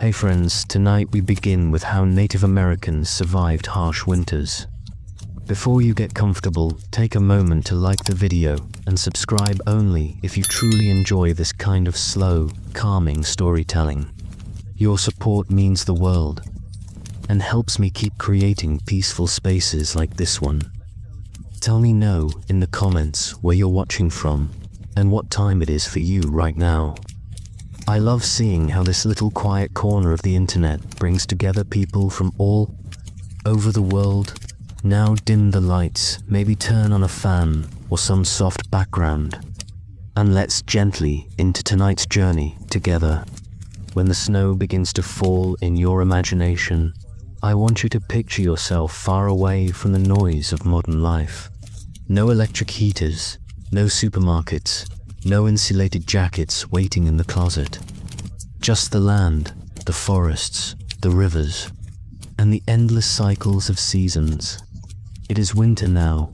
Hey friends, tonight we begin with how Native Americans survived harsh winters. Before you get comfortable, take a moment to like the video and subscribe only if you truly enjoy this kind of slow, calming storytelling. Your support means the world and helps me keep creating peaceful spaces like this one. Tell me know in the comments where you're watching from and what time it is for you right now. I love seeing how this little quiet corner of the internet brings together people from all over the world. Now dim the lights, maybe turn on a fan or some soft background, and let's gently into tonight's journey together. When the snow begins to fall in your imagination, I want you to picture yourself far away from the noise of modern life. No electric heaters, no supermarkets, no insulated jackets waiting in the closet. Just the land, the forests, the rivers, and the endless cycles of seasons. It is winter now,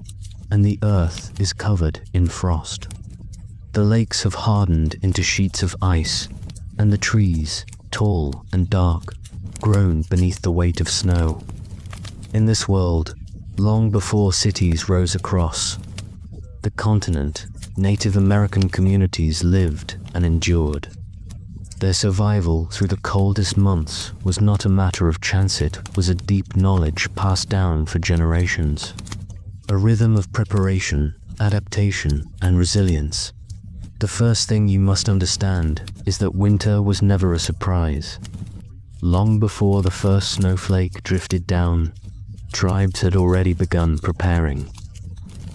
and the earth is covered in frost. The lakes have hardened into sheets of ice, and the trees, tall and dark, groan beneath the weight of snow. In this world, long before cities rose across the continent, Native American communities lived and endured. Their survival through the coldest months was not a matter of chance, it was a deep knowledge passed down for generations. A rhythm of preparation, adaptation, and resilience. The first thing you must understand is that winter was never a surprise. Long before the first snowflake drifted down, tribes had already begun preparing.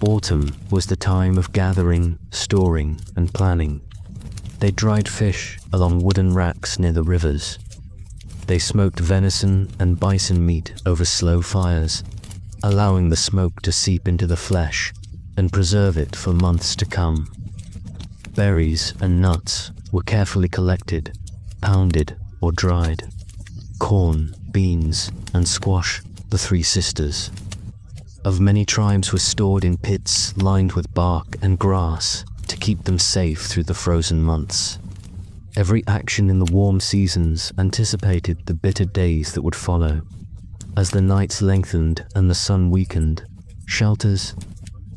Autumn was the time of gathering, storing, and planning. They dried fish along wooden racks near the rivers. They smoked venison and bison meat over slow fires, allowing the smoke to seep into the flesh and preserve it for months to come. Berries and nuts were carefully collected, pounded, or dried. Corn, beans, and squash, the three sisters of many tribes, were stored in pits lined with bark and grass to keep them safe through the frozen months. Every action in the warm seasons anticipated the bitter days that would follow. As the nights lengthened and the sun weakened, shelters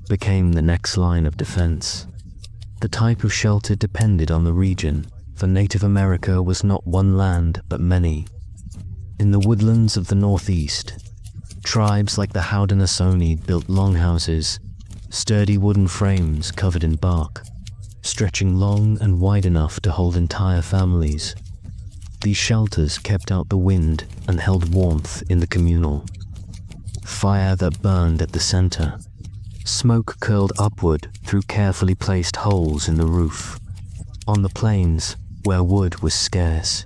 became the next line of defense. The type of shelter depended on the region, for Native America was not one land but many. In the woodlands of the Northeast, tribes like the Haudenosaunee built longhouses, sturdy wooden frames covered in bark, stretching long and wide enough to hold entire families. These shelters kept out the wind and held warmth in the communal fire that burned at the center. Smoke curled upward through carefully placed holes in the roof. On the plains, where wood was scarce,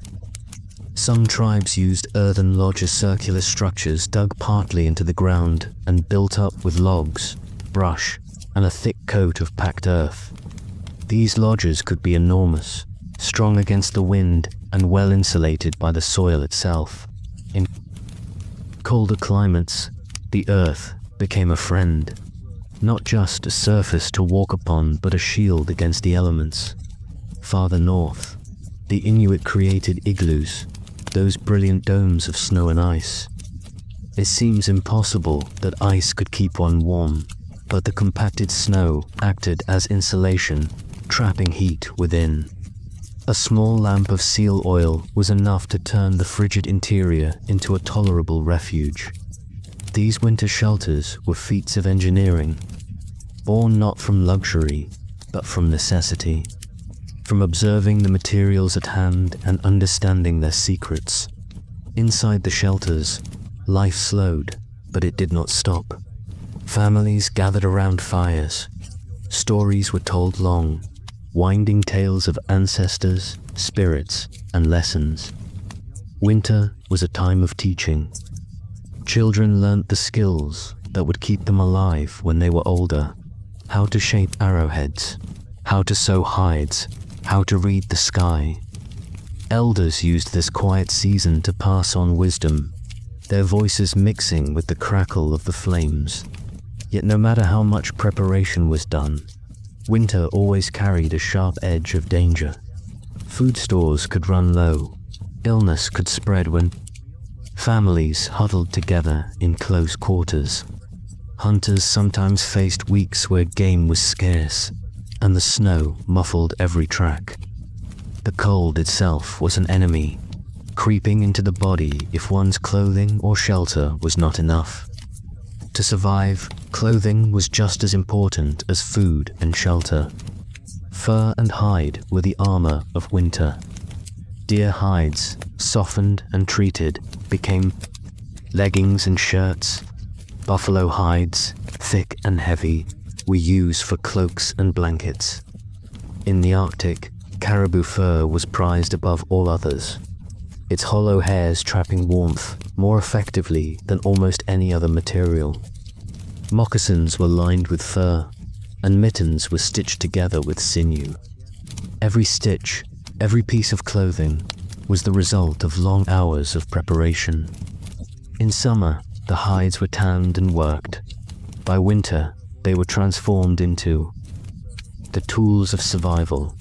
some tribes used earthen lodges, circular structures dug partly into the ground and built up with logs, brush, and a thick coat of packed earth. These lodges could be enormous, strong against the wind and well insulated by the soil itself. In colder climates, the earth became a friend, not just a surface to walk upon but a shield against the elements. Farther north, the Inuit created igloos, those brilliant domes of snow and ice. It seems impossible that ice could keep one warm, but the compacted snow acted as insulation, trapping heat within. A small lamp of seal oil was enough to turn the frigid interior into a tolerable refuge. These winter shelters were feats of engineering, born not from luxury, but from necessity. From observing the materials at hand and understanding their secrets. Inside the shelters, life slowed, but it did not stop. Families gathered around fires. Stories were told long, winding tales of ancestors, spirits, and lessons. Winter was a time of teaching. Children learnt the skills that would keep them alive when they were older. How to shape arrowheads, how to sew hides, how to read the sky. Elders used this quiet season to pass on wisdom, their voices mixing with the crackle of the flames. Yet no matter how much preparation was done, winter always carried a sharp edge of danger. Food stores could run low, illness could spread when families huddled together in close quarters. Hunters sometimes faced weeks where game was scarce, and the snow muffled every track. The cold itself was an enemy, creeping into the body if one's clothing or shelter was not enough. To survive, clothing was just as important as food and shelter. Fur and hide were the armor of winter. Deer hides, softened and treated, became leggings and shirts. Buffalo hides, thick and heavy, were used for cloaks and blankets. In the Arctic, caribou fur was prized above all others, its hollow hairs trapping warmth more effectively than almost any other material. Moccasins were lined with fur, and mittens were stitched together with sinew. Every stitch, every piece of clothing, was the result of long hours of preparation. In summer, the hides were tanned and worked. By winter, they were transformed into the tools of survival.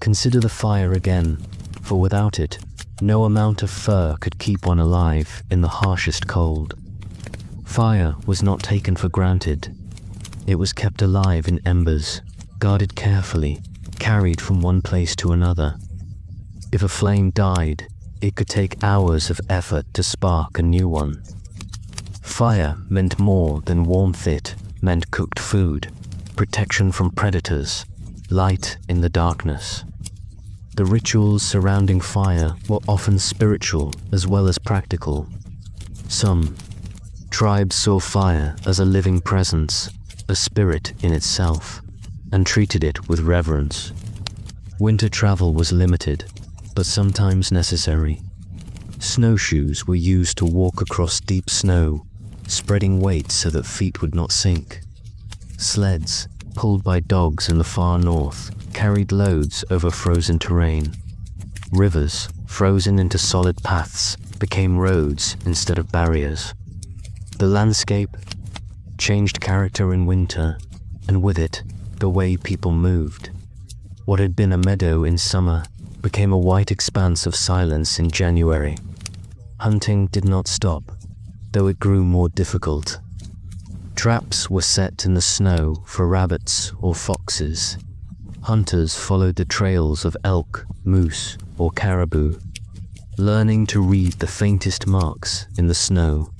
Consider the fire again, for without it, no amount of fur could keep one alive in the harshest cold. Fire was not taken for granted. It was kept alive in embers, guarded carefully, carried from one place to another. If a flame died, it could take hours of effort to spark a new one. Fire meant more than warmth, it meant cooked food, protection from predators, light in the darkness. The rituals surrounding fire were often spiritual as well as practical. Some tribes saw fire as a living presence, a spirit in itself, and treated it with reverence. Winter travel was limited, but sometimes necessary. Snowshoes were used to walk across deep snow, spreading weight so that feet would not sink. Sleds, pulled by dogs in the far north, carried loads over frozen terrain. Rivers, frozen into solid paths, became roads instead of barriers. The landscape changed character in winter, and with it, the way people moved. What had been a meadow in summer became a white expanse of silence in January. Hunting did not stop, though it grew more difficult. Traps were set in the snow for rabbits or foxes. Hunters followed the trails of elk, moose, or caribou, learning to read the faintest marks in the snow.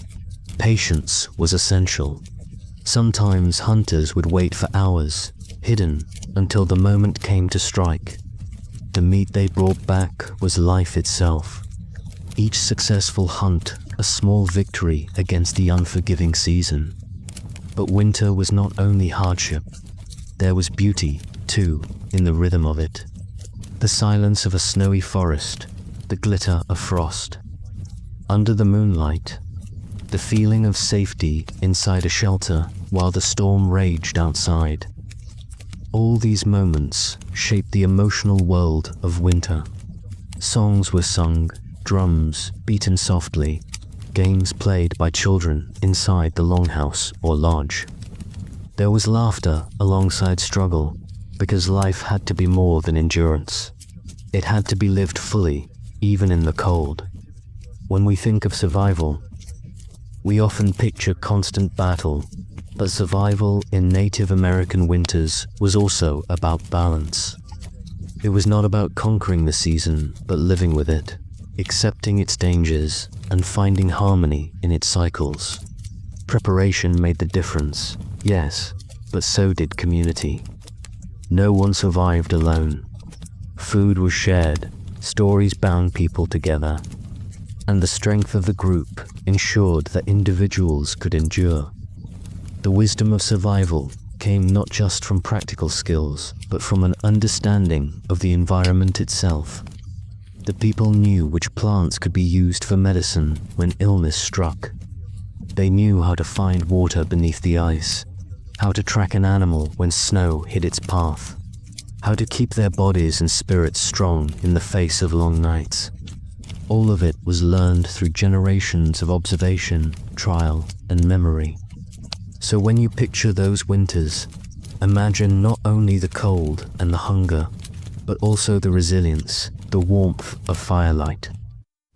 Patience was essential. Sometimes hunters would wait for hours, hidden, until the moment came to strike. The meat they brought back was life itself. Each successful hunt a small victory against the unforgiving season. But winter was not only hardship. There was beauty, too, in the rhythm of it. The silence of a snowy forest, the glitter of frost. Under the moonlight, the feeling of safety inside a shelter while the storm raged outside. All these moments shaped the emotional world of winter. Songs were sung, drums beaten softly, games played by children inside the longhouse or lodge. There was laughter alongside struggle, because life had to be more than endurance. It had to be lived fully, even in the cold. When we think of survival, we often picture constant battle, but survival in Native American winters was also about balance. It was not about conquering the season, but living with it, accepting its dangers, and finding harmony in its cycles. Preparation made the difference, yes, but so did community. No one survived alone. Food was shared, stories bound people together, and the strength of the group ensured that individuals could endure. The wisdom of survival came not just from practical skills, but from an understanding of the environment itself. The people knew which plants could be used for medicine when illness struck. They knew how to find water beneath the ice, how to track an animal when snow hid its path, how to keep their bodies and spirits strong in the face of long nights. All of it was learned through generations of observation, trial, and memory. So when you picture those winters, imagine not only the cold and the hunger, but also the resilience, the warmth of firelight.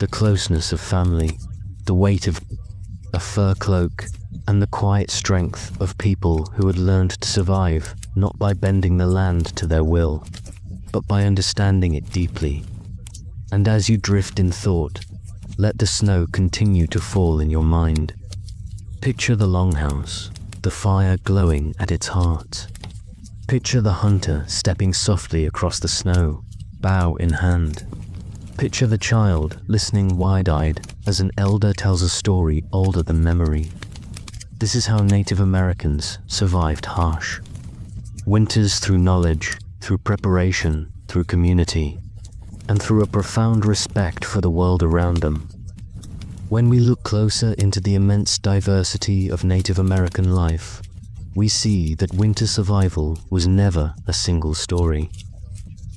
The closeness of family, the weight of a fur cloak, and the quiet strength of people who had learned to survive not by bending the land to their will, but by understanding it deeply. And as you drift in thought, let the snow continue to fall in your mind. Picture the longhouse, the fire glowing at its heart. Picture the hunter stepping softly across the snow, bow in hand. Picture the child listening wide-eyed as an elder tells a story older than memory. This is how Native Americans survived harsh winters, through knowledge, through preparation, through community, and through a profound respect for the world around them. When we look closer into the immense diversity of Native American life, we see that winter survival was never a single story.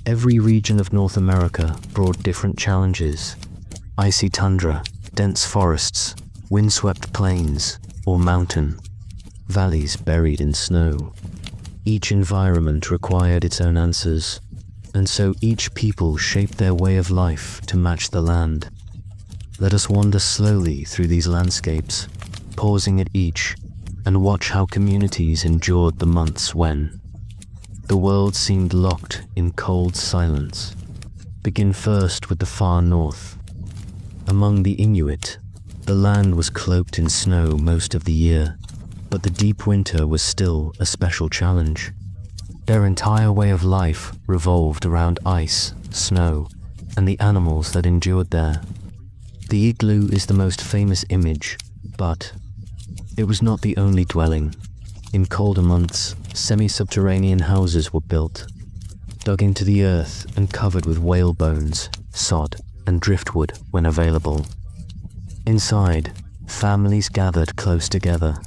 Every region of North America brought different challenges: icy tundra, dense forests, windswept plains, or mountain valleys buried in snow. Each environment required its own answers, and so each people shaped their way of life to match the land. Let us wander slowly through these landscapes, pausing at each, and watch how communities endured the months when the world seemed locked in cold silence. Begin first with the far north. Among the Inuit, the land was cloaked in snow most of the year, but the deep winter was still a special challenge. Their entire way of life revolved around ice, snow, and the animals that endured there. The igloo is the most famous image, but it was not the only dwelling. In colder months, semi-subterranean houses were built, dug into the earth and covered with whale bones, sod, and driftwood when available. Inside, families gathered close together.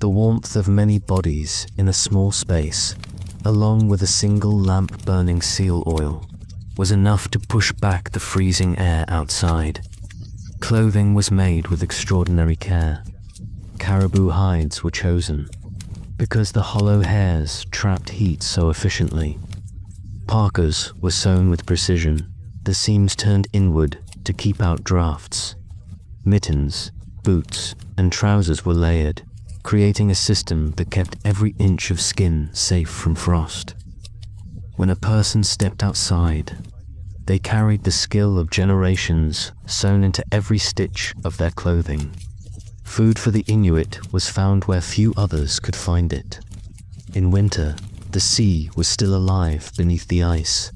The warmth of many bodies in a small space, along with a single lamp burning seal oil, was enough to push back the freezing air outside. Clothing was made with extraordinary care. Caribou hides were chosen because the hollow hairs trapped heat so efficiently. Parkas were sewn with precision, the seams turned inward to keep out drafts. Mittens, boots, and trousers were layered, creating a system that kept every inch of skin safe from frost. When a person stepped outside, they carried the skill of generations sewn into every stitch of their clothing. Food for the Inuit was found where few others could find it. In winter, the sea was still alive beneath the ice.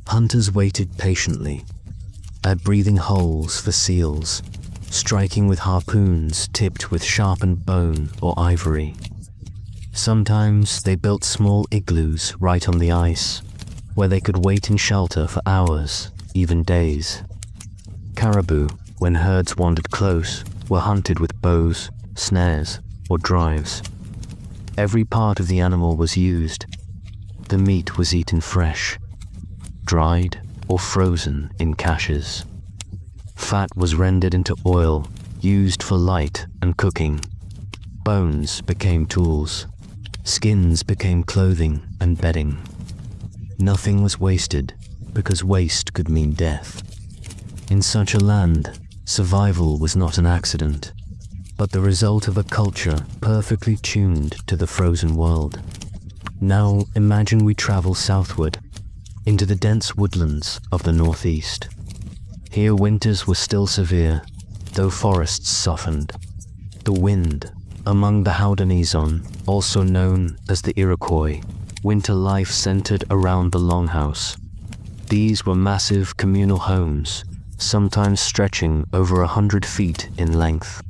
Hunters waited patiently, at breathing holes for seals, striking with harpoons tipped with sharpened bone or ivory. Sometimes they built small igloos right on the ice, where they could wait in shelter for hours, even days. Caribou, when herds wandered close, were hunted with bows, snares, or drives. Every part of the animal was used. The meat was eaten fresh, dried, or frozen in caches. Fat was rendered into oil, used for light and cooking. Bones became tools. Skins became clothing and bedding. Nothing was wasted, because waste could mean death. In such a land, survival was not an accident, but the result of a culture perfectly tuned to the frozen world. Now imagine we travel southward, into the dense woodlands of the northeast. Here winters were still severe, though forests softened. The wind, among the Haudenosaunee, also known as the Iroquois, winter life centered around the longhouse. These were massive communal homes, sometimes stretching over 100 feet in length,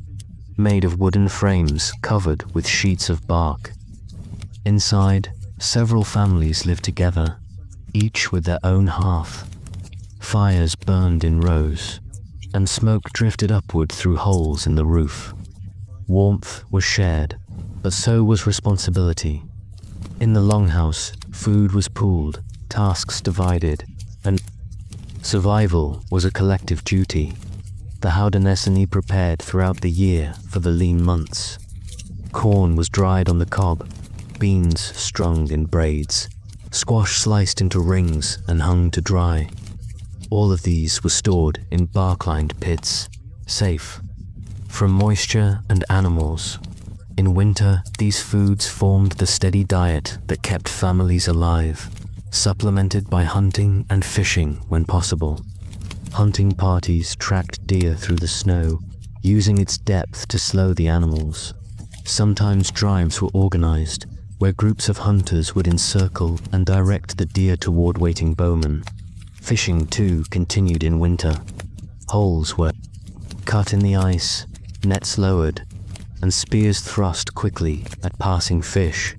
made of wooden frames covered with sheets of bark. Inside, several families lived together, each with their own hearth. Fires burned in rows, and smoke drifted upward through holes in the roof. Warmth was shared, but so was responsibility. In the longhouse, food was pooled, tasks divided, and survival was a collective duty. The Haudenosaunee prepared throughout the year for the lean months. Corn was dried on the cob, beans strung in braids, squash sliced into rings and hung to dry. All of these were stored in bark-lined pits, safe from moisture and animals. In winter, these foods formed the steady diet that kept families alive, supplemented by hunting and fishing when possible. Hunting parties tracked deer through the snow, using its depth to slow the animals. Sometimes drives were organized, where groups of hunters would encircle and direct the deer toward waiting bowmen. Fishing, too, continued in winter. Holes were cut in the ice, nets lowered, and spears thrust quickly at passing fish.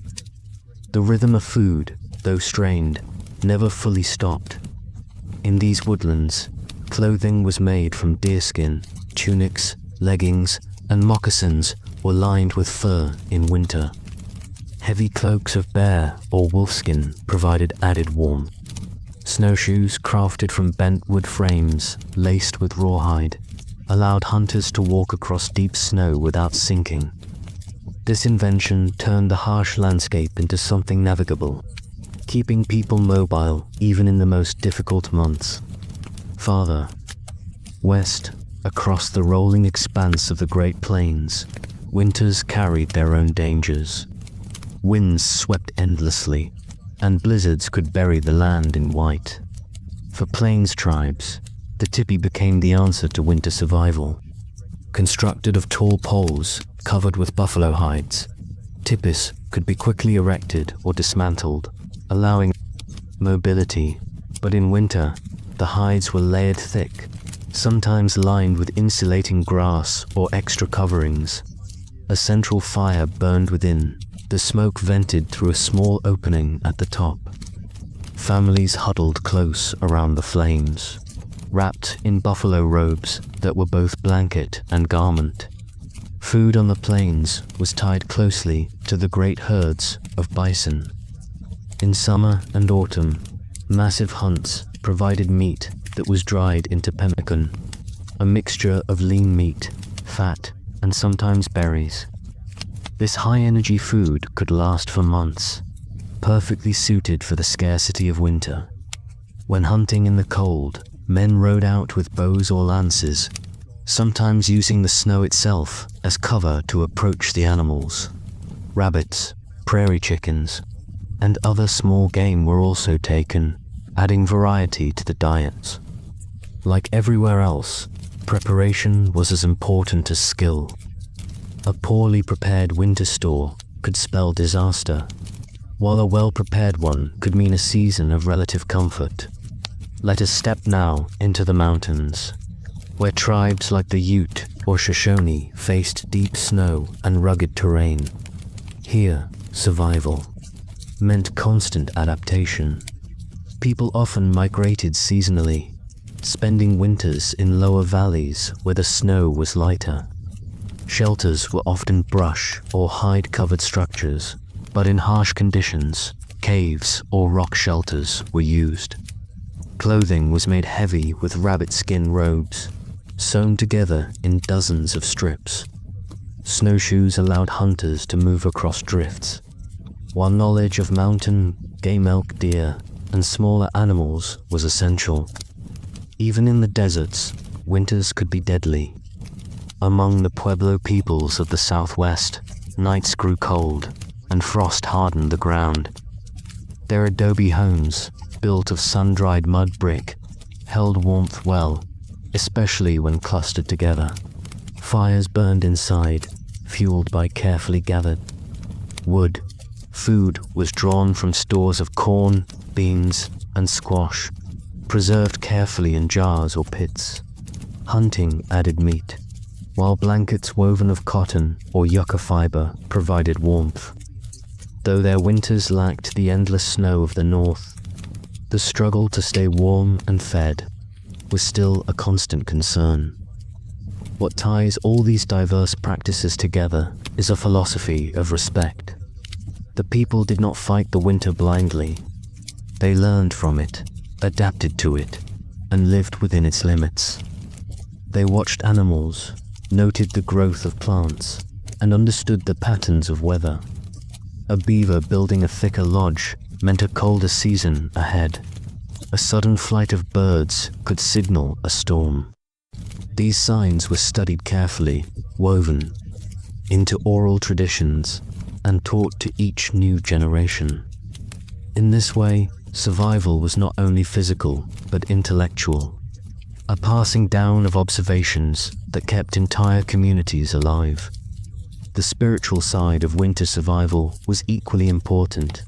The rhythm of food, though strained, never fully stopped. In these woodlands, clothing was made from deerskin. Tunics, leggings, and moccasins were lined with fur in winter. Heavy cloaks of bear or wolfskin provided added warmth. Snowshoes crafted from bent wood frames, laced with rawhide, allowed hunters to walk across deep snow without sinking. This invention turned the harsh landscape into something navigable, keeping people mobile even in the most difficult months. Farther west, across the rolling expanse of the Great Plains, winters carried their own dangers. Winds swept endlessly, and blizzards could bury the land in white. For plains tribes, the tipi became the answer to winter survival. Constructed of tall poles covered with buffalo hides, tipis could be quickly erected or dismantled, allowing mobility. But in winter, the hides were layered thick, sometimes lined with insulating grass or extra coverings. A central fire burned within, the smoke vented through a small opening at the top. Families huddled close around the flames, wrapped in buffalo robes that were both blanket and garment. Food on the plains was tied closely to the great herds of bison. In summer and autumn, massive hunts provided meat that was dried into pemmican, a mixture of lean meat, fat, and sometimes berries. This high-energy food could last for months, perfectly suited for the scarcity of winter. When hunting in the cold, men rode out with bows or lances, sometimes using the snow itself as cover to approach the animals. Rabbits, prairie chickens, and other small game were also taken, adding variety to the diets. Like everywhere else, preparation was as important as skill. A poorly prepared winter store could spell disaster, while a well-prepared one could mean a season of relative comfort. Let us step now into the mountains, where tribes like the Ute or Shoshone faced deep snow and rugged terrain. Here, survival meant constant adaptation. People often migrated seasonally, spending winters in lower valleys where the snow was lighter. Shelters were often brush or hide-covered structures, but in harsh conditions, caves or rock shelters were used. Clothing was made heavy with rabbit skin robes, sewn together in dozens of strips. Snowshoes allowed hunters to move across drifts, while knowledge of mountain, game elk, deer, and smaller animals was essential. Even in the deserts, winters could be deadly. Among the Pueblo peoples of the Southwest, nights grew cold, and frost hardened the ground. Their adobe homes, built of sun-dried mud brick, held warmth well, especially when clustered together. Fires burned inside, fueled by carefully gathered wood. Food was drawn from stores of corn, beans, and squash, preserved carefully in jars or pits. Hunting added meat, while blankets woven of cotton or yucca fiber provided warmth. Though their winters lacked the endless snow of the north, the struggle to stay warm and fed was still a constant concern. What ties all these diverse practices together is a philosophy of respect. The people did not fight the winter blindly. They learned from it, adapted to it, and lived within its limits. They watched animals, noted the growth of plants, and understood the patterns of weather. A beaver building a thicker lodge meant a colder season ahead. A sudden flight of birds could signal a storm. These signs were studied carefully, woven into oral traditions, and taught to each new generation. In this way, survival was not only physical, but intellectual, a passing down of observations that kept entire communities alive. The spiritual side of winter survival was equally important.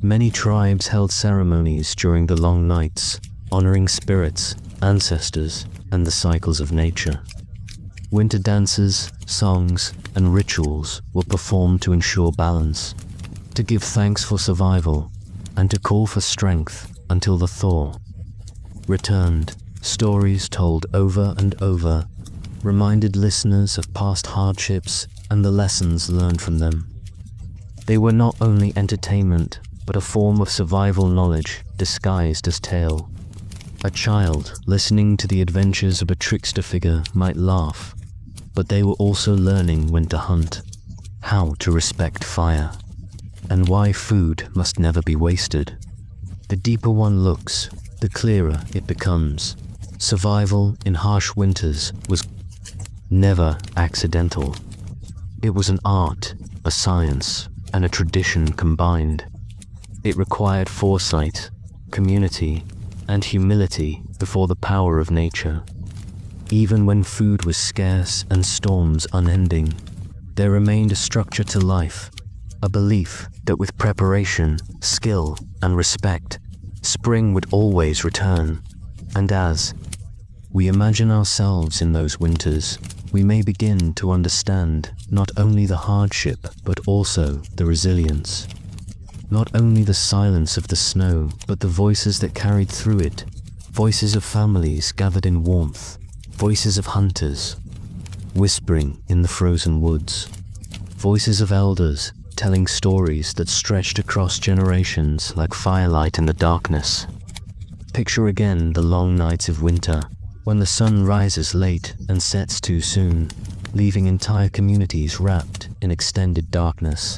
Many tribes held ceremonies during the long nights, honoring spirits, ancestors, and the cycles of nature. Winter dances, songs, and rituals were performed to ensure balance, to give thanks for survival, and to call for strength until the thaw returned. Stories told over and over reminded listeners of past hardships and the lessons learned from them. They were not only entertainment, but a form of survival knowledge disguised as tale. A child listening to the adventures of a trickster figure might laugh, but they were also learning when to hunt, how to respect fire, and why food must never be wasted. The deeper one looks, the clearer it becomes. Survival in harsh winters was never accidental. It was an art, a science, and a tradition combined. It required foresight, community, and humility before the power of nature. Even when food was scarce and storms unending, there remained a structure to life, a belief that with preparation, skill, and respect, spring would always return. And as we imagine ourselves in those winters, we may begin to understand not only the hardship, but also the resilience. Not only the silence of the snow, but the voices that carried through it. Voices of families gathered in warmth. Voices of hunters, whispering in the frozen woods. Voices of elders, telling stories that stretched across generations like firelight in the darkness. Picture again the long nights of winter, when the sun rises late and sets too soon, leaving entire communities wrapped in extended darkness.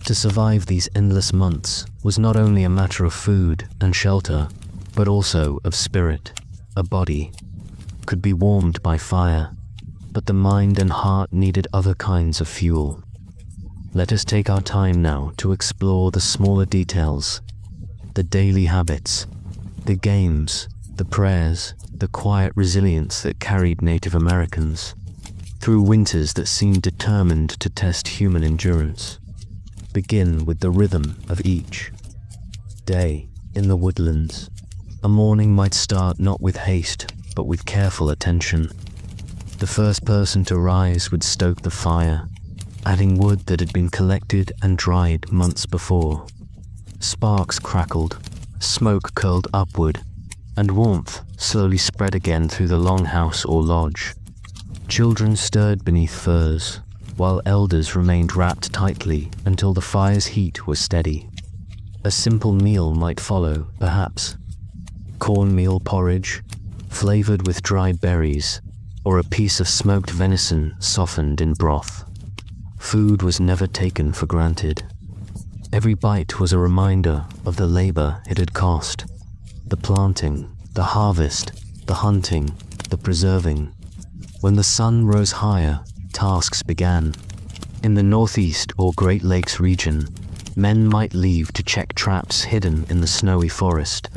To survive these endless months was not only a matter of food and shelter, but also of spirit. A body could be warmed by fire, but the mind and heart needed other kinds of fuel. Let us take our time now to explore the smaller details, the daily habits, the games, the prayers, the quiet resilience that carried Native Americans through winters that seemed determined to test human endurance. Begin with the rhythm of each day in the woodlands. A morning might start not with haste, but with careful attention. The first person to rise would stoke the fire, adding wood that had been collected and dried months before. Sparks crackled, smoke curled upward, and warmth slowly spread again through the longhouse or lodge. Children stirred beneath furs, while elders remained wrapped tightly until the fire's heat was steady. A simple meal might follow, perhaps. Cornmeal porridge, flavored with dried berries, or a piece of smoked venison softened in broth. Food was never taken for granted. Every bite was a reminder of the labor it had cost. The planting, the harvest, the hunting, the preserving. When the sun rose higher, tasks began. In the Northeast or Great Lakes region, men might leave to check traps hidden in the snowy forest.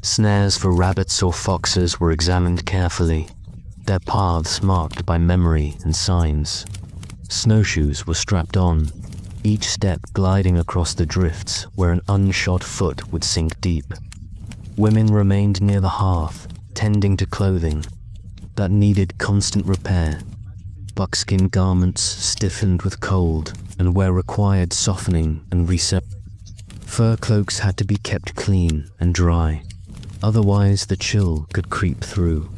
Snares for rabbits or foxes were examined carefully, their paths marked by memory and signs. Snowshoes were strapped on, each step gliding across the drifts where an unshod foot would sink deep. Women remained near the hearth, tending to clothing that needed constant repair. Buckskin garments stiffened with cold, and where required softening and reset. Fur cloaks had to be kept clean and dry, otherwise the chill could creep through.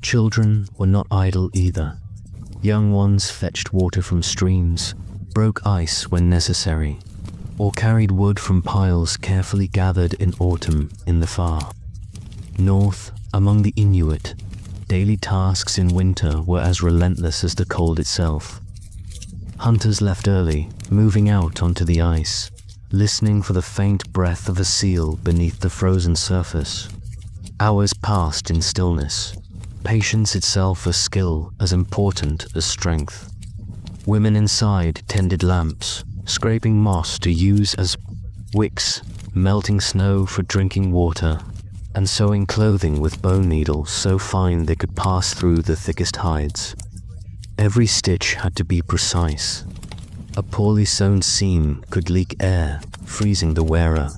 Children were not idle either. Young ones fetched water from streams, broke ice when necessary, or carried wood from piles carefully gathered in autumn in the far north. Among the Inuit, daily tasks in winter were as relentless as the cold itself. Hunters left early, moving out onto the ice, listening for the faint breath of a seal beneath the frozen surface. Hours passed in stillness, patience itself a skill as important as strength. Women inside tended lamps, scraping moss to use as wicks, melting snow for drinking water, and sewing clothing with bone needles so fine they could pass through the thickest hides. Every stitch had to be precise. A poorly sewn seam could leak air, freezing the wearer.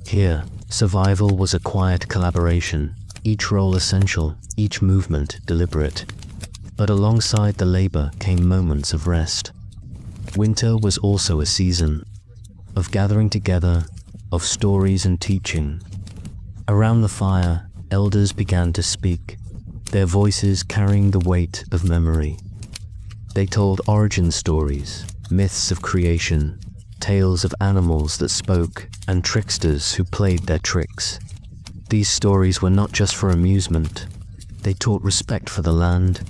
Here, survival was a quiet collaboration, each role essential, each movement deliberate. But alongside the labor came moments of rest. Winter was also a season of gathering together, of stories and teaching. Around the fire, elders began to speak, their voices carrying the weight of memory. They told origin stories, myths of creation, tales of animals that spoke, and tricksters who played their tricks. These stories were not just for amusement. They taught respect for the land,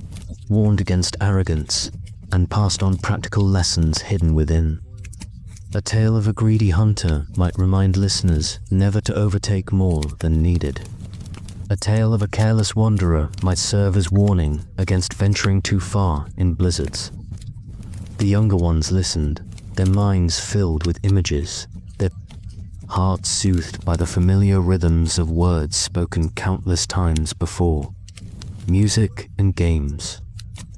warned against arrogance, and passed on practical lessons hidden within. A tale of a greedy hunter might remind listeners never to overtake more than needed. A tale of a careless wanderer might serve as warning against venturing too far in blizzards. The younger ones listened, their minds filled with images, their hearts soothed by the familiar rhythms of words spoken countless times before. Music and games,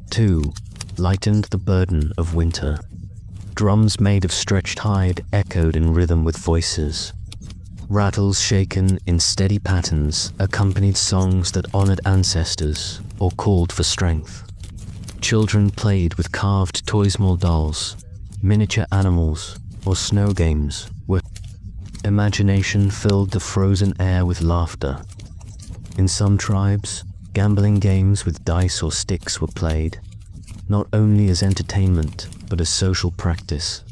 too, lightened the burden of winter. Drums made of stretched hide echoed in rhythm with voices. Rattles shaken in steady patterns accompanied songs that honored ancestors or called for strength. Children played with carved toy-small dolls, miniature animals, or snow games, where imagination filled the frozen air with laughter. In some tribes, gambling games with dice or sticks were played, not only as entertainment, but as social practice,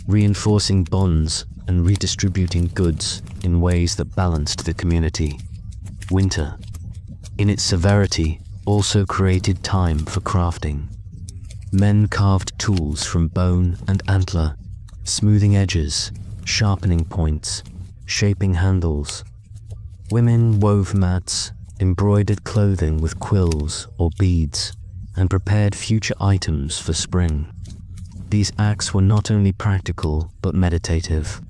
reinforcing bonds and redistributing goods in ways that balanced the community. Winter, in its severity, also created time for crafting. Men carved tools from bone and antler, smoothing edges, sharpening points, shaping handles. Women wove mats, embroidered clothing with quills or beads, and prepared future items for spring. These acts were not only practical but meditative.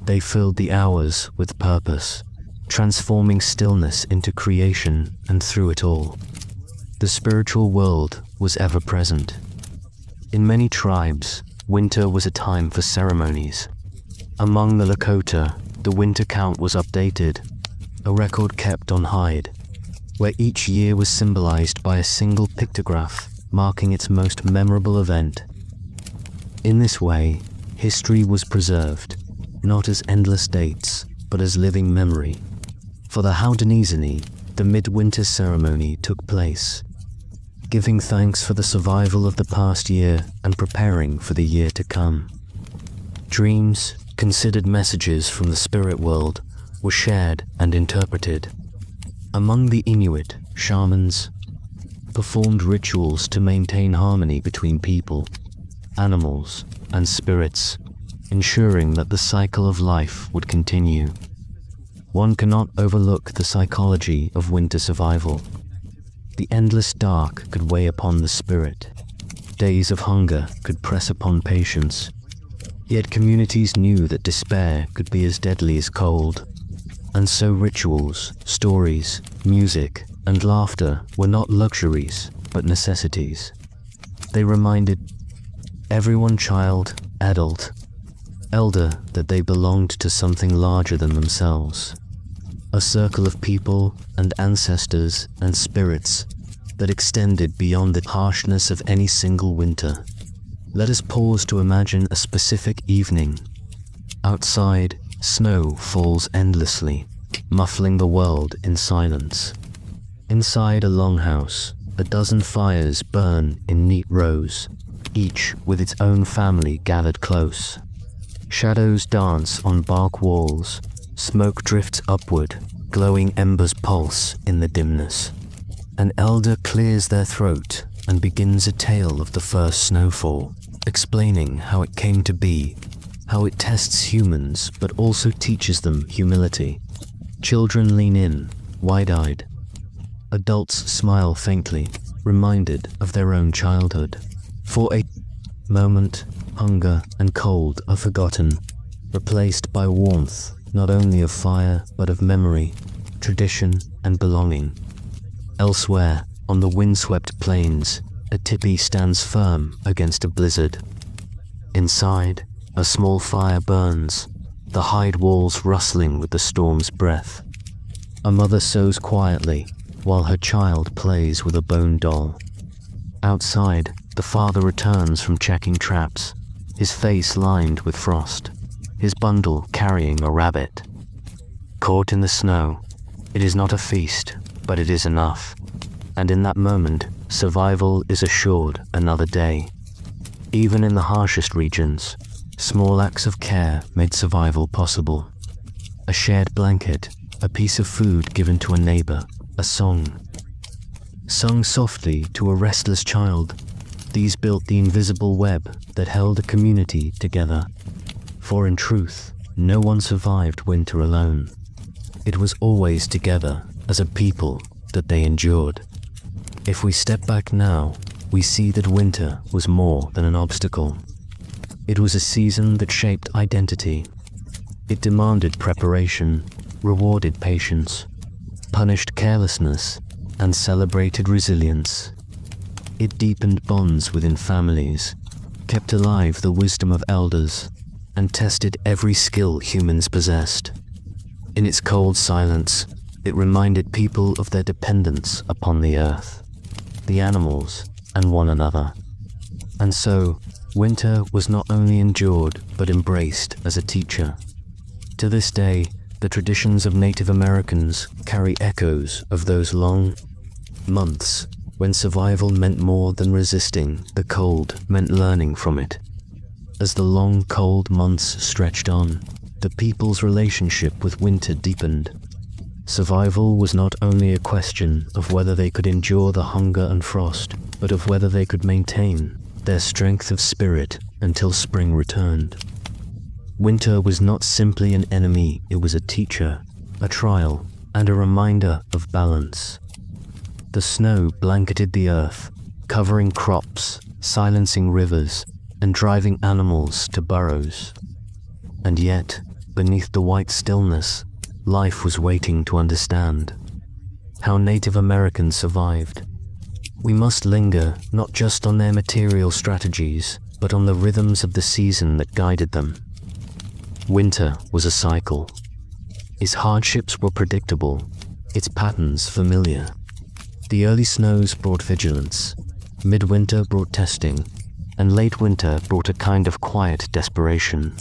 They filled the hours with purpose, transforming stillness into creation, and through it all, the spiritual world was ever present. In many tribes, winter was a time for ceremonies. Among the Lakota, the winter count was updated, a record kept on hide, where each year was symbolized by a single pictograph marking its most memorable event. In this way, history was preserved, not as endless dates, but as living memory. For the Haudenosaunee, the midwinter ceremony took place, giving thanks for the survival of the past year and preparing for the year to come. Dreams, considered messages from the spirit world, were shared and interpreted. Among the Inuit, shamans performed rituals to maintain harmony between people, animals, and spirits, ensuring that the cycle of life would continue. One cannot overlook the psychology of winter survival. The endless dark could weigh upon the spirit. Days of hunger could press upon patience. Yet communities knew that despair could be as deadly as cold. And so rituals, stories, music, and laughter were not luxuries, but necessities. They reminded everyone, child, adult, elder, that they belonged to something larger than themselves. A circle of people and ancestors and spirits that extended beyond the harshness of any single winter. Let us pause to imagine a specific evening. Outside, snow falls endlessly, muffling the world in silence. Inside a longhouse, a dozen fires burn in neat rows, each with its own family gathered close. Shadows dance on bark walls, smoke drifts upward, glowing embers pulse in the dimness. An elder clears their throat and begins a tale of the first snowfall, explaining how it came to be. how it tests humans but also teaches them humility. Children lean in, wide-eyed. Adults smile faintly, reminded of their own childhood. For a moment, hunger and cold are forgotten, replaced by warmth, not only of fire but of memory, tradition and belonging. Elsewhere, on the windswept plains, a tipi stands firm against a blizzard. Inside, a small fire burns, the hide walls rustling with the storm's breath. A mother sews quietly, while her child plays with a bone doll. Outside, the father returns from checking traps, his face lined with frost, his bundle carrying a rabbit. Caught in the snow, it is not a feast, but it is enough. And in that moment, survival is assured another day. Even in the harshest regions, small acts of care made survival possible. A shared blanket, a piece of food given to a neighbor, a song sung softly to a restless child. These built the invisible web that held a community together. For in truth, no one survived winter alone. It was always together as a people that they endured. If we step back now, we see that winter was more than an obstacle. It was a season that shaped identity. It demanded preparation, rewarded patience, punished carelessness, and celebrated resilience. It deepened bonds within families, kept alive the wisdom of elders, and tested every skill humans possessed. In its cold silence, it reminded people of their dependence upon the earth, the animals, and one another. And so, winter was not only endured but embraced as a teacher. To this day, the traditions of Native Americans carry echoes of those long months when survival meant more than resisting the cold, meant learning from it. As the long, cold months stretched on, the people's relationship with winter deepened. Survival was not only a question of whether they could endure the hunger and frost, but of whether they could maintain their strength of spirit until spring returned. Winter was not simply an enemy, it was a teacher, a trial, and a reminder of balance. The snow blanketed the earth, covering crops, silencing rivers, and driving animals to burrows. And yet, beneath the white stillness, life was waiting to understand how Native Americans survived. We must linger not just on their material strategies, but on the rhythms of the season that guided them. Winter was a cycle. Its hardships were predictable, its patterns familiar. The early snows brought vigilance, midwinter brought testing, and late winter brought a kind of quiet desperation.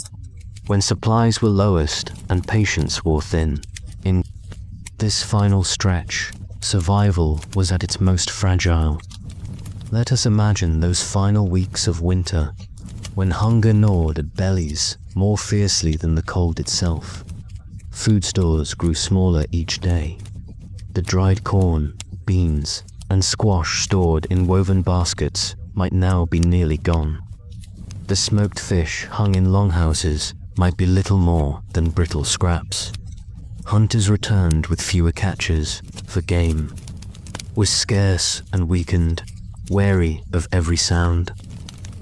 When supplies were lowest and patience wore thin, in this final stretch, survival was at its most fragile. Let us imagine those final weeks of winter, when hunger gnawed at bellies more fiercely than the cold itself. Food stores grew smaller each day. The dried corn, beans, and squash stored in woven baskets might now be nearly gone. The smoked fish hung in longhouses might be little more than brittle scraps. Hunters returned with fewer catches, for game was scarce and weakened, wary of every sound.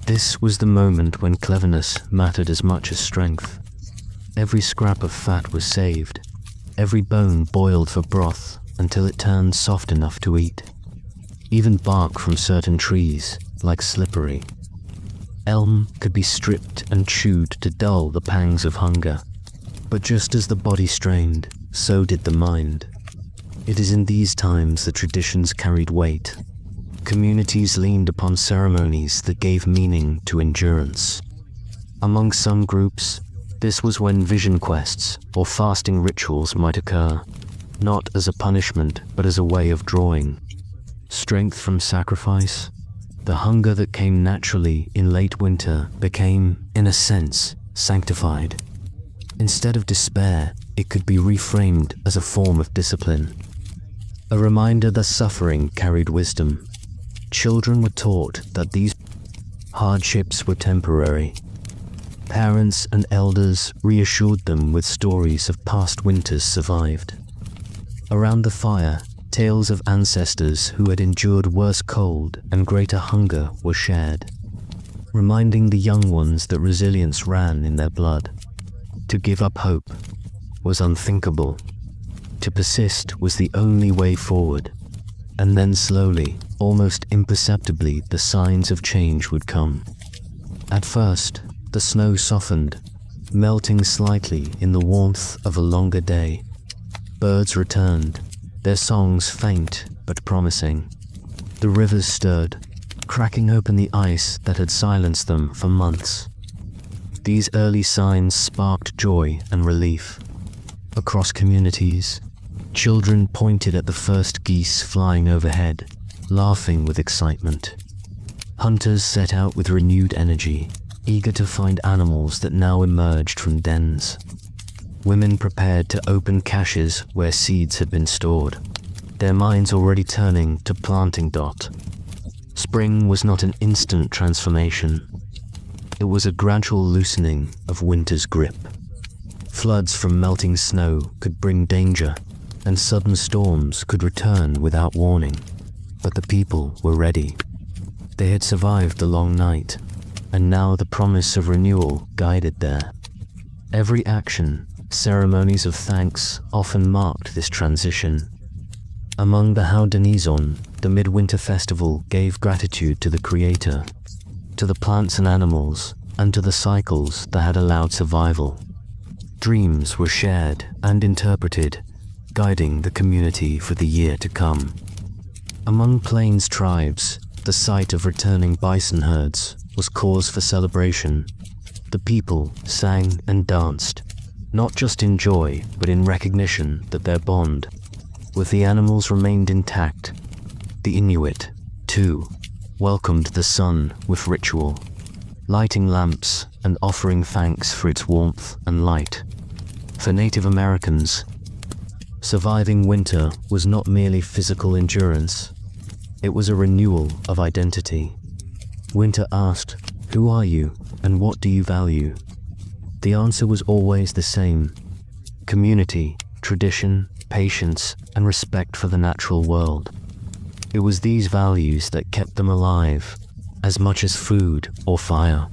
This was the moment when cleverness mattered as much as strength. Every scrap of fat was saved, every bone boiled for broth until it turned soft enough to eat. Even bark from certain trees, like slippery elm, could be stripped and chewed to dull the pangs of hunger. But just as the body strained, so did the mind. It is in these times that traditions carried weight. Communities leaned upon ceremonies that gave meaning to endurance. Among some groups, this was when vision quests or fasting rituals might occur, not as a punishment but as a way of drawing strength from sacrifice. The hunger that came naturally in late winter became, in a sense, sanctified. Instead of despair, it could be reframed as a form of discipline, a reminder that suffering carried wisdom. Children were taught that these hardships were temporary. Parents and elders reassured them with stories of past winters survived. Around the fire, tales of ancestors who had endured worse cold and greater hunger were shared, reminding the young ones that resilience ran in their blood. To give up hope was unthinkable. To persist was the only way forward. And then slowly, almost imperceptibly, the signs of change would come. At first, the snow softened, melting slightly in the warmth of a longer day. Birds returned, their songs faint but promising. The rivers stirred, cracking open the ice that had silenced them for months. These early signs sparked joy and relief. Across communities, children pointed at the first geese flying overhead, laughing with excitement. Hunters set out with renewed energy, eager to find animals that now emerged from dens. Women prepared to open caches where seeds had been stored, their minds already turning to planting. Spring was not an instant transformation. It was a gradual loosening of winter's grip. Floods from melting snow could bring danger, and sudden storms could return without warning. But the people were ready. They had survived the long night, and now the promise of renewal guided their every action. Ceremonies of thanks often marked this transition. Among the Haudenosaunee, the midwinter festival gave gratitude to the Creator, to the plants and animals, and to the cycles that had allowed survival. Dreams were shared and interpreted, guiding the community for the year to come. Among Plains tribes, the sight of returning bison herds was cause for celebration. The people sang and danced, not just in joy, but in recognition that their bond with the animals remained intact. The Inuit, too, welcomed the sun with ritual, lighting lamps and offering thanks for its warmth and light. For Native Americans, surviving winter was not merely physical endurance, it was a renewal of identity. Winter asked, "Who are you, and what do you value?" The answer was always the same: community, tradition, patience, and respect for the natural world. It was these values that kept them alive, as much as food or fire.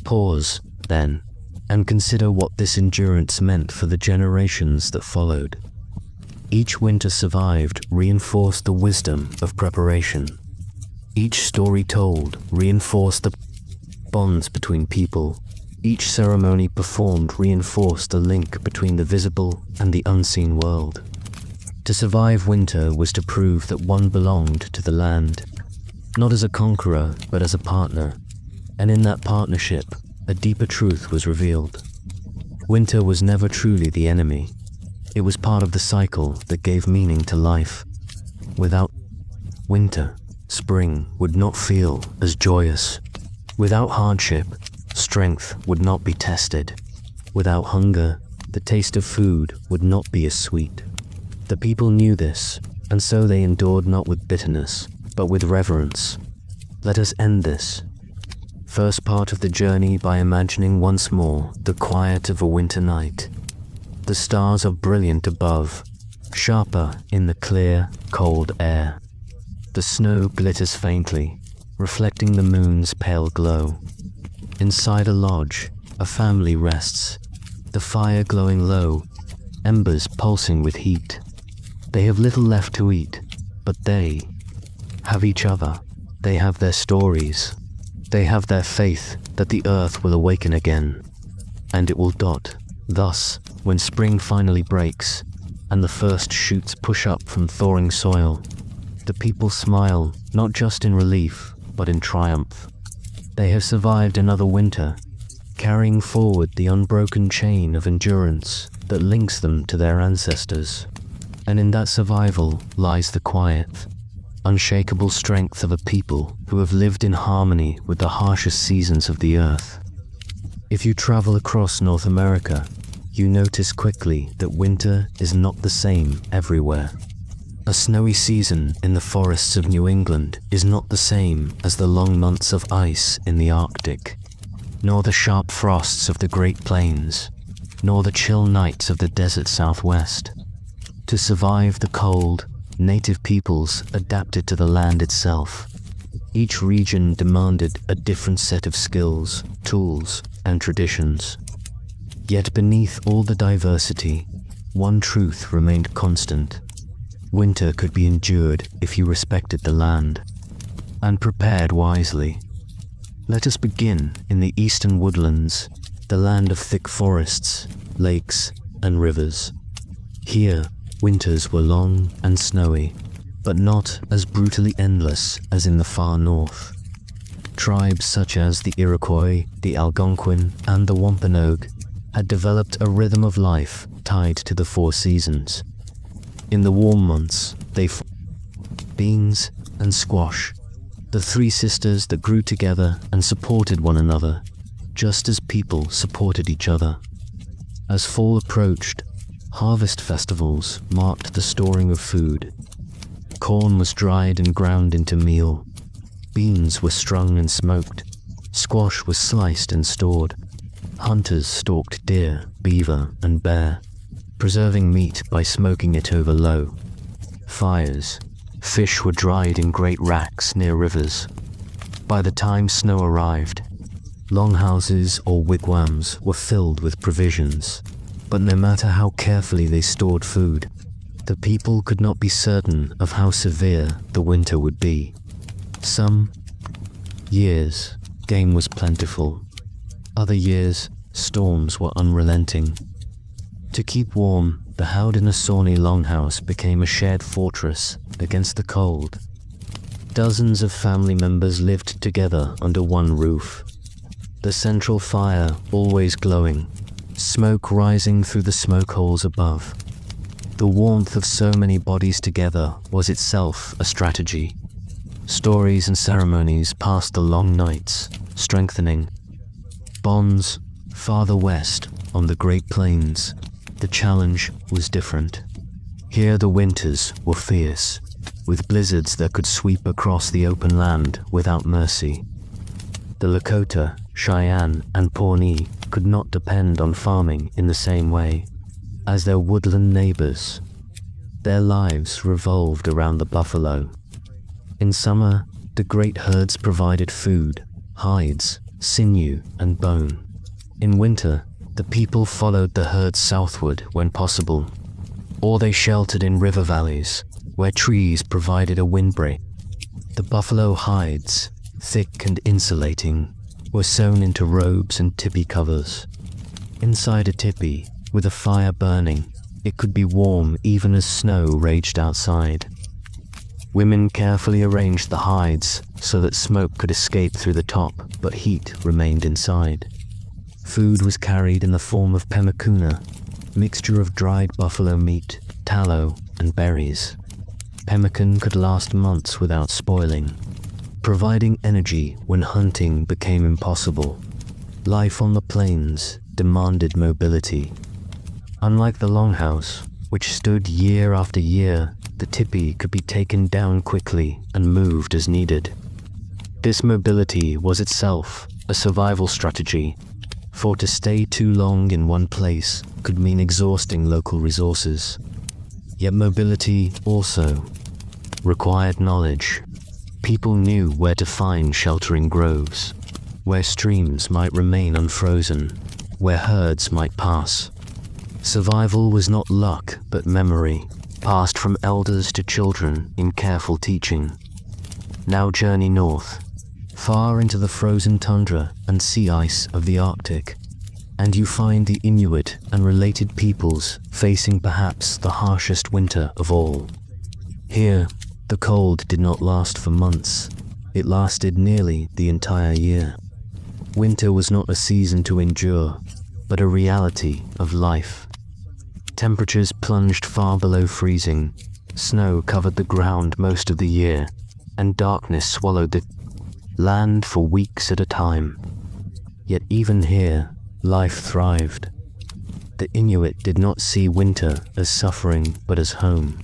Pause, then, and consider what this endurance meant for the generations that followed. Each winter survived reinforced the wisdom of preparation. Each story told reinforced the bonds between people. Each ceremony performed reinforced the link between the visible and the unseen world. To survive winter was to prove that one belonged to the land, not as a conqueror, but as a partner. And in that partnership, a deeper truth was revealed. Winter was never truly the enemy. It was part of the cycle that gave meaning to life. Without winter, spring would not feel as joyous. Without hardship, strength would not be tested. Without hunger, the taste of food would not be as sweet. The people knew this, and so they endured not with bitterness, but with reverence. Let us end this first part of the journey by imagining once more the quiet of a winter night. The stars are brilliant above, sharper in the clear, cold air. The snow glitters faintly, reflecting the moon's pale glow. Inside a lodge, a family rests, the fire glowing low, embers pulsing with heat. They have little left to eat, but they have each other. They have their stories. They have their faith that the earth will awaken again, and it will dot. Thus, when spring finally breaks, and the first shoots push up from thawing soil, the people smile, not just in relief, but in triumph. They have survived another winter, carrying forward the unbroken chain of endurance that links them to their ancestors. And in that survival lies the quiet, unshakable strength of a people who have lived in harmony with the harshest seasons of the earth. If you travel across North America, you notice quickly that winter is not the same everywhere. A snowy season in the forests of New England is not the same as the long months of ice in the Arctic. nor the sharp frosts of the Great Plains, nor the chill nights of the desert Southwest. To survive the cold, native peoples adapted to the land itself. Each region demanded a different set of skills, tools, and traditions. Yet beneath all the diversity, one truth remained constant. Winter could be endured if you respected the land and prepared wisely. Let us begin in the eastern woodlands, the land of thick forests, lakes, and rivers. Here, winters were long and snowy, but not as brutally endless as in the far north. Tribes such as the Iroquois, the Algonquin, and the Wampanoag had developed a rhythm of life tied to the 4 seasons. In the warm months, they beans and squash, the 3 sisters that grew together and supported one another, just as people supported each other. As fall approached, harvest festivals marked the storing of food. Corn was dried and ground into meal. Beans were strung and smoked. Squash was sliced and stored. Hunters stalked deer, beaver, and bear, preserving meat by smoking it over low fires. Fish were dried in great racks near rivers. By the time snow arrived, longhouses or wigwams were filled with provisions. But no matter how carefully they stored food, the people could not be certain of how severe the winter would be. Some years, game was plentiful. Other years, storms were unrelenting. To keep warm, the Haudenosaunee longhouse became a shared fortress against the cold. Dozens of family members lived together under one roof. The central fire always glowing, smoke rising through the smoke holes above. The warmth of so many bodies together was itself a strategy. Stories and ceremonies passed the long nights, strengthening bonds. Farther west, on the Great Plains, the challenge was different. Here the winters were fierce, with blizzards that could sweep across the open land without mercy. The Lakota, Cheyenne, and Pawnee could not depend on farming in the same way as their woodland neighbors. Their lives revolved around the buffalo. In summer, the great herds provided food, hides, sinew, and bone. In winter, the people followed the herds southward when possible, or they sheltered in river valleys, where trees provided a windbreak. The buffalo hides, thick and insulating, were sewn into robes and tipi covers. Inside a tipi, with a fire burning, it could be warm even as snow raged outside. Women carefully arranged the hides so that smoke could escape through the top, but heat remained inside. Food was carried in the form of pemmican, mixture of dried buffalo meat, tallow, and berries. Pemmican could last months without spoiling, providing energy when hunting became impossible. Life on the plains demanded mobility. Unlike the longhouse, which stood year after year, the tipi could be taken down quickly and moved as needed. This mobility was itself a survival strategy, for to stay too long in one place could mean exhausting local resources. Yet mobility also required knowledge. People knew where to find sheltering groves, where streams might remain unfrozen, where herds might pass. Survival was not luck but memory, passed from elders to children in careful teaching. Now journey north, far into the frozen tundra and sea ice of the Arctic, and you find the Inuit and related peoples facing perhaps the harshest winter of all. Here, the cold did not last for months. It lasted nearly the entire year. Winter was not a season to endure, but a reality of life. Temperatures plunged far below freezing, snow covered the ground most of the year, and darkness swallowed the land for weeks at a time. Yet even here, life thrived. The Inuit did not see winter as suffering but as home.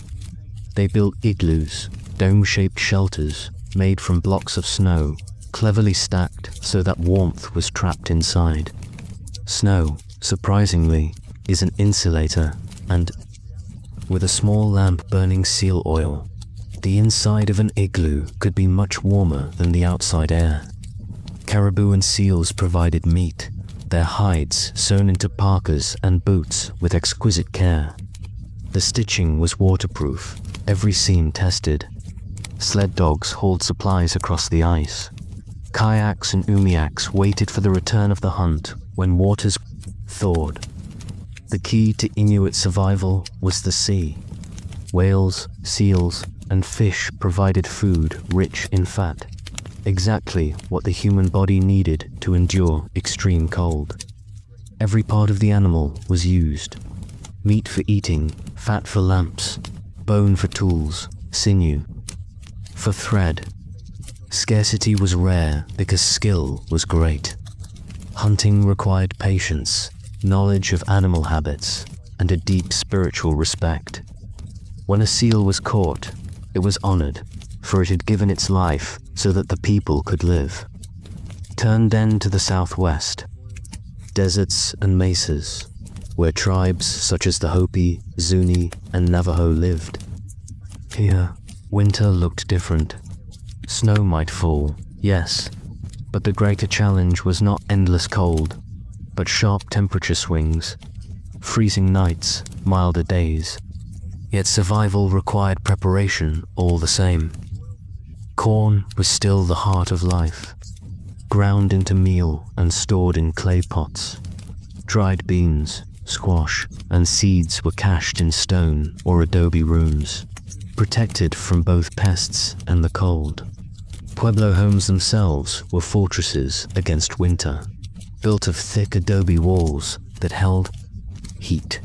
They built igloos, dome-shaped shelters made from blocks of snow, cleverly stacked so that warmth was trapped inside. Snow, surprisingly, is an insulator, and with a small lamp burning seal oil, the inside of an igloo could be much warmer than the outside air. Caribou and seals provided meat, their hides sewn into parkas and boots with exquisite care. The stitching was waterproof, every seam tested. Sled dogs hauled supplies across the ice. Kayaks and umiaks waited for the return of the hunt when waters thawed. The key to Inuit survival was the sea. Whales, seals, and fish provided food rich in fat, exactly what the human body needed to endure extreme cold. Every part of the animal was used. Meat for eating, fat for lamps, bone for tools, sinew for thread. Scarcity was rare because skill was great. Hunting required patience, knowledge of animal habits, and a deep spiritual respect. When a seal was caught, it was honored, for it had given its life so that the people could live. Turn then to the southwest, deserts and mesas, where tribes such as the Hopi, Zuni, and Navajo lived. Here, winter looked different. Snow might fall, yes, but the greater challenge was not endless cold, but sharp temperature swings, freezing nights, milder days. Yet survival required preparation all the same. Corn was still the heart of life, ground into meal and stored in clay pots. Dried beans, squash, and seeds were cached in stone or adobe rooms, protected from both pests and the cold. Pueblo homes themselves were fortresses against winter, built of thick adobe walls that held heat.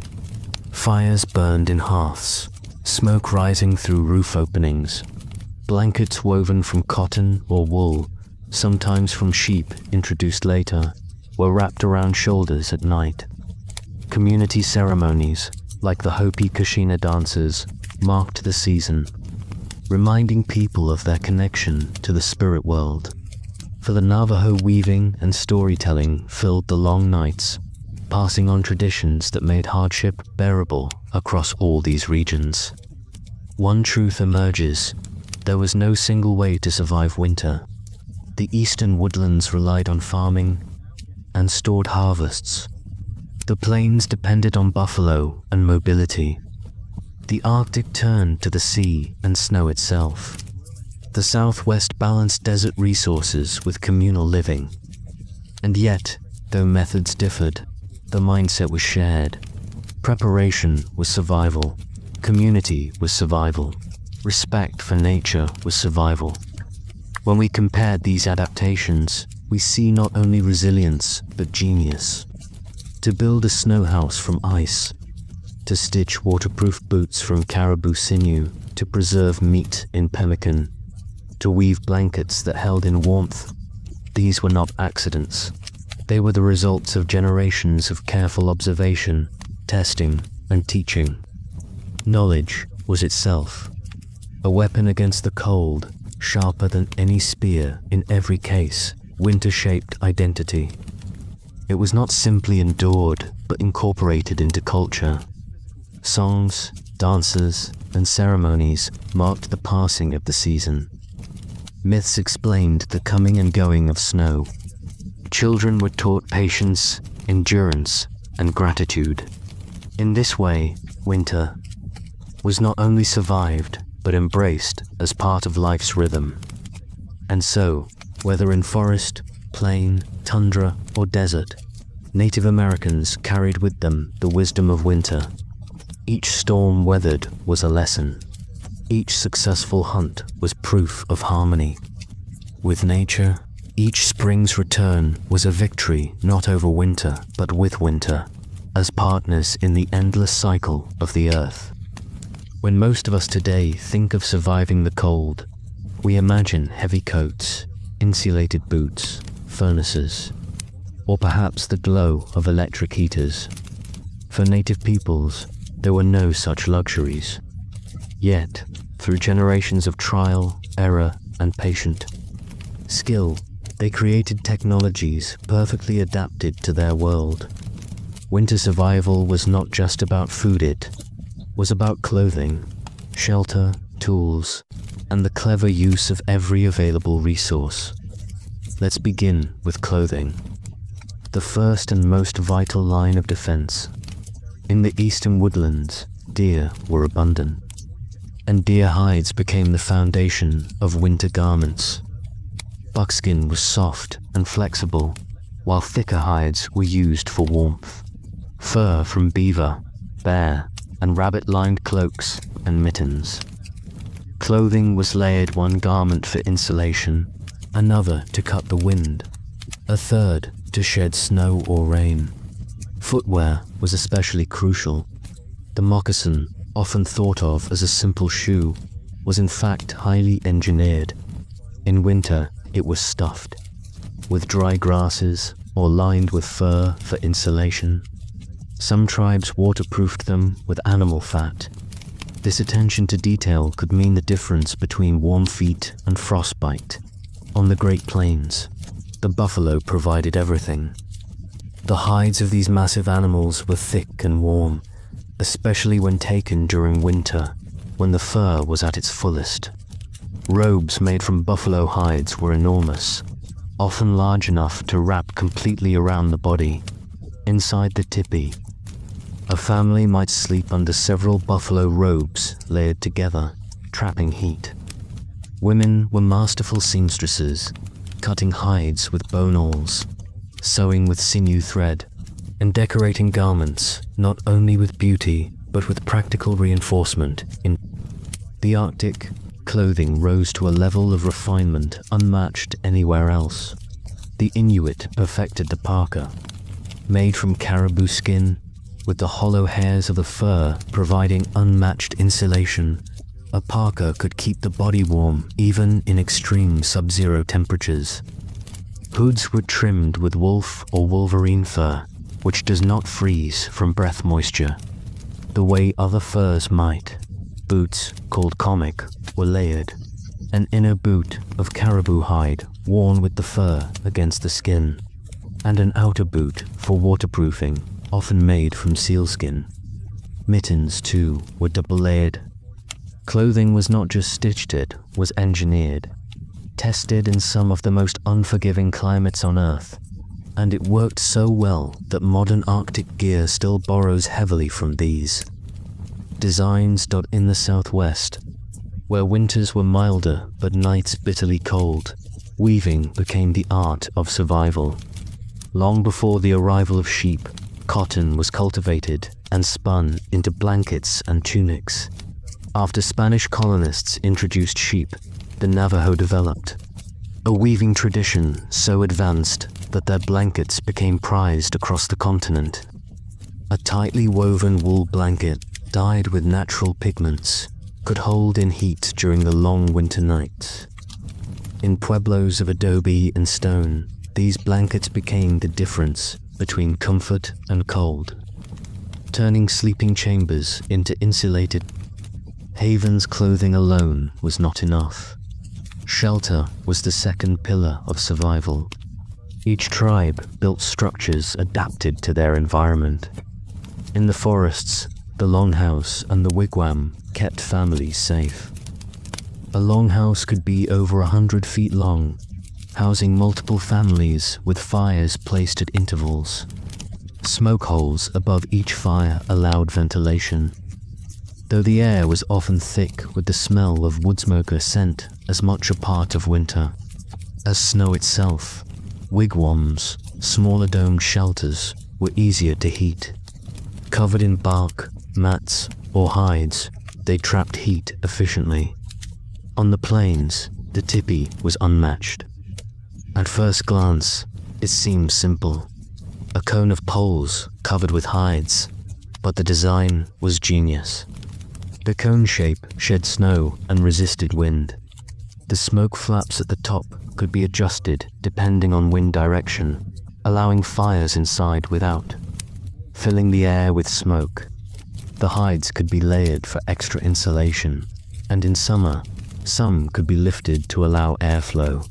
Fires burned in hearths, smoke rising through roof openings. Blankets woven from cotton or wool, sometimes from sheep introduced later, were wrapped around shoulders at night. Community ceremonies, like the Hopi Kashina dances, marked the season, reminding people of their connection to the spirit world. For the Navajo, weaving and storytelling filled the long nights, passing on traditions that made hardship bearable across all these regions. One truth emerges: there was no single way to survive winter. The eastern woodlands relied on farming and stored harvests. The plains depended on buffalo and mobility. The Arctic turned to the sea and snow itself. The Southwest balanced desert resources with communal living. And yet, though methods differed, the mindset was shared. Preparation was survival. Community was survival. Respect for nature was survival. When we compared these adaptations, we see not only resilience, but genius. To build a snow house from ice, to stitch waterproof boots from caribou sinew, to preserve meat in pemmican, to weave blankets that held in warmth, these were not accidents. They were the results of generations of careful observation, testing, and teaching. Knowledge was itself a weapon against the cold, sharper than any spear. In every case, winter shaped identity. It was not simply endured, but incorporated into culture. Songs, dances, and ceremonies marked the passing of the season. Myths explained the coming and going of snow. Children were taught patience, endurance, and gratitude. In this way, winter was not only survived, but embraced as part of life's rhythm. And so, whether in forest, plain, tundra, or desert, Native Americans carried with them the wisdom of winter. Each storm weathered was a lesson. Each successful hunt was proof of harmony with nature. Each spring's return was a victory not over winter, but with winter, as partners in the endless cycle of the earth. When most of us today think of surviving the cold, we imagine heavy coats, insulated boots, furnaces, or perhaps the glow of electric heaters. For native peoples, there were no such luxuries. Yet, through generations of trial, error, and patient skill, They created technologies perfectly adapted to their world. Winter survival was not just about food, it was about clothing, shelter, tools, and the clever use of every available resource. Let's begin with clothing, the first and most vital line of defense. In the eastern woodlands, deer were abundant, and deer hides became the foundation of winter garments. Buckskin was soft and flexible, while thicker hides were used for warmth. Fur from beaver, bear, and rabbit-lined cloaks and mittens. Clothing was layered, one garment for insulation, another to cut the wind, a third to shed snow or rain. Footwear was especially crucial. The moccasin, often thought of as a simple shoe, was in fact highly engineered. In winter, it was stuffed with dry grasses or lined with fur for insulation. Some tribes waterproofed them with animal fat. This attention to detail could mean the difference between warm feet and frostbite. On the Great Plains, the buffalo provided everything. The hides of these massive animals were thick and warm, especially when taken during winter, when the fur was at its fullest. Robes made from buffalo hides were enormous, often large enough to wrap completely around the body. Inside the tipi, a family might sleep under several buffalo robes layered together, trapping heat. Women were masterful seamstresses, cutting hides with bone awls, sewing with sinew thread, and decorating garments not only with beauty but with practical reinforcement. In the Arctic, clothing rose to a level of refinement unmatched anywhere else. The Inuit perfected the parka, made from caribou skin, with the hollow hairs of the fur providing unmatched insulation. A parka could keep the body warm even in extreme sub-zero temperatures. Hoods were trimmed with wolf or wolverine fur, which does not freeze from breath moisture, the way other furs might. Boots, called komek, were layered, an inner boot of caribou hide worn with the fur against the skin, and an outer boot for waterproofing, often made from sealskin. Mittens, too, were double-layered. Clothing was not just stitched, it was engineered, tested in some of the most unforgiving climates on Earth, and it worked so well that modern Arctic gear still borrows heavily from these designs. In the Southwest, where winters were milder but nights bitterly cold, weaving became the art of survival. Long before the arrival of sheep, cotton was cultivated and spun into blankets and tunics. After Spanish colonists introduced sheep, the Navajo developed a weaving tradition so advanced that their blankets became prized across the continent. A tightly woven wool blanket, dyed with natural pigments, could hold in heat during the long winter nights. In pueblos of adobe and stone, these blankets became the difference between comfort and cold, turning sleeping chambers into insulated havens. Clothing alone was not enough. Shelter was the second pillar of survival. Each tribe built structures adapted to their environment. In the forests, the longhouse and the wigwam kept families safe. A longhouse could be over 100 feet long, housing multiple families with fires placed at intervals. Smoke holes above each fire allowed ventilation, though the air was often thick with the smell of woodsmoker scent as much a part of winter as snow itself. Wigwams, smaller domed shelters, were easier to heat. Covered in bark, mats, or hides, they trapped heat efficiently. On the plains, the tipi was unmatched. At first glance, it seemed simple. A cone of poles covered with hides, but the design was genius. The cone shape shed snow and resisted wind. The smoke flaps at the top could be adjusted depending on wind direction, allowing fires inside without filling the air with smoke. The hides could be layered for extra insulation, and in summer, some could be lifted to allow airflow.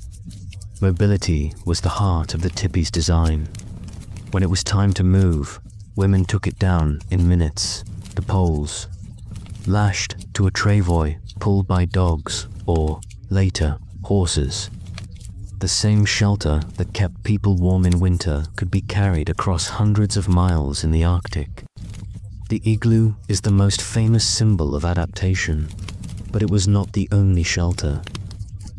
Mobility was the heart of the tippee's design. When it was time to move, women took it down in minutes, the poles, lashed to a travoy pulled by dogs or, later, horses. The same shelter that kept people warm in winter could be carried across hundreds of miles in the Arctic. The igloo is the most famous symbol of adaptation, but it was not the only shelter.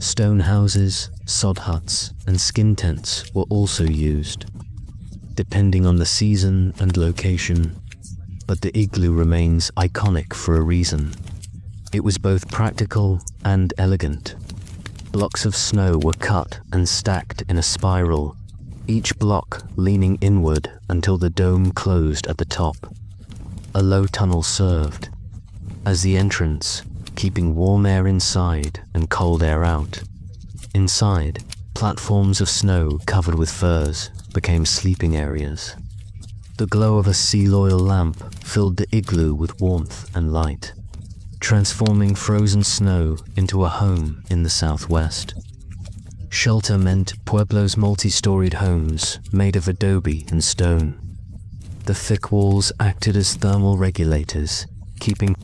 Stone houses, sod huts, and skin tents were also used, depending on the season and location, but the igloo remains iconic for a reason. It was both practical and elegant. Blocks of snow were cut and stacked in a spiral, each block leaning inward until the dome closed at the top. A low tunnel served as the entrance, keeping warm air inside and cold air out. Inside, platforms of snow covered with furs became sleeping areas. The glow of a seal oil lamp filled the igloo with warmth and light, transforming frozen snow into a home in the southwest. Shelter meant Pueblo's multi-storied homes made of adobe and stone. The thick walls acted as thermal regulators, keeping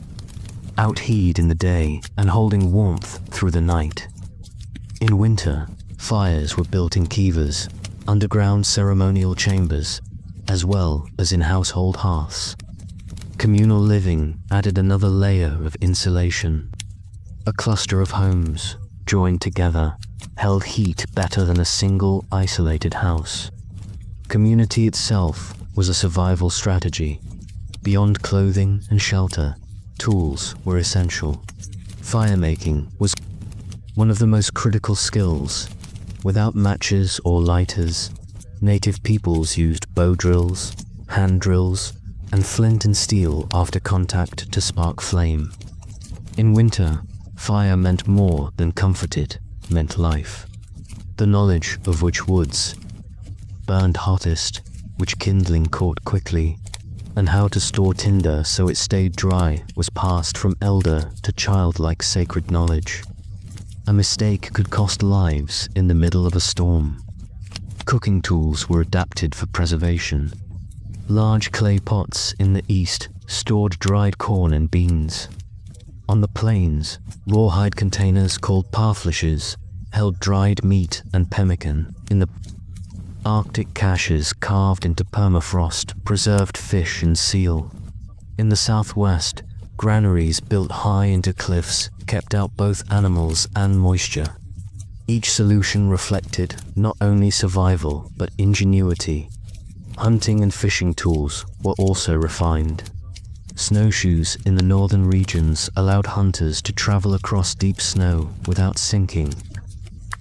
out heat in the day and holding warmth through the night. In winter, fires were built in kivas, underground ceremonial chambers, as well as in household hearths. Communal living added another layer of insulation. A cluster of homes, joined together, held heat better than a single isolated house. Community itself was a survival strategy. Beyond clothing and shelter, tools were essential. Firemaking was one of the most critical skills. Without matches or lighters, native peoples used bow drills, hand drills, and flint and steel after contact to spark flame. In winter, fire meant more than comfort, it meant life. The knowledge of which woods burned hottest, which kindling caught quickly, and how to store tinder so it stayed dry was passed from elder to child like sacred knowledge. A mistake could cost lives in the middle of a storm. Cooking tools were adapted for preservation. Large clay pots in the east stored dried corn and beans. On the plains, rawhide containers called parfleches held dried meat and pemmican. In the Arctic caches carved into permafrost preserved fish and seal. In the southwest, granaries built high into cliffs kept out both animals and moisture. Each solution reflected not only survival but ingenuity. Hunting and fishing tools were also refined. Snowshoes in the northern regions allowed hunters to travel across deep snow without sinking.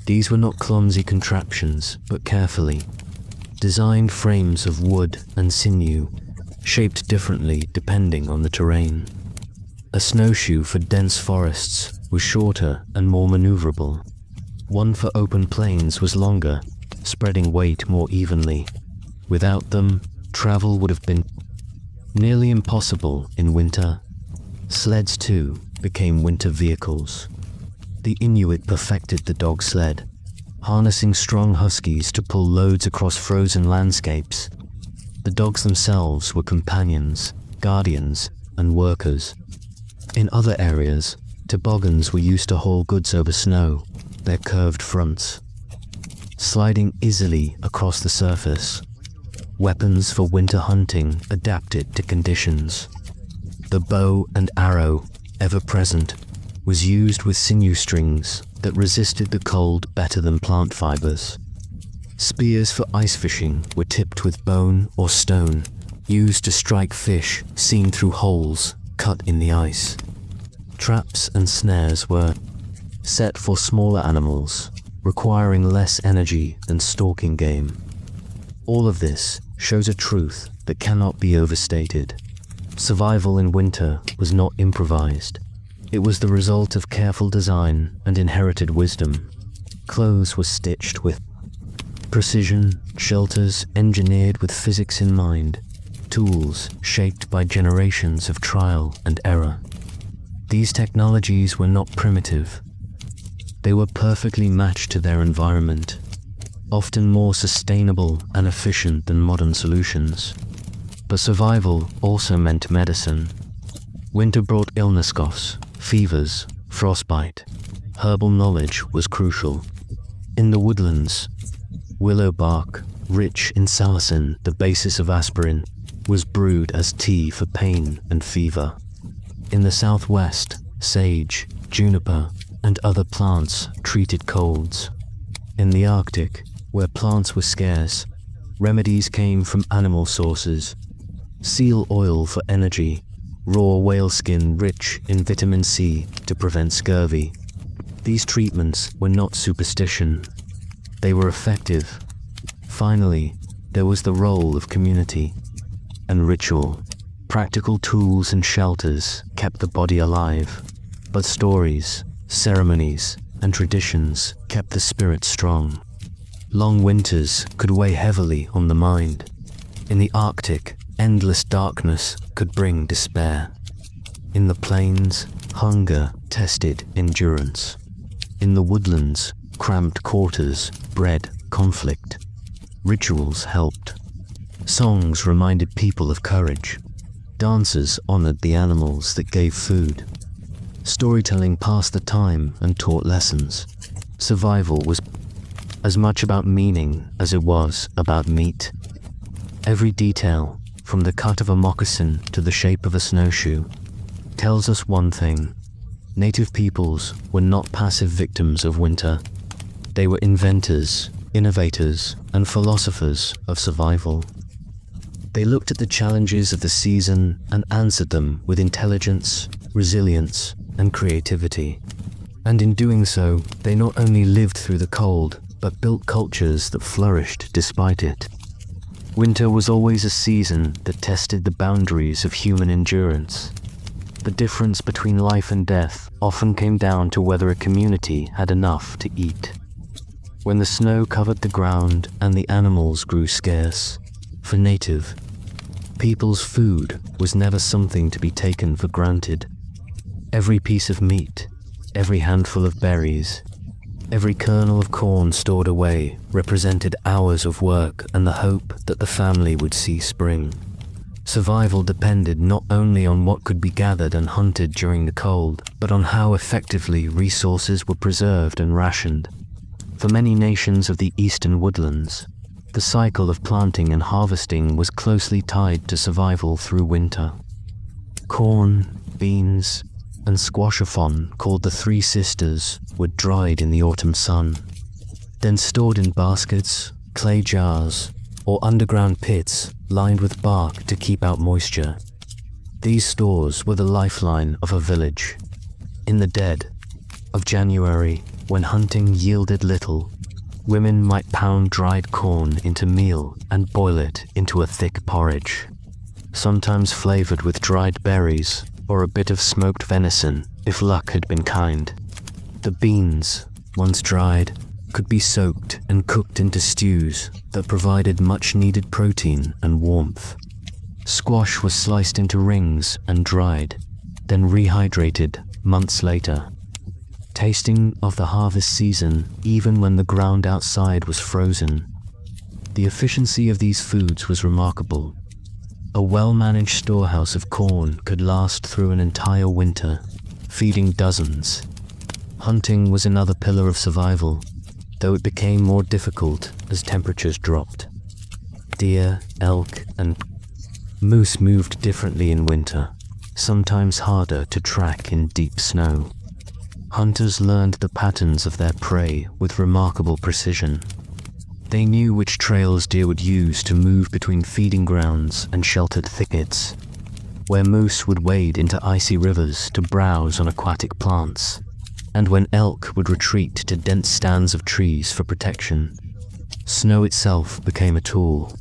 These were not clumsy contraptions, but carefully designed frames of wood and sinew, shaped differently depending on the terrain. A snowshoe for dense forests was shorter and more maneuverable. One for open plains was longer, spreading weight more evenly. Without them, travel would have been nearly impossible in winter. Sleds, too, became winter vehicles. The Inuit perfected the dog sled, harnessing strong huskies to pull loads across frozen landscapes. The dogs themselves were companions, guardians, and workers. In other areas, toboggans were used to haul goods over snow, their curved fronts sliding easily across the surface. Weapons for winter hunting adapted to conditions. The bow and arrow, ever present, was used with sinew strings that resisted the cold better than plant fibers. Spears for ice fishing were tipped with bone or stone, used to strike fish seen through holes cut in the ice. Traps and snares were set for smaller animals, requiring less energy than stalking game. All of this shows a truth that cannot be overstated. Survival in winter was not improvised. It was the result of careful design and inherited wisdom. Clothes were stitched with precision, shelters engineered with physics in mind, tools shaped by generations of trial and error. These technologies were not primitive. They were perfectly matched to their environment, often more sustainable and efficient than modern solutions. But survival also meant medicine. Winter brought illness coughs, fevers, frostbite. Herbal knowledge was crucial. In the woodlands, willow bark, rich in salicin, the basis of aspirin, was brewed as tea for pain and fever. In the southwest, sage, juniper, and other plants treated colds. In the Arctic, where plants were scarce, remedies came from animal sources. Seal oil for energy, raw whale skin rich in vitamin C to prevent scurvy. These treatments were not superstition. They were effective. Finally, there was the role of community and ritual. Practical tools and shelters kept the body alive, but stories, ceremonies, and traditions kept the spirit strong. Long winters could weigh heavily on the mind. In the Arctic, endless darkness could bring despair. In the plains, hunger tested endurance. In the woodlands, cramped quarters bred conflict. Rituals helped. Songs reminded people of courage. Dances honored the animals that gave food. Storytelling passed the time and taught lessons. Survival was as much about meaning as it was about meat. Every detail, from the cut of a moccasin to the shape of a snowshoe, tells us one thing. Native peoples were not passive victims of winter. They were inventors, innovators, and philosophers of survival. They looked at the challenges of the season and answered them with intelligence, resilience, and creativity. And in doing so, they not only lived through the cold, but built cultures that flourished despite it. Winter was always a season that tested the boundaries of human endurance. The difference between life and death often came down to whether a community had enough to eat. When the snow covered the ground and the animals grew scarce, for native people's food was never something to be taken for granted. Every piece of meat, every handful of berries, every kernel of corn stored away represented hours of work and the hope that the family would see spring. Survival depended not only on what could be gathered and hunted during the cold, but on how effectively resources were preserved and rationed. For many nations of the eastern woodlands, the cycle of planting and harvesting was closely tied to survival through winter. Corn, beans, and squashaphon, called the Three Sisters, were dried in the autumn sun, then stored in baskets, clay jars, or underground pits lined with bark to keep out moisture. These stores were the lifeline of a village. In the dead of January, when hunting yielded little, women might pound dried corn into meal and boil it into a thick porridge, sometimes flavored with dried berries or a bit of smoked venison if luck had been kind. The beans, once dried, could be soaked and cooked into stews that provided much-needed protein and warmth. Squash was sliced into rings and dried, then rehydrated months later. Tasting of the harvest season even when the ground outside was frozen. The efficiency of these foods was remarkable. A well-managed storehouse of corn could last through an entire winter, feeding dozens. Hunting was another pillar of survival, though it became more difficult as temperatures dropped. Deer, elk, and moose moved differently in winter, sometimes harder to track in deep snow. Hunters learned the patterns of their prey with remarkable precision. They knew which trails deer would use to move between feeding grounds and sheltered thickets, where moose would wade into icy rivers to browse on aquatic plants, and when elk would retreat to dense stands of trees for protection. Snow itself became a tool.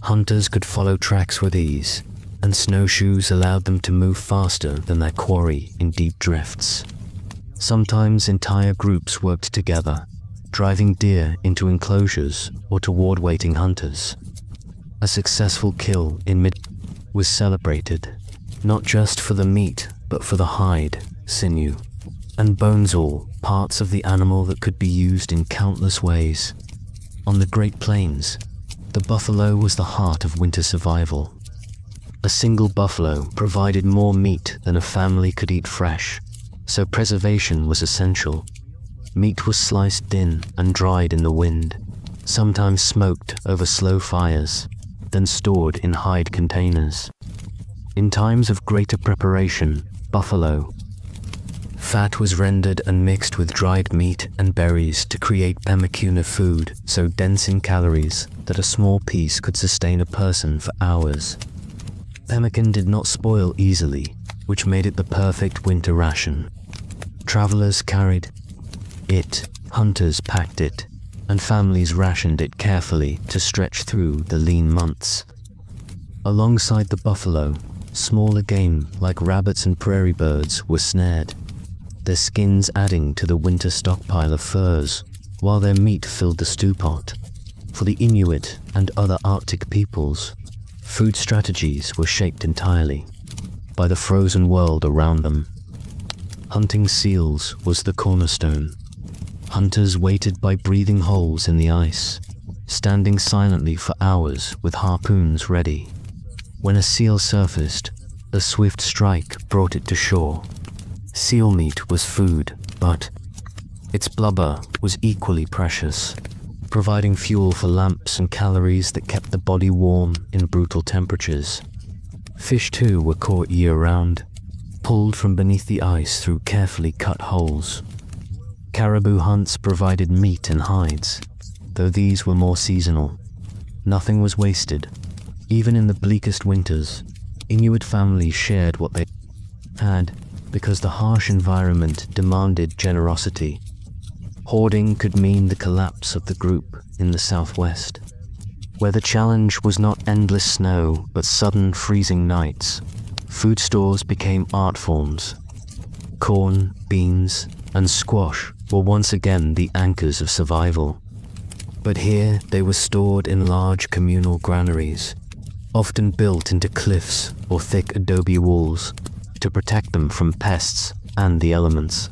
Hunters could follow tracks with ease, and snowshoes allowed them to move faster than their quarry in deep drifts. Sometimes entire groups worked together, driving deer into enclosures or toward waiting hunters. A successful kill in mid was celebrated, not just for the meat, but for the hide, sinew, and bones, all parts of the animal that could be used in countless ways. On the Great Plains, the buffalo was the heart of winter survival. A single buffalo provided more meat than a family could eat fresh, so preservation was essential. Meat was sliced thin and dried in the wind, sometimes smoked over slow fires, then stored in hide containers. In times of greater preparation, buffalo fat was rendered and mixed with dried meat and berries to create pemmican food so dense in calories that a small piece could sustain a person for hours. Pemmican did not spoil easily, which made it the perfect winter ration. Travelers carried it, hunters packed it, and families rationed it carefully to stretch through the lean months. Alongside the buffalo, smaller game like rabbits and prairie birds were snared, their skins adding to the winter stockpile of furs, while their meat filled the stew pot. For the Inuit and other Arctic peoples, food strategies were shaped entirely by the frozen world around them. Hunting seals was the cornerstone. Hunters waited by breathing holes in the ice, standing silently for hours with harpoons ready. When a seal surfaced, a swift strike brought it to shore. Seal meat was food, but its blubber was equally precious, providing fuel for lamps and calories that kept the body warm in brutal temperatures. Fish too were caught year-round, pulled from beneath the ice through carefully cut holes. Caribou hunts provided meat and hides, though these were more seasonal. Nothing was wasted. Even in the bleakest winters, Inuit families shared what they had because the harsh environment demanded generosity. Hoarding could mean the collapse of the group in the southwest, where the challenge was not endless snow but sudden freezing nights. Food stores became art forms. Corn, beans, and squash were once again the anchors of survival. But here they were stored in large communal granaries, often built into cliffs or thick adobe walls to protect them from pests and the elements.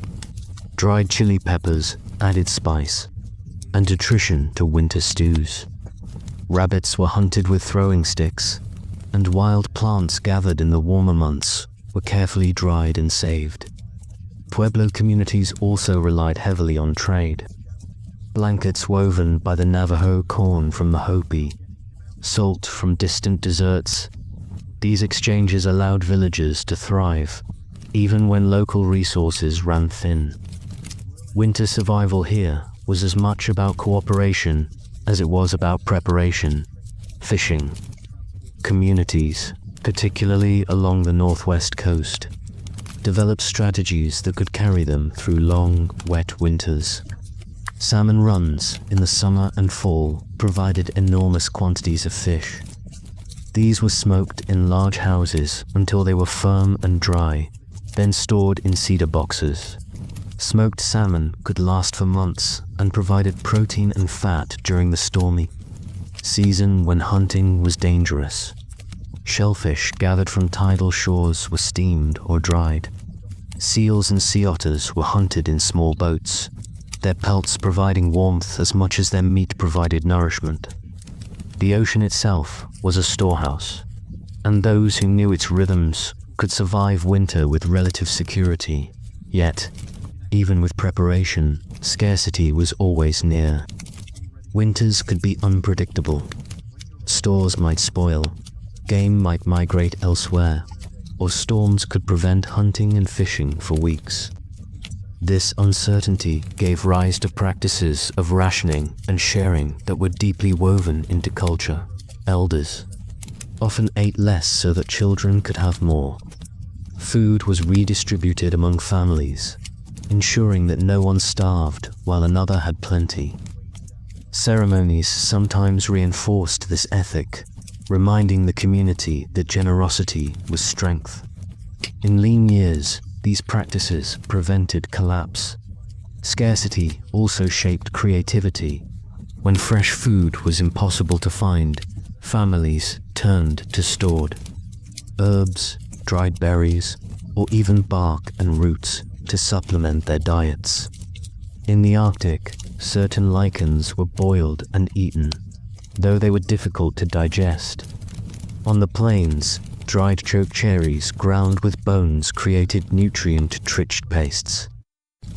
Dried chili peppers added spice and nutrition to winter stews. Rabbits were hunted with throwing sticks, and wild plants gathered in the warmer months were carefully dried and saved. Pueblo communities also relied heavily on trade. Blankets woven by the Navajo, corn from the Hopi, salt from distant deserts. These exchanges allowed villagers to thrive, even when local resources ran thin. Winter survival here was as much about cooperation as it was about preparation. Fishing. Communities, particularly along the northwest coast, developed strategies that could carry them through long, wet winters. Salmon runs in the summer and fall provided enormous quantities of fish. These were smoked in large houses until they were firm and dry, then stored in cedar boxes. Smoked salmon could last for months and provided protein and fat during the stormy season when hunting was dangerous. Shellfish gathered from tidal shores were steamed or dried. Seals and sea otters were hunted in small boats, their pelts providing warmth as much as their meat provided nourishment. The ocean itself was a storehouse, and those who knew its rhythms could survive winter with relative security. Yet, even with preparation, scarcity was always near. Winters could be unpredictable. Stores might spoil, game might migrate elsewhere, or storms could prevent hunting and fishing for weeks. This uncertainty gave rise to practices of rationing and sharing that were deeply woven into culture. Elders often ate less so that children could have more. Food was redistributed among families, ensuring that no one starved while another had plenty. Ceremonies sometimes reinforced this ethic, reminding the community that generosity was strength. In lean years, these practices prevented collapse. Scarcity also shaped creativity. When fresh food was impossible to find, families turned to stored herbs, dried berries, or even bark and roots to supplement their diets. In the Arctic, certain lichens were boiled and eaten, though they were difficult to digest. On the plains, dried choke cherries ground with bones created nutrient-rich pastes.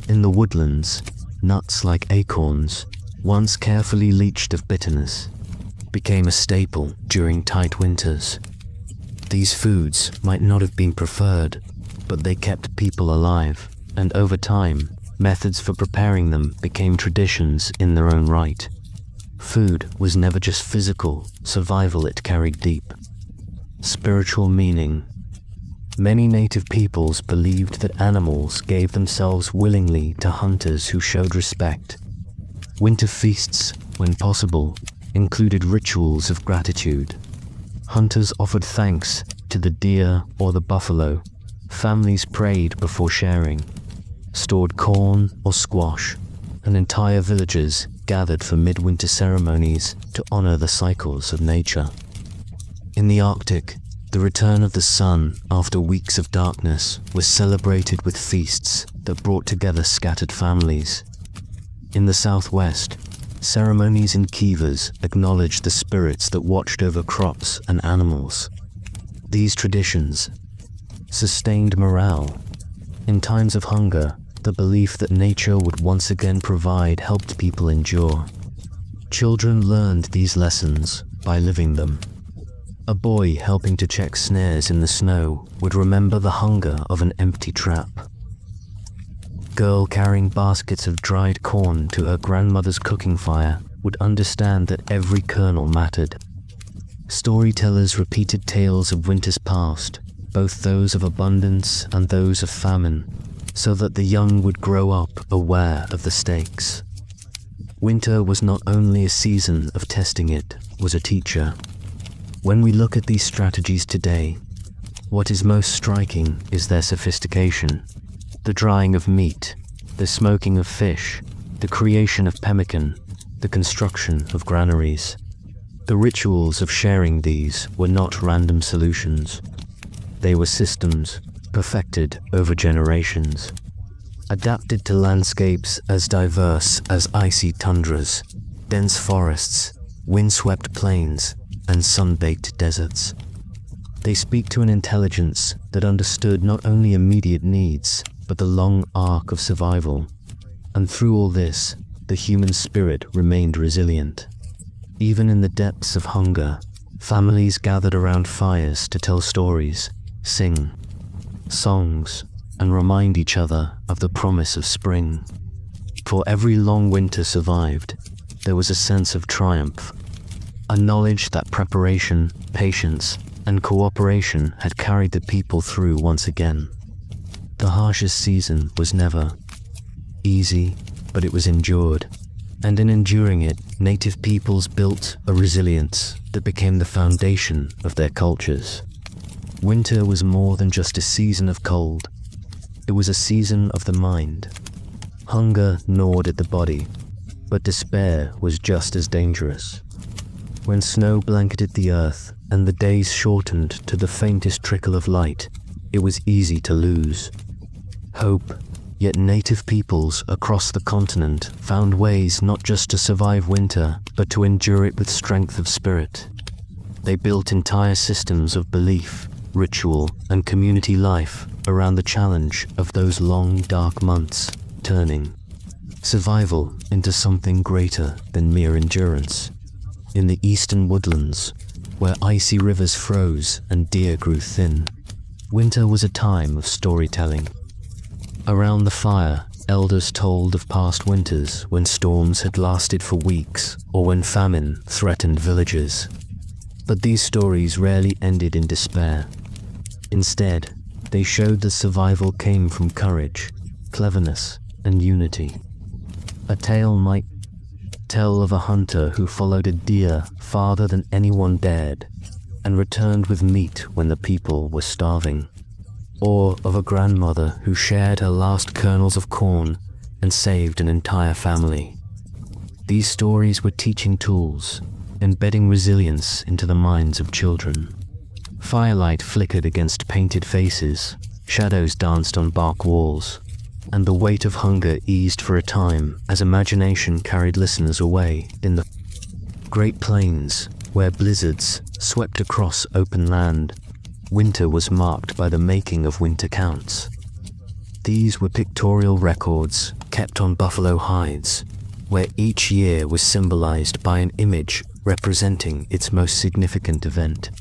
In the woodlands, nuts like acorns, once carefully leached of bitterness, became a staple during tight winters. These foods might not have been preferred, but they kept people alive, and over time, methods for preparing them became traditions in their own right. Food was never just physical survival, it carried deep spiritual meaning. Many native peoples believed that animals gave themselves willingly to hunters who showed respect. Winter feasts, when possible, included rituals of gratitude. Hunters offered thanks to the deer or the buffalo. Families prayed before sharing, stored corn or squash, and entire villages gathered for midwinter ceremonies to honor the cycles of nature. In the Arctic, the return of the sun after weeks of darkness was celebrated with feasts that brought together scattered families. In the Southwest, ceremonies in kivas acknowledged the spirits that watched over crops and animals. These traditions sustained morale. In times of hunger, the belief that nature would once again provide helped people endure. Children learned these lessons by living them. A boy helping to check snares in the snow would remember the hunger of an empty trap. Girl carrying baskets of dried corn to her grandmother's cooking fire would understand that every kernel mattered. Storytellers repeated tales of winters past, both those of abundance and those of famine, so that the young would grow up aware of the stakes. Winter was not only a season of testing, it was a teacher. When we look at these strategies today, what is most striking is their sophistication. The drying of meat, the smoking of fish, the creation of pemmican, the construction of granaries. The rituals of sharing these were not random solutions. They were systems perfected over generations, adapted to landscapes as diverse as icy tundras, dense forests, windswept plains, and sun-baked deserts. They speak to an intelligence that understood not only immediate needs, but the long arc of survival. And through all this, the human spirit remained resilient. Even in the depths of hunger, families gathered around fires to tell stories, sing songs, and remind each other of the promise of spring. For every long winter survived, there was a sense of triumph, a knowledge that preparation, patience, and cooperation had carried the people through once again. The harshest season was never easy, but it was endured, and in enduring it, native peoples built a resilience that became the foundation of their cultures. Winter was more than just a season of cold. It was a season of the mind. Hunger gnawed at the body, but despair was just as dangerous. When snow blanketed the earth and the days shortened to the faintest trickle of light, it was easy to lose hope. Yet native peoples across the continent found ways not just to survive winter, but to endure it with strength of spirit. They built entire systems of belief, ritual, and community life around the challenge of those long, dark months, turning survival into something greater than mere endurance. In the eastern woodlands, where icy rivers froze and deer grew thin, winter was a time of storytelling. Around the fire, elders told of past winters when storms had lasted for weeks or when famine threatened villages. But these stories rarely ended in despair. Instead, they showed that survival came from courage, cleverness, and unity. A tale might tell of a hunter who followed a deer farther than anyone dared and returned with meat when the people were starving, or of a grandmother who shared her last kernels of corn and saved an entire family. These stories were teaching tools, embedding resilience into the minds of children. Firelight flickered against painted faces, shadows danced on bark walls, and the weight of hunger eased for a time as imagination carried listeners away. In the Great Plains, where blizzards swept across open land, winter was marked by the making of winter counts. These were pictorial records kept on buffalo hides, where each year was symbolized by an image representing its most significant event.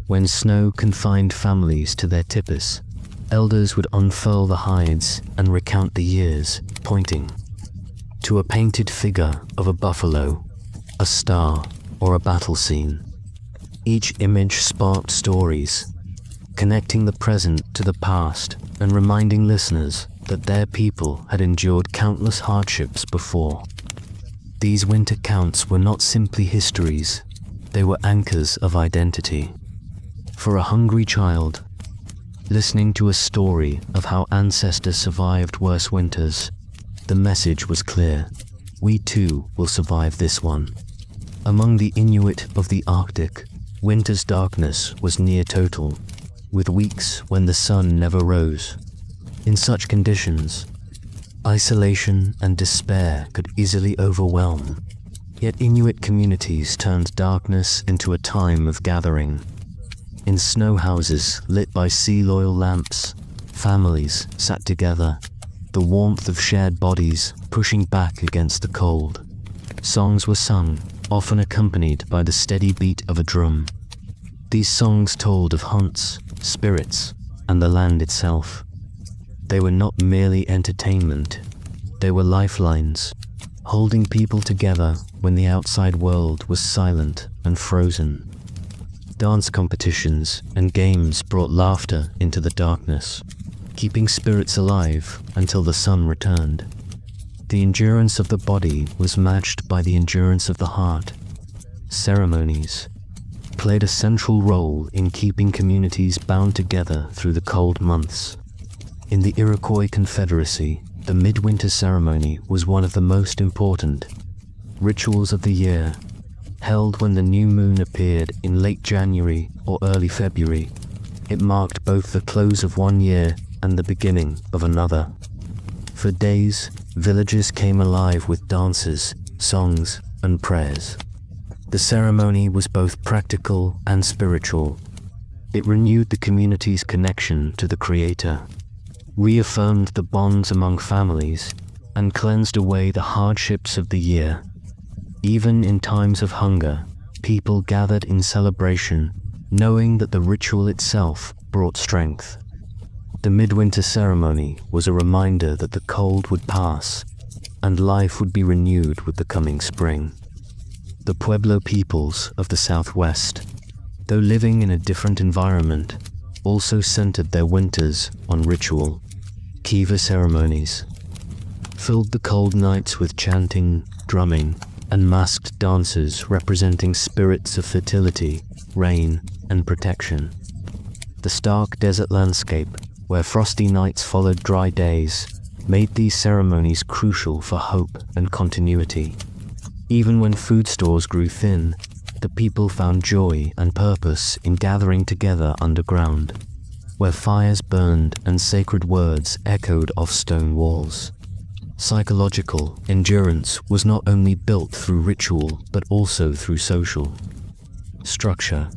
When snow confined families to their tippers, elders would unfurl the hides and recount the years, pointing to a painted figure of a buffalo, a star, or a battle scene. Each image sparked stories, connecting the present to the past and reminding listeners that their people had endured countless hardships before. These winter counts were not simply histories, they were anchors of identity. For a hungry child, listening to a story of how ancestors survived worse winters, the message was clear: we too will survive this one. Among the Inuit of the Arctic, winter's darkness was near total, with weeks when the sun never rose. In such conditions, isolation and despair could easily overwhelm. Yet Inuit communities turned darkness into a time of gathering. In snow houses lit by seal oil lamps, families sat together, the warmth of shared bodies pushing back against the cold. Songs were sung, often accompanied by the steady beat of a drum. These songs told of hunts, spirits, and the land itself. They were not merely entertainment, they were lifelines, holding people together when the outside world was silent and frozen. Dance competitions and games brought laughter into the darkness, keeping spirits alive until the sun returned. The endurance of the body was matched by the endurance of the heart. Ceremonies played a central role in keeping communities bound together through the cold months. In the Iroquois Confederacy, the midwinter ceremony was one of the most important rituals of the year, held when the new moon appeared in late January or early February. It marked both the close of one year and the beginning of another. For days, villages came alive with dances, songs, and prayers. The ceremony was both practical and spiritual. It renewed the community's connection to the Creator, reaffirmed the bonds among families, and cleansed away the hardships of the year. Even in times of hunger, people gathered in celebration, knowing that the ritual itself brought strength. The midwinter ceremony was a reminder that the cold would pass, and life would be renewed with the coming spring. The Pueblo peoples of the Southwest, though living in a different environment, also centered their winters on ritual. Kiva ceremonies filled the cold nights with chanting, drumming, and masked dances representing spirits of fertility, rain, and protection. The stark desert landscape, where frosty nights followed dry days, made these ceremonies crucial for hope and continuity. Even when food stores grew thin, the people found joy and purpose in gathering together underground, where fires burned and sacred words echoed off stone walls. Psychological endurance was not only built through ritual but also through social structure.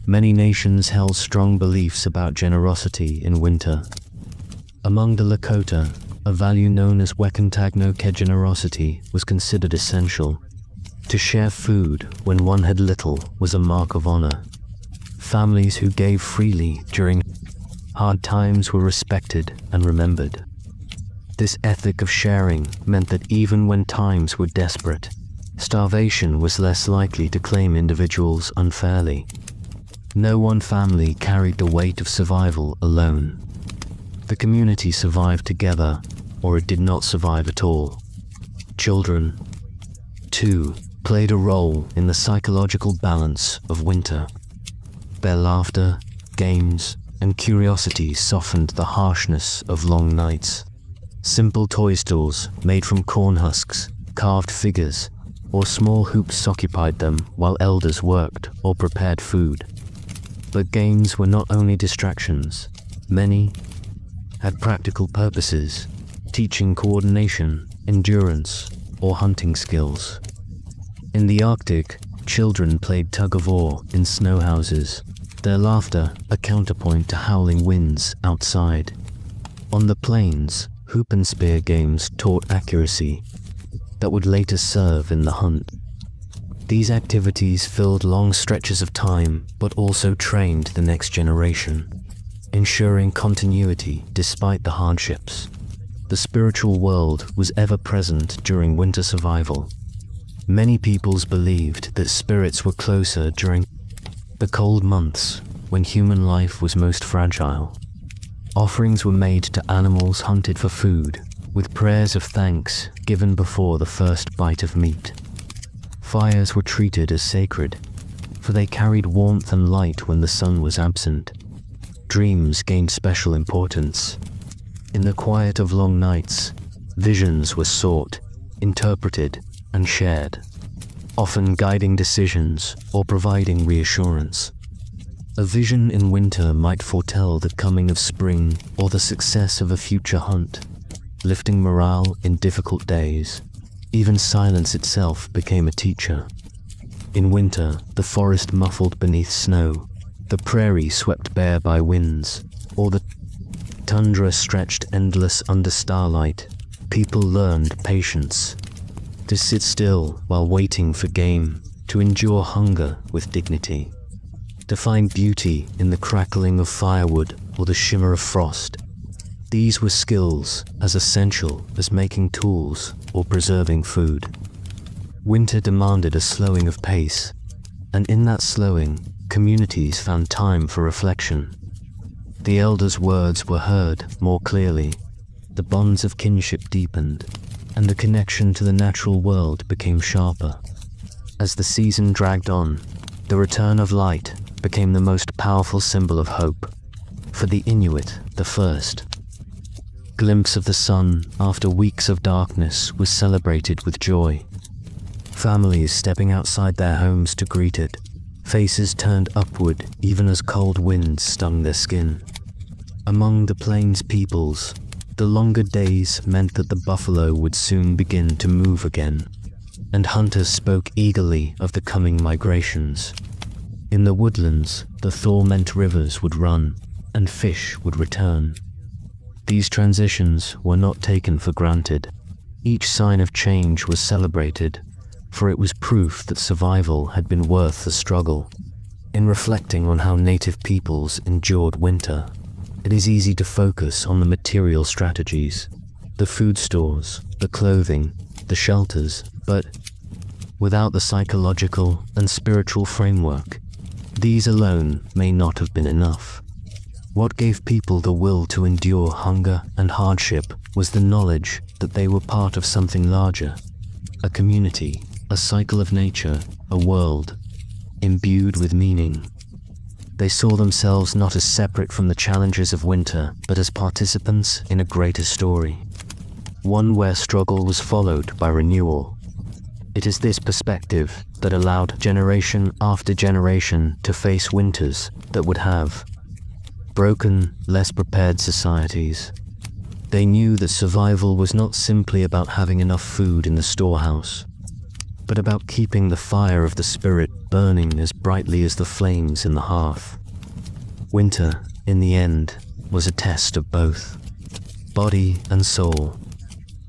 Many nations held strong beliefs about generosity in winter. Among the Lakota, a value known as Wekantagno-ke generosity was considered essential. To share food when one had little was a mark of honor. Families who gave freely during hard times were respected and remembered. This ethic of sharing meant that even when times were desperate, starvation was less likely to claim individuals unfairly. No one family carried the weight of survival alone. The community survived together, or it did not survive at all. Children, too, played a role in the psychological balance of winter. Their laughter, games, and curiosity softened the harshness of long nights. Simple toy stores made from corn husks, carved figures, or small hoops occupied them while elders worked or prepared food. But games were not only distractions. Many had practical purposes, teaching coordination, endurance, or hunting skills. In the Arctic, children played tug-of-war in snow houses, their laughter a counterpoint to howling winds outside. On the plains, hoop and spear games taught accuracy that would later serve in the hunt. These activities filled long stretches of time, but also trained the next generation, ensuring continuity despite the hardships. The spiritual world was ever present during winter survival. Many peoples believed that spirits were closer during the cold months when human life was most fragile. Offerings were made to animals hunted for food, with prayers of thanks given before the first bite of meat. Fires were treated as sacred, for they carried warmth and light when the sun was absent. Dreams gained special importance. In the quiet of long nights, visions were sought, interpreted, and shared, often guiding decisions or providing reassurance. A vision in winter might foretell the coming of spring or the success of a future hunt, lifting morale in difficult days. Even silence itself became a teacher. In winter, the forest muffled beneath snow, the prairie swept bare by winds, or the tundra stretched endless under starlight. People learned patience, to sit still while waiting for game, to endure hunger with dignity, to find beauty in the crackling of firewood or the shimmer of frost. These were skills as essential as making tools or preserving food. Winter demanded a slowing of pace, and in that slowing, communities found time for reflection. The elders' words were heard more clearly, the bonds of kinship deepened, and the connection to the natural world became sharper. As the season dragged on, the return of light became the most powerful symbol of hope. For the Inuit, the first glimpse of the sun after weeks of darkness was celebrated with joy. Families stepping outside their homes to greet it, faces turned upward even as cold winds stung their skin. Among the plains peoples, the longer days meant that the buffalo would soon begin to move again, and hunters spoke eagerly of the coming migrations. In the woodlands, the thaw meant rivers would run, and fish would return. These transitions were not taken for granted. Each sign of change was celebrated, for it was proof that survival had been worth the struggle. In reflecting on how native peoples endured winter, it is easy to focus on the material strategies, the food stores, the clothing, the shelters, but without the psychological and spiritual framework, these alone may not have been enough. What gave people the will to endure hunger and hardship was the knowledge that they were part of something larger, a community, a cycle of nature, a world imbued with meaning. They saw themselves not as separate from the challenges of winter, but as participants in a greater story, one where struggle was followed by renewal. It is this perspective that allowed generation after generation to face winters that would have broken, less prepared societies. They knew that survival was not simply about having enough food in the storehouse, but about keeping the fire of the spirit burning as brightly as the flames in the hearth. Winter, in the end, was a test of both, body and soul,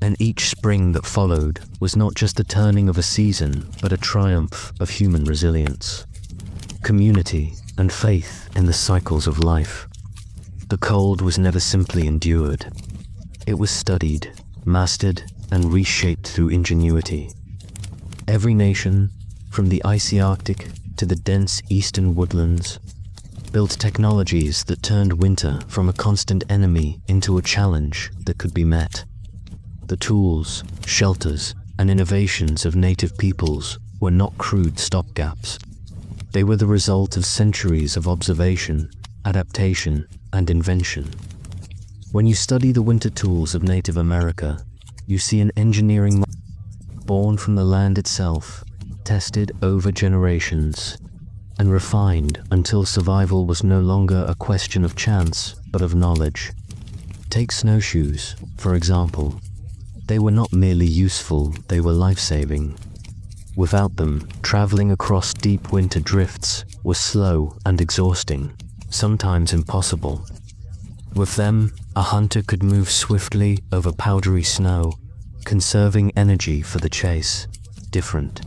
and each spring that followed was not just the turning of a season, but a triumph of human resilience, community, and faith in the cycles of life. The cold was never simply endured. It was studied, mastered, and reshaped through ingenuity. Every nation, from the icy Arctic to the dense eastern woodlands, built technologies that turned winter from a constant enemy into a challenge that could be met. The tools, shelters, and innovations of native peoples were not crude stopgaps. They were the result of centuries of observation, adaptation, and invention. When you study the winter tools of Native America, you see an engineering born from the land itself, tested over generations, and refined until survival was no longer a question of chance, but of knowledge. Take snowshoes, for example. They were not merely useful, they were life-saving. Without them, traveling across deep winter drifts was slow and exhausting, sometimes impossible. With them, a hunter could move swiftly over powdery snow, conserving energy for the chase. Different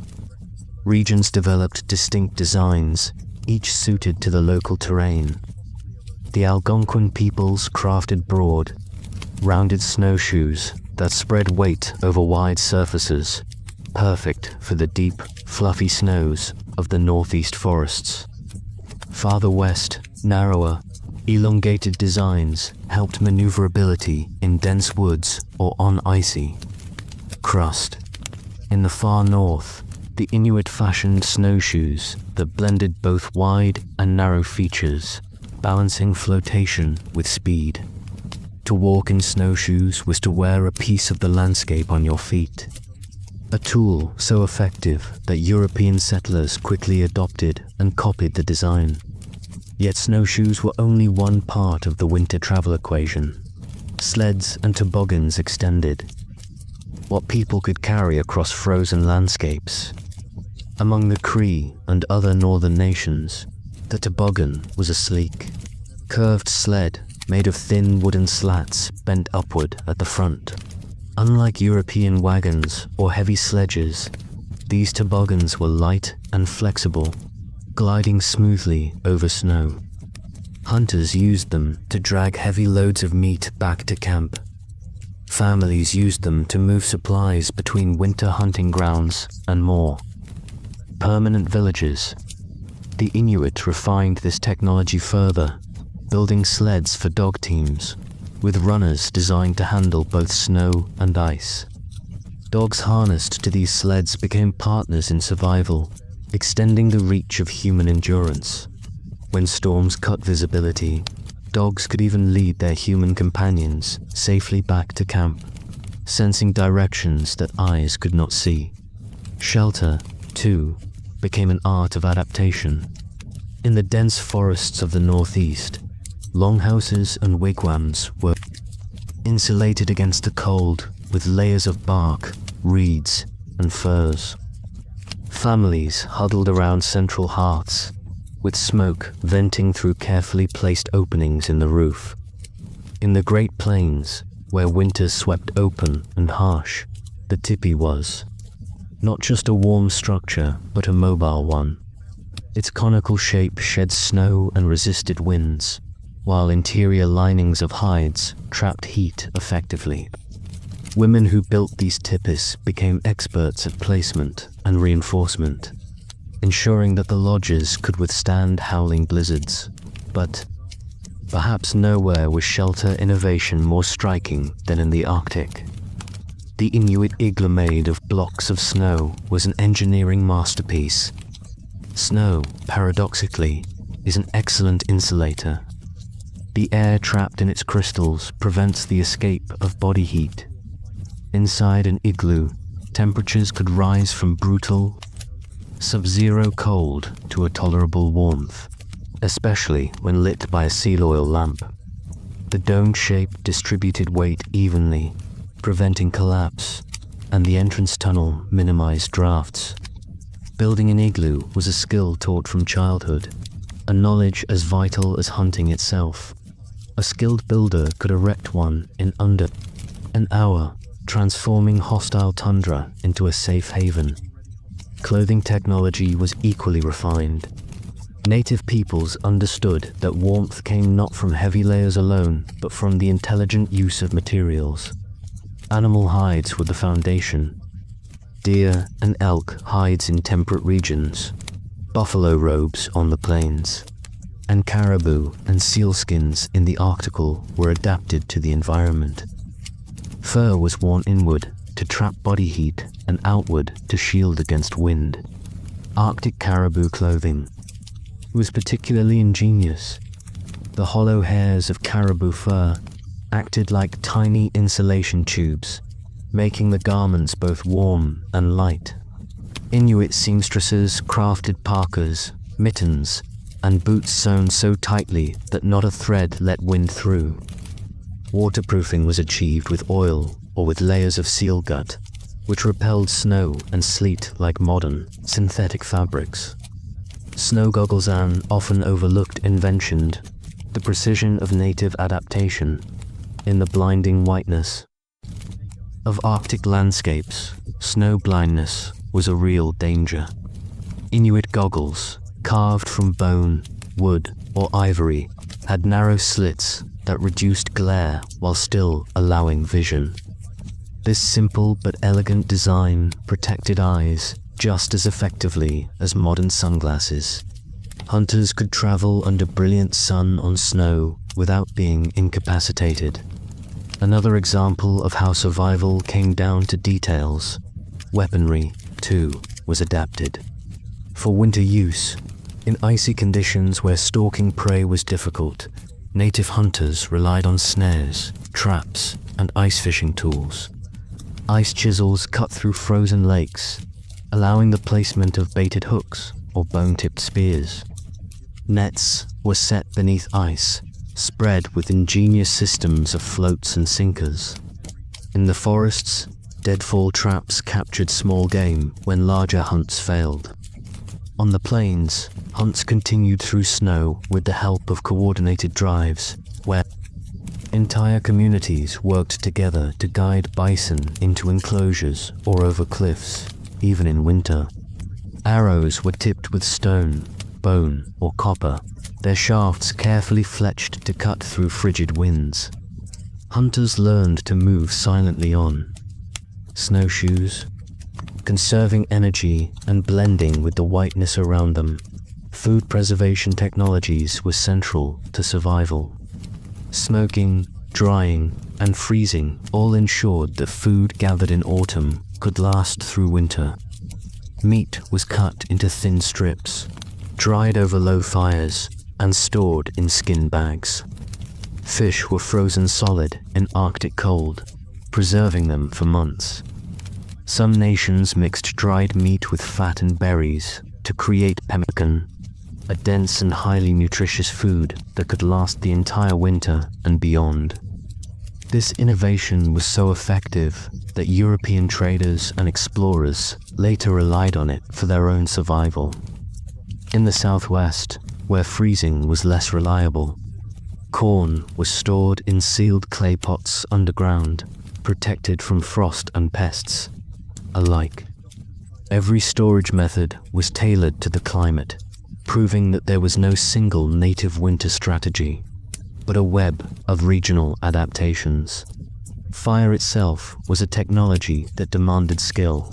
regions developed distinct designs, each suited to the local terrain. The Algonquin peoples crafted broad, rounded snowshoes that spread weight over wide surfaces, perfect for the deep, fluffy snows of the northeast forests. Farther west, narrower, elongated designs helped maneuverability in dense woods or on icy crust. In the far north, the Inuit fashioned snowshoes that blended both wide and narrow features, balancing flotation with speed. To walk in snowshoes was to wear a piece of the landscape on your feet. A tool so effective that European settlers quickly adopted and copied the design. Yet snowshoes were only one part of the winter travel equation. Sleds and toboggans extended what people could carry across frozen landscapes. Among the Cree and other northern nations, the toboggan was a sleek, curved sled made of thin wooden slats bent upward at the front. Unlike European wagons or heavy sledges, these toboggans were light and flexible, gliding smoothly over snow. Hunters used them to drag heavy loads of meat back to camp. Families used them to move supplies between winter hunting grounds and more. Permanent villages. The Inuit refined this technology further, building sleds for dog teams, with runners designed to handle both snow and ice. Dogs harnessed to these sleds became partners in survival, extending the reach of human endurance. When storms cut visibility, dogs could even lead their human companions safely back to camp, sensing directions that eyes could not see. Shelter, too, became an art of adaptation. In the dense forests of the northeast, longhouses and wigwams were insulated against the cold with layers of bark, reeds, and furs. Families huddled around central hearths, with smoke venting through carefully placed openings in the roof. In the Great Plains, where winters swept open and harsh, the tipi was not just a warm structure, but a mobile one. Its conical shape shed snow and resisted winds, while interior linings of hides trapped heat effectively. Women who built these tipis became experts at placement and reinforcement, ensuring that the lodges could withstand howling blizzards. But perhaps nowhere was shelter innovation more striking than in the Arctic. The Inuit igloo made of blocks of snow was an engineering masterpiece. Snow, paradoxically, is an excellent insulator. The air trapped in its crystals prevents the escape of body heat. Inside an igloo, temperatures could rise from brutal, sub-zero cold to a tolerable warmth, especially when lit by a seal oil lamp. The dome shape distributed weight evenly, preventing collapse, and the entrance tunnel minimized drafts. Building an igloo was a skill taught from childhood, a knowledge as vital as hunting itself. A skilled builder could erect one in under an hour, transforming hostile tundra into a safe haven. Clothing technology was equally refined. Native peoples understood that warmth came not from heavy layers alone, but from the intelligent use of materials. Animal hides were the foundation. Deer and elk hides in temperate regions, buffalo robes on the plains, and caribou and sealskins in the Arctical were adapted to the environment. Fur was worn inward to trap body heat and outward to shield against wind. Arctic caribou clothing was particularly ingenious. The hollow hairs of caribou fur acted like tiny insulation tubes, making the garments both warm and light. Inuit seamstresses crafted parkas, mittens, and boots sewn so tightly that not a thread let wind through. Waterproofing was achieved with oil or with layers of seal gut, which repelled snow and sleet like modern, synthetic fabrics. Snow goggles, an often overlooked invention, the precision of native adaptation in the blinding whiteness of Arctic landscapes. Snow blindness was a real danger. Inuit goggles, carved from bone, wood, or ivory, had narrow slits that reduced glare while still allowing vision. This simple but elegant design protected eyes just as effectively as modern sunglasses. Hunters could travel under brilliant sun on snow without being incapacitated. Another example of how survival came down to details. Weaponry, too, was adapted. For winter use, in icy conditions where stalking prey was difficult, native hunters relied on snares, traps, and ice fishing tools. Ice chisels cut through frozen lakes, allowing the placement of baited hooks or bone-tipped spears. Nets were set beneath ice, spread with ingenious systems of floats and sinkers. In the forests, deadfall traps captured small game when larger hunts failed. On the plains, hunts continued through snow with the help of coordinated drives, where entire communities worked together to guide bison into enclosures or over cliffs, even in winter. Arrows were tipped with stone, bone, or copper, their shafts carefully fletched to cut through frigid winds. Hunters learned to move silently on snowshoes, conserving energy and blending with the whiteness around them. Food preservation technologies were central to survival. Smoking, drying, and freezing all ensured that food gathered in autumn could last through winter. Meat was cut into thin strips, dried over low fires, and stored in skin bags. Fish were frozen solid in Arctic cold, preserving them for months. Some nations mixed dried meat with fat and berries to create pemmican, a dense and highly nutritious food that could last the entire winter and beyond. This innovation was so effective that European traders and explorers later relied on it for their own survival. In the southwest, where freezing was less reliable, corn was stored in sealed clay pots underground, protected from frost and pests alike. Every storage method was tailored to the climate, proving that there was no single native winter strategy, but a web of regional adaptations. Fire itself was a technology that demanded skill.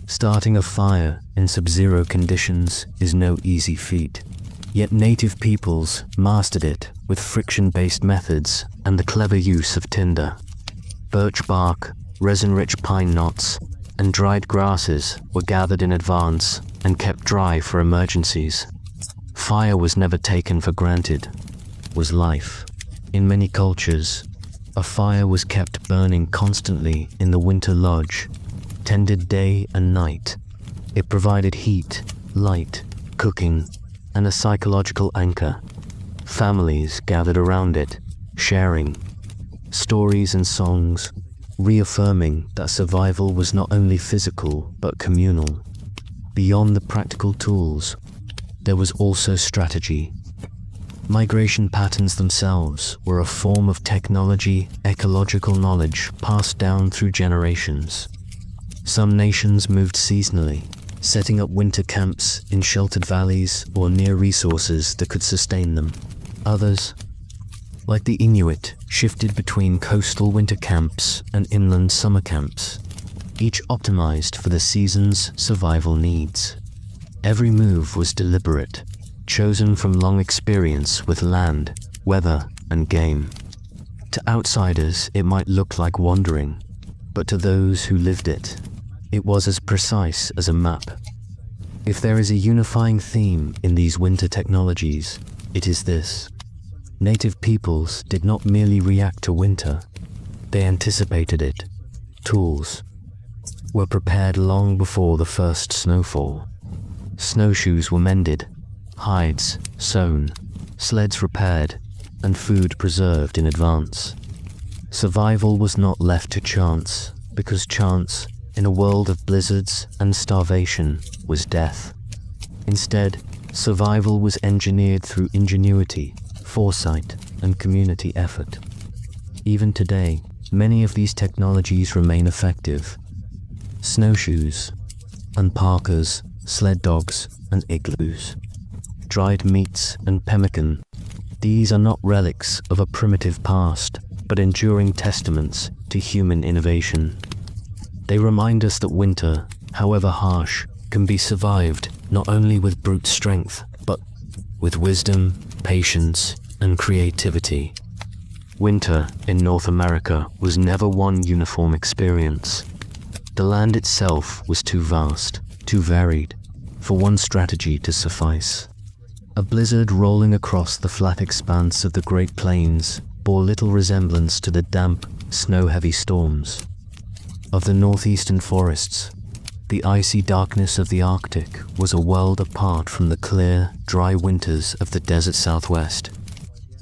Starting a fire in sub-zero conditions is no easy feat, yet native peoples mastered it with friction-based methods and the clever use of tinder. Birch bark, resin-rich pine knots, and dried grasses were gathered in advance and kept dry for emergencies. Fire was never taken for granted, was life. In many cultures, a fire was kept burning constantly in the winter lodge, tended day and night. It provided heat, light, cooking, and a psychological anchor. Families gathered around it, sharing stories and songs, reaffirming that survival was not only physical but communal. Beyond the practical tools, there was also strategy. Migration patterns themselves were a form of technology, ecological knowledge passed down through generations. Some nations moved seasonally, setting up winter camps in sheltered valleys or near resources that could sustain them. Others, like the Inuit, shifted between coastal winter camps and inland summer camps, each optimized for the season's survival needs. Every move was deliberate, chosen from long experience with land, weather, and game. To outsiders, it might look like wandering, but to those who lived it, it was as precise as a map. If there is a unifying theme in these winter technologies, it is this. Native peoples did not merely react to winter, they anticipated it. Tools were prepared long before the first snowfall. Snowshoes were mended, hides sewn, sleds repaired, and food preserved in advance. Survival was not left to chance, because chance, in a world of blizzards and starvation, was death. Instead, survival was engineered through ingenuity, foresight, and community effort. Even today, many of these technologies remain effective. Snowshoes, and parkas, sled dogs, and igloos. Dried meats and pemmican. These are not relics of a primitive past, but enduring testaments to human innovation. They remind us that winter, however harsh, can be survived not only with brute strength, but with wisdom, patience, and creativity. Winter in North America was never one uniform experience. The land itself was too vast, too varied, for one strategy to suffice. A blizzard rolling across the flat expanse of the Great Plains bore little resemblance to the damp, snow-heavy storms of the northeastern forests. The icy darkness of the Arctic was a world apart from the clear, dry winters of the desert Southwest.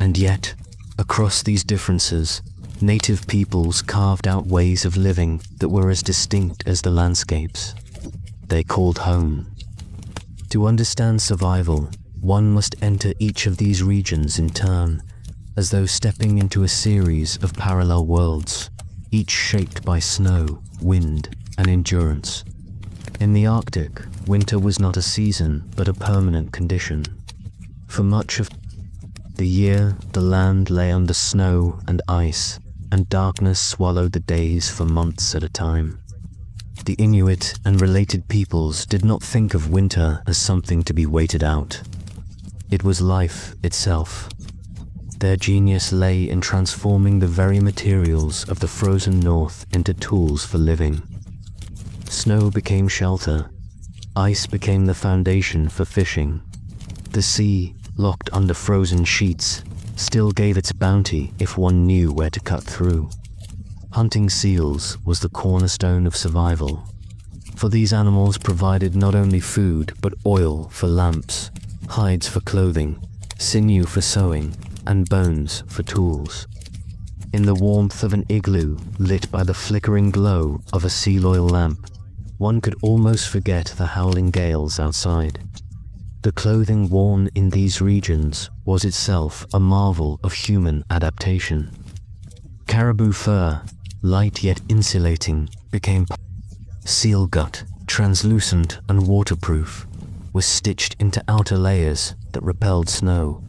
And yet, across these differences, native peoples carved out ways of living that were as distinct as the landscapes they called home. To understand survival, one must enter each of these regions in turn, as though stepping into a series of parallel worlds, each shaped by snow, wind, and endurance. In the Arctic, winter was not a season, but a permanent condition. For much of the year, the land lay under snow and ice, and darkness swallowed the days for months at a time. The Inuit and related peoples did not think of winter as something to be waited out. It was life itself. Their genius lay in transforming the very materials of the frozen north into tools for living. Snow became shelter. Ice became the foundation for fishing. The sea, locked under frozen sheets, still gave its bounty if one knew where to cut through. Hunting seals was the cornerstone of survival, for these animals provided not only food but oil for lamps, hides for clothing, sinew for sewing, and bones for tools. In the warmth of an igloo lit by the flickering glow of a seal oil lamp, one could almost forget the howling gales outside. The clothing worn in these regions was itself a marvel of human adaptation. Caribou fur, light yet insulating, became seal gut, translucent and waterproof, was stitched into outer layers that repelled snow.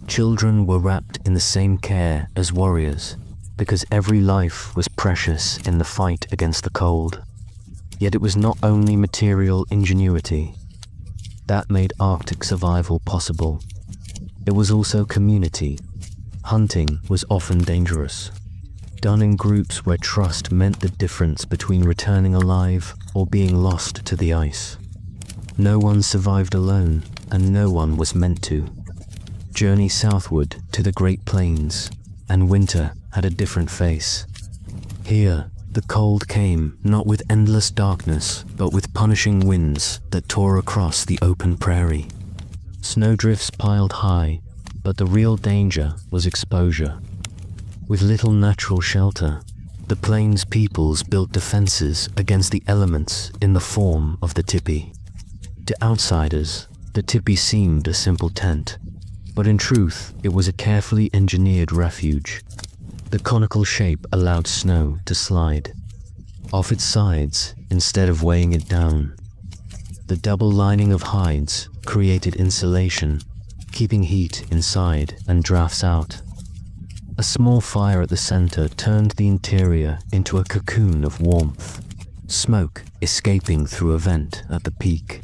Children were wrapped in the same care as warriors, because every life was precious in the fight against the cold. Yet it was not only material ingenuity that made Arctic survival possible. It was also community. Hunting was often dangerous, done in groups where trust meant the difference between returning alive or being lost to the ice. No one survived alone, and no one was meant to. Journey southward to the Great Plains, and winter had a different face. Here, the cold came not with endless darkness, but with punishing winds that tore across the open prairie. Snowdrifts piled high, but the real danger was exposure. With little natural shelter, the plains peoples built defenses against the elements in the form of the tipi. To outsiders, the tipi seemed a simple tent, but in truth, it was a carefully engineered refuge. The conical shape allowed snow to slide off its sides instead of weighing it down. The double lining of hides created insulation, keeping heat inside and drafts out. A small fire at the center turned the interior into a cocoon of warmth, smoke escaping through a vent at the peak.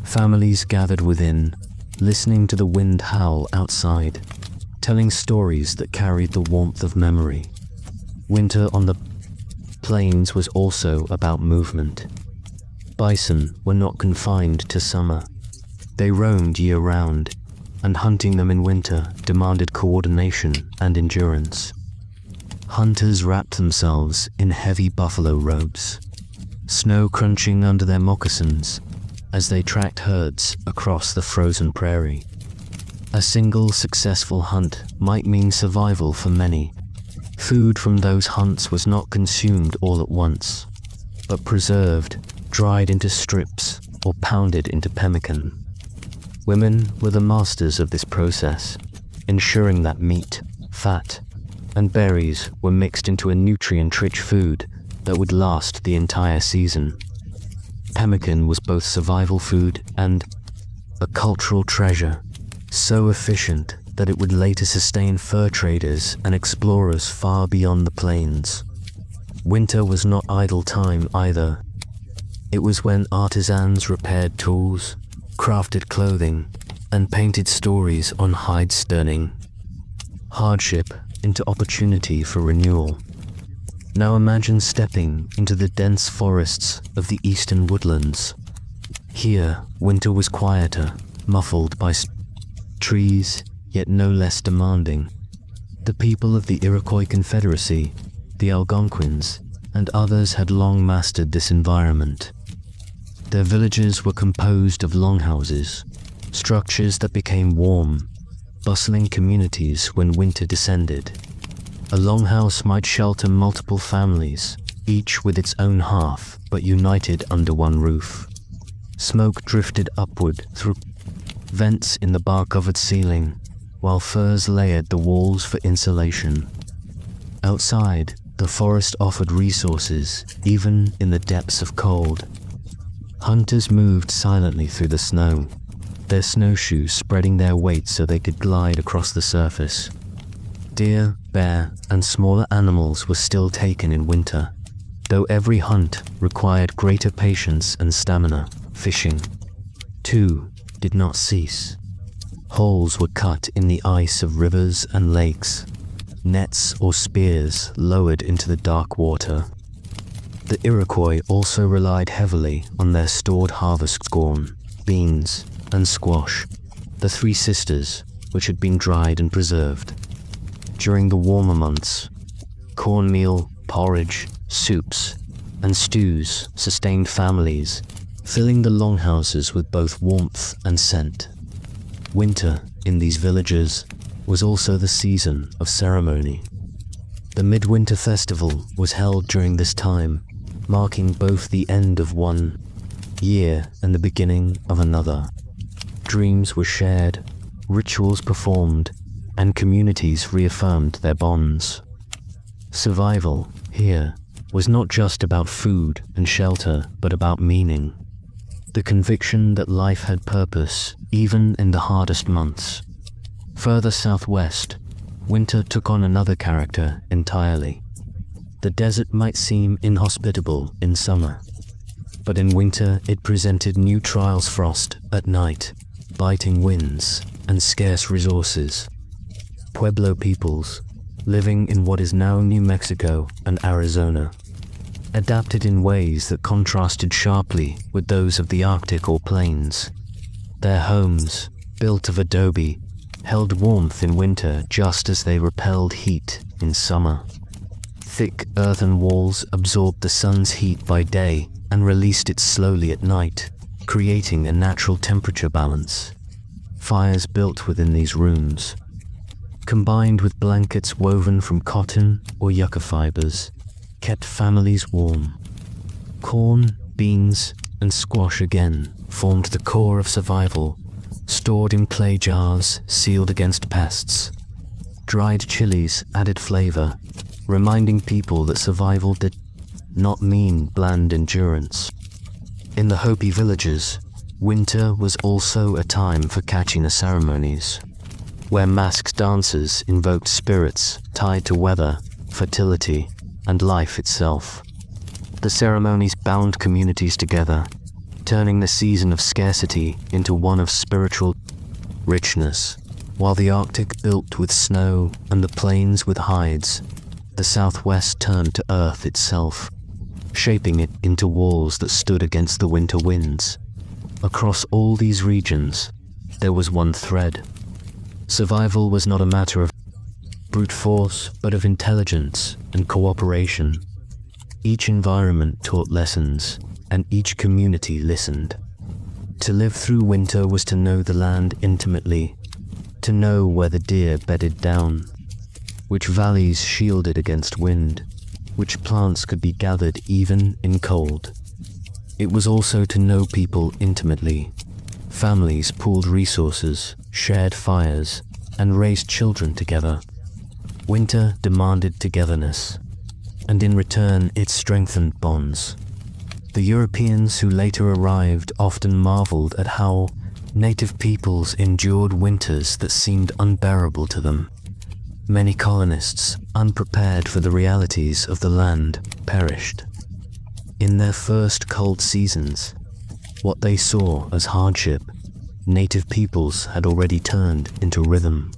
Families gathered within, listening to the wind howl outside, telling stories that carried the warmth of memory. Winter on the plains was also about movement. Bison were not confined to summer. They roamed year-round, and hunting them in winter demanded coordination and endurance. Hunters wrapped themselves in heavy buffalo robes, snow crunching under their moccasins as they tracked herds across the frozen prairie. A single successful hunt might mean survival for many, Food from those hunts was not consumed all at once, but preserved, dried into strips, or pounded into pemmican. Women were the masters of this process, ensuring that meat, fat, and berries were mixed into a nutrient-rich food that would last the entire season. Pemmican was both survival food and a cultural treasure, so efficient that it would later sustain fur traders and explorers far beyond the plains. Winter was not idle time either. It was when artisans repaired tools, crafted clothing, and painted stories on hide sterning. Hardship into opportunity for renewal. Now imagine stepping into the dense forests of the eastern woodlands. Here, winter was quieter, muffled by trees, yet no less demanding. The people of the Iroquois Confederacy, the Algonquins, and others had long mastered this environment. Their villages were composed of longhouses, structures that became warm, bustling communities when winter descended. A longhouse might shelter multiple families, each with its own hearth, but united under one roof. Smoke drifted upward through vents in the bark-covered ceiling, while firs layered the walls for insulation. Outside, the forest offered resources, even in the depths of cold. Hunters moved silently through the snow, their snowshoes spreading their weight so they could glide across the surface. Deer, bear, and smaller animals were still taken in winter, though every hunt required greater patience and stamina. Fishing, too, did not cease. Holes were cut in the ice of rivers and lakes, nets or spears lowered into the dark water. The Iroquois also relied heavily on their stored harvest corn, beans, and squash, the three sisters, which had been dried and preserved. During the warmer months, cornmeal, porridge, soups, and stews sustained families, filling the longhouses with both warmth and scent. Winter, in these villages, was also the season of ceremony. The Midwinter Festival was held during this time, marking both the end of one year and the beginning of another. Dreams were shared, rituals performed, and communities reaffirmed their bonds. Survival, here, was not just about food and shelter, but about meaning. The conviction that life had purpose, even in the hardest months. Further southwest, winter took on another character entirely. The desert might seem inhospitable in summer, but in winter it presented new trials: frost at night, biting winds, and scarce resources. Pueblo peoples, living in what is now New Mexico and Arizona, adapted in ways that contrasted sharply with those of the Arctic or plains. Their homes, built of adobe, held warmth in winter just as they repelled heat in summer. Thick earthen walls absorbed the sun's heat by day and released it slowly at night, creating a natural temperature balance. Fires built within these rooms, combined with blankets woven from cotton or yucca fibers, kept families warm. Corn, beans, and squash again formed the core of survival, stored in clay jars sealed against pests. Dried chilies added flavor, reminding people that survival did not mean bland endurance. In the Hopi villages, winter was also a time for Kachina ceremonies, where masked dancers invoked spirits tied to weather, fertility, and life itself. The ceremonies bound communities together, turning the season of scarcity into one of spiritual richness. While the Arctic built with snow and the plains with hides, the Southwest turned to Earth itself, shaping it into walls that stood against the winter winds. Across all these regions, there was one thread. Survival was not a matter of brute force, but of intelligence and cooperation. Each environment taught lessons, and each community listened. To live through winter was to know the land intimately, to know where the deer bedded down, which valleys shielded against wind, which plants could be gathered even in cold. It was also to know people intimately. Families pooled resources, shared fires, and raised children together. Winter demanded togetherness, and in return it strengthened bonds. The Europeans who later arrived often marveled at how native peoples endured winters that seemed unbearable to them. Many colonists, unprepared for the realities of the land, perished. In their first cold seasons, what they saw as hardship, native peoples had already turned into rhythm.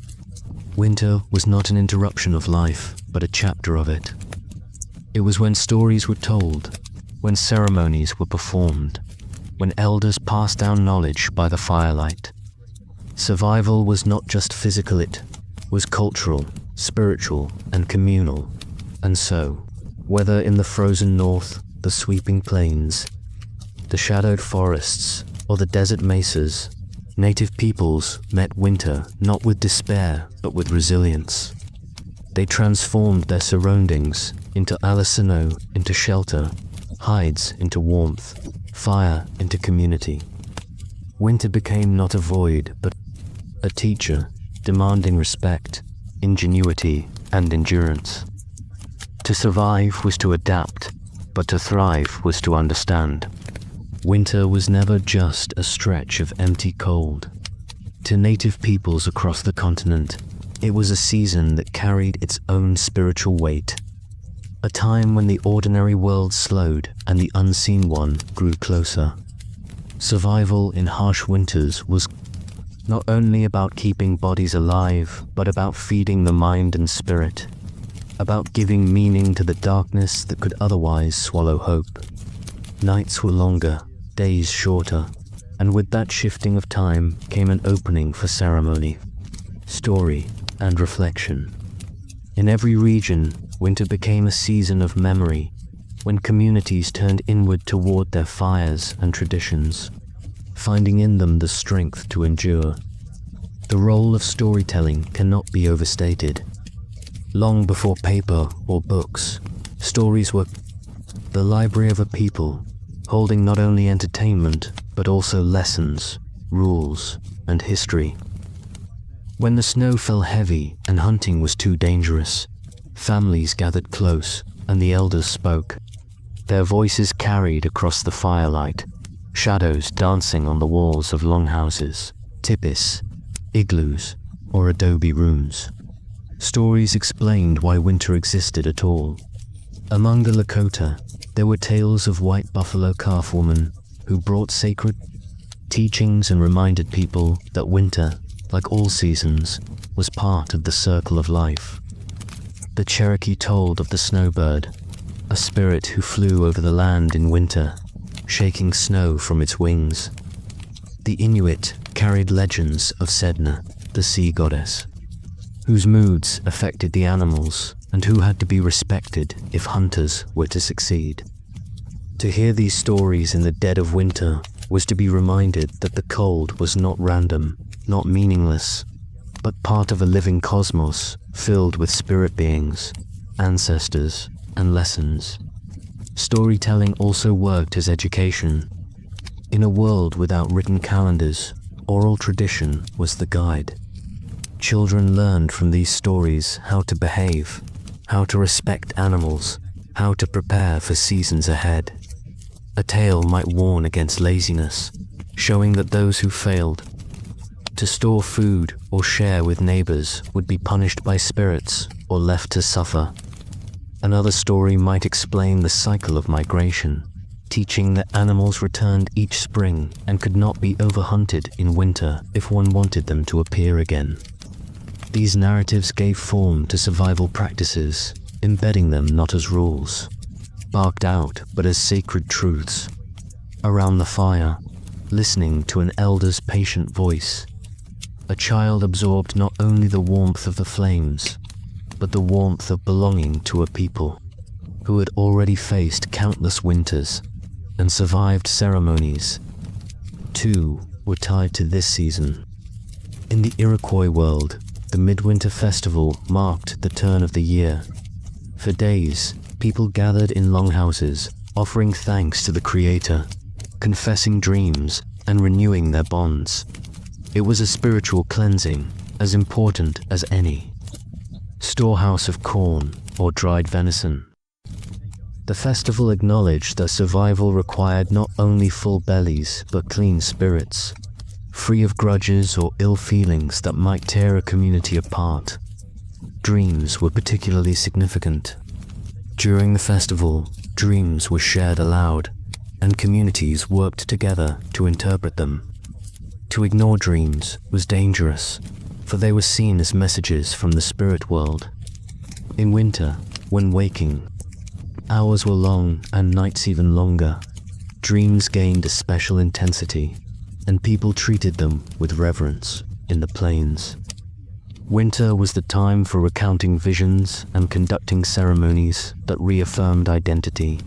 Winter was not an interruption of life, but a chapter of it. It was when stories were told, when ceremonies were performed, when elders passed down knowledge by the firelight. Survival was not just physical, it was cultural, spiritual, and communal. And so, whether in the frozen north, the sweeping plains, the shadowed forests, or the desert mesas, native peoples met winter not with despair, but with resilience. They transformed their surroundings into alisano, into shelter, hides into warmth, fire into community. Winter became not a void, but a teacher, demanding respect, ingenuity, and endurance. To survive was to adapt, but to thrive was to understand. Winter was never just a stretch of empty cold. To native peoples across the continent, it was a season that carried its own spiritual weight. A time when the ordinary world slowed and the unseen one grew closer. Survival in harsh winters was not only about keeping bodies alive, but about feeding the mind and spirit, about giving meaning to the darkness that could otherwise swallow hope. Nights were longer, days shorter, and with that shifting of time came an opening for ceremony, story, and reflection. In every region, winter became a season of memory, when communities turned inward toward their fires and traditions, finding in them the strength to endure. The role of storytelling cannot be overstated. Long before paper or books, stories were the library of a people, holding not only entertainment, but also lessons, rules, and history. When the snow fell heavy and hunting was too dangerous, families gathered close and the elders spoke. Their voices carried across the firelight, shadows dancing on the walls of longhouses, tipis, igloos, or adobe rooms. Stories explained why winter existed at all. Among the Lakota, there were tales of white buffalo calf women who brought sacred teachings and reminded people that winter, like all seasons, was part of the circle of life. The Cherokee told of the snowbird, a spirit who flew over the land in winter, shaking snow from its wings. The Inuit carried legends of Sedna, the sea goddess, whose moods affected the animals and who had to be respected if hunters were to succeed. To hear these stories in the dead of winter was to be reminded that the cold was not random, not meaningless, but part of a living cosmos filled with spirit beings, ancestors, and lessons. Storytelling also worked as education. In a world without written calendars, oral tradition was the guide. Children learned from these stories how to behave, how to respect animals, how to prepare for seasons ahead. A tale might warn against laziness, showing that those who failed to store food or share with neighbors would be punished by spirits or left to suffer. Another story might explain the cycle of migration, teaching that animals returned each spring and could not be overhunted in winter if one wanted them to appear again. These narratives gave form to survival practices, embedding them not as rules, barked out, but as sacred truths. Around the fire, listening to an elder's patient voice, a child absorbed not only the warmth of the flames, but the warmth of belonging to a people who had already faced countless winters and survived ceremonies. Too were tied to this season. In the Iroquois world, the Midwinter Festival marked the turn of the year. For days, people gathered in longhouses, offering thanks to the Creator, confessing dreams, and renewing their bonds. It was a spiritual cleansing, as important as any storehouse of corn or dried venison. The festival acknowledged that survival required not only full bellies but clean spirits, free of grudges or ill feelings that might tear a community apart. Dreams were particularly significant. During the festival, dreams were shared aloud, and communities worked together to interpret them. To ignore dreams was dangerous, for they were seen as messages from the spirit world. In winter, when waking, hours were long and nights even longer. Dreams gained a special intensity, and people treated them with reverence in the plains. Winter was the time for recounting visions and conducting ceremonies that reaffirmed identity.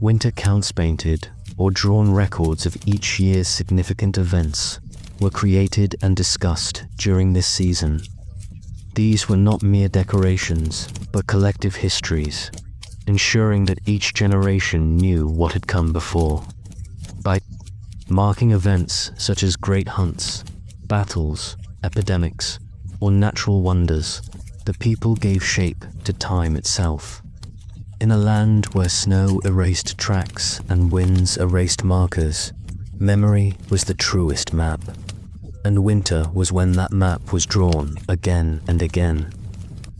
Winter counts painted or drawn records of each year's significant events were created and discussed during this season. These were not mere decorations, but collective histories, ensuring that each generation knew what had come before. By marking events such as great hunts, battles, epidemics, or natural wonders, the people gave shape to time itself. In a land where snow erased tracks and winds erased markers, memory was the truest map. And winter was when that map was drawn again and again.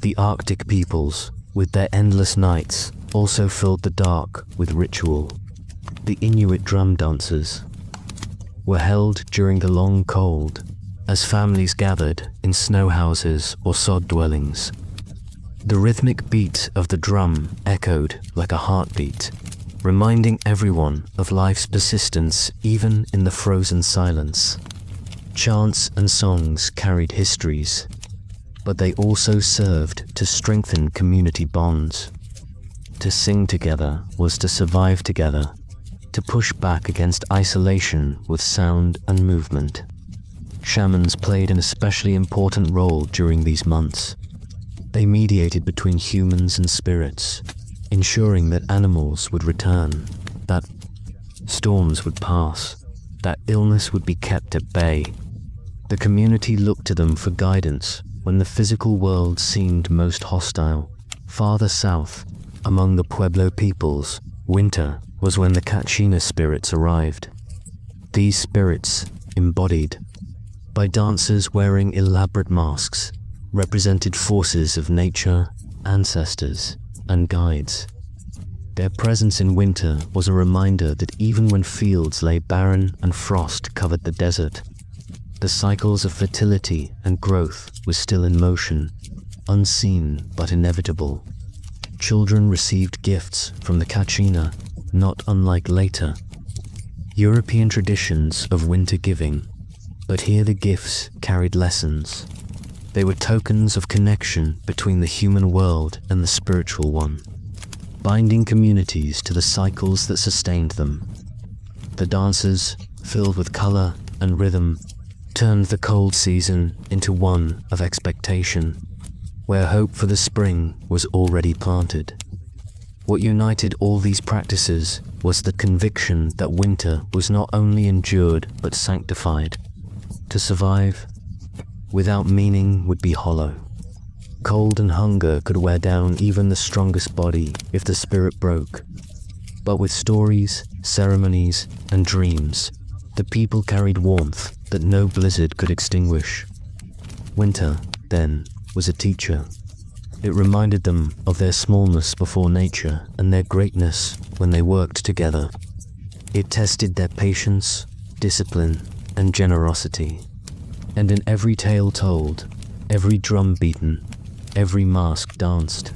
The Arctic peoples, with their endless nights, also filled the dark with ritual. The Inuit drum dances were held during the long cold, as families gathered in snow houses or sod dwellings. The rhythmic beat of the drum echoed like a heartbeat, reminding everyone of life's persistence even in the frozen silence. Chants and songs carried histories, but they also served to strengthen community bonds. To sing together was to survive together, to push back against isolation with sound and movement. Shamans played an especially important role during these months. They mediated between humans and spirits, ensuring that animals would return, that storms would pass, that illness would be kept at bay. The community looked to them for guidance when the physical world seemed most hostile. Farther south, among the Pueblo peoples, winter was when the Kachina spirits arrived. These spirits, embodied by dancers wearing elaborate masks, represented forces of nature, ancestors, and guides. Their presence in winter was a reminder that even when fields lay barren and frost covered the desert, the cycles of fertility and growth were still in motion, unseen but inevitable. Children received gifts from the Kachina, not unlike later European traditions of winter giving, but here the gifts carried lessons. They were tokens of connection between the human world and the spiritual one, binding communities to the cycles that sustained them. The dances, filled with color and rhythm, turned the cold season into one of expectation, where hope for the spring was already planted. What united all these practices was the conviction that winter was not only endured but sanctified. To survive without meaning would be hollow. Cold and hunger could wear down even the strongest body if the spirit broke. But with stories, ceremonies, and dreams, the people carried warmth that no blizzard could extinguish. Winter, then, was a teacher. It reminded them of their smallness before nature and their greatness when they worked together. It tested their patience, discipline, and generosity. And in every tale told, every drum beaten, every mask danced,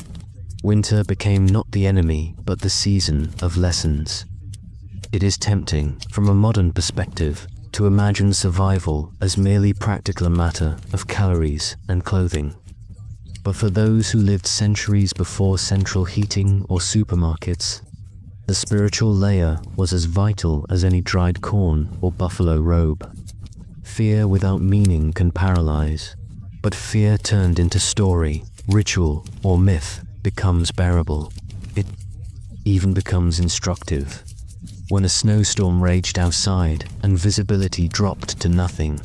winter became not the enemy but the season of lessons. It is tempting, from a modern perspective, to imagine survival as merely practical a matter of calories and clothing. But for those who lived centuries before central heating or supermarkets, the spiritual layer was as vital as any dried corn or buffalo robe. Fear without meaning can paralyze. But fear turned into story, ritual, or myth becomes bearable. It even becomes instructive. When a snowstorm raged outside and visibility dropped to nothing,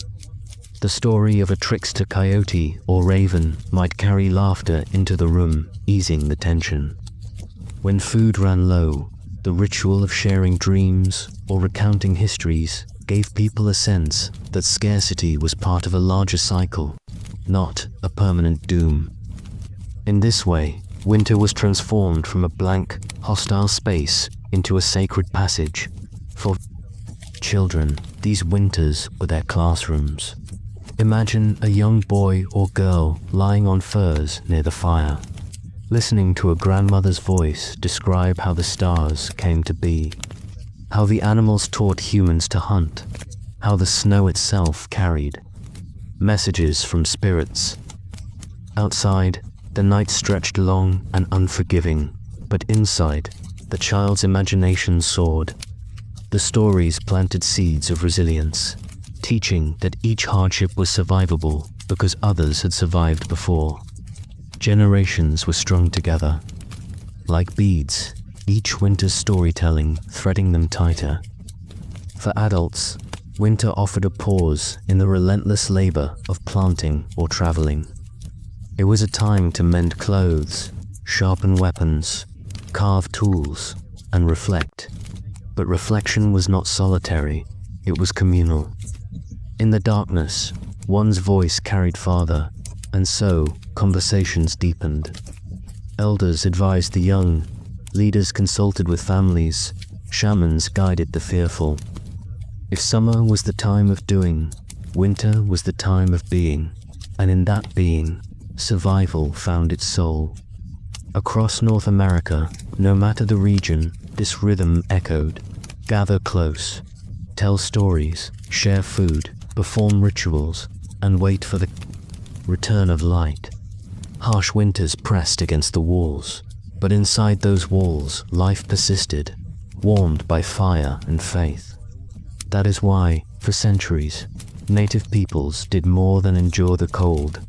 the story of a trickster coyote or raven might carry laughter into the room, easing the tension. When food ran low, the ritual of sharing dreams or recounting histories gave people a sense that scarcity was part of a larger cycle, not a permanent doom. In this way, winter was transformed from a blank, hostile space into a sacred passage. For children, these winters were their classrooms. Imagine a young boy or girl lying on furs near the fire, listening to a grandmother's voice describe how the stars came to be, how the animals taught humans to hunt, how the snow itself carried messages from spirits. Outside, the night stretched long and unforgiving, but inside, the child's imagination soared. The stories planted seeds of resilience, teaching that each hardship was survivable because others had survived before. Generations were strung together. Like beads, each winter's storytelling threading them tighter. For adults, winter offered a pause in the relentless labor of planting or traveling. It was a time to mend clothes, sharpen weapons, carve tools, and reflect. But reflection was not solitary, it was communal. In the darkness, one's voice carried farther, and so conversations deepened. Elders advised the young, leaders consulted with families, shamans guided the fearful. If summer was the time of doing, winter was the time of being, and in that being, survival found its soul. Across North America, no matter the region, this rhythm echoed. Gather close, tell stories, share food, perform rituals, and wait for the return of light. Harsh winters pressed against the walls, but inside those walls, life persisted, warmed by fire and faith. That is why, for centuries, native peoples did more than endure the cold.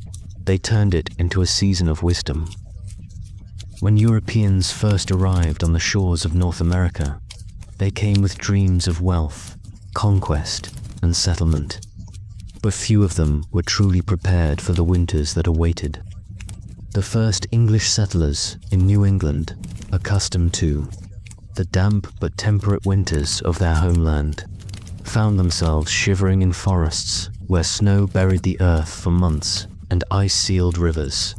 They turned it into a season of wisdom. When Europeans first arrived on the shores of North America, they came with dreams of wealth, conquest, and settlement. But few of them were truly prepared for the winters that awaited. The first English settlers in New England, accustomed to the damp but temperate winters of their homeland, found themselves shivering in forests where snow buried the earth for months and ice sealed rivers.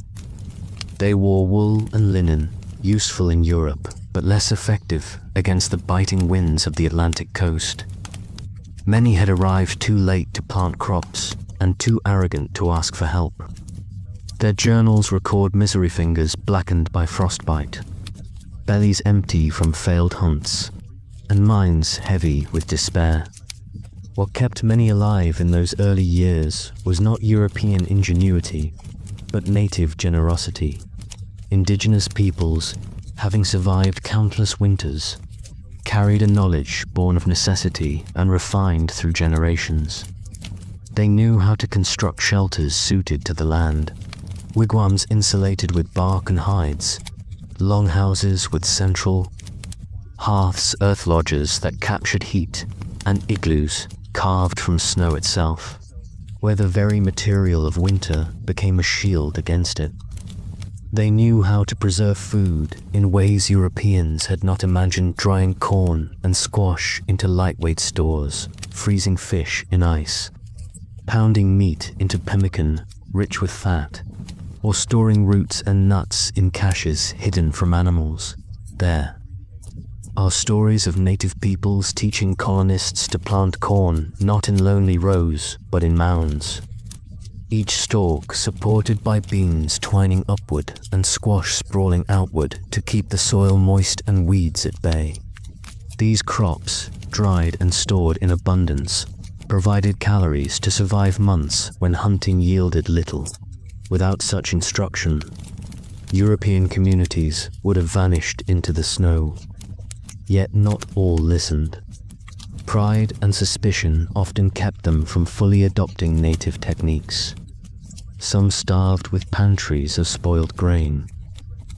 They wore wool and linen, useful in Europe, but less effective against the biting winds of the Atlantic coast. Many had arrived too late to plant crops and too arrogant to ask for help. Their journals record misery fingers blackened by frostbite, bellies empty from failed hunts, and minds heavy with despair. What kept many alive in those early years was not European ingenuity, but native generosity. Indigenous peoples, having survived countless winters, carried a knowledge born of necessity and refined through generations. They knew how to construct shelters suited to the land, wigwams insulated with bark and hides, longhouses with central hearths, earth lodges that captured heat, and igloos carved from snow itself, where the very material of winter became a shield against it. They knew how to preserve food in ways Europeans had not imagined, drying corn and squash into lightweight stores, freezing fish in ice, pounding meat into pemmican rich with fat, or storing roots and nuts in caches hidden from animals. There are stories of native peoples teaching colonists to plant corn not in lonely rows but in mounds, each stalk supported by beans twining upward and squash sprawling outward to keep the soil moist and weeds at bay. These crops, dried and stored in abundance, provided calories to survive months when hunting yielded little. Without such instruction, European communities would have vanished into the snow. Yet not all listened. Pride and suspicion often kept them from fully adopting native techniques. some starved with pantries of spoiled grain,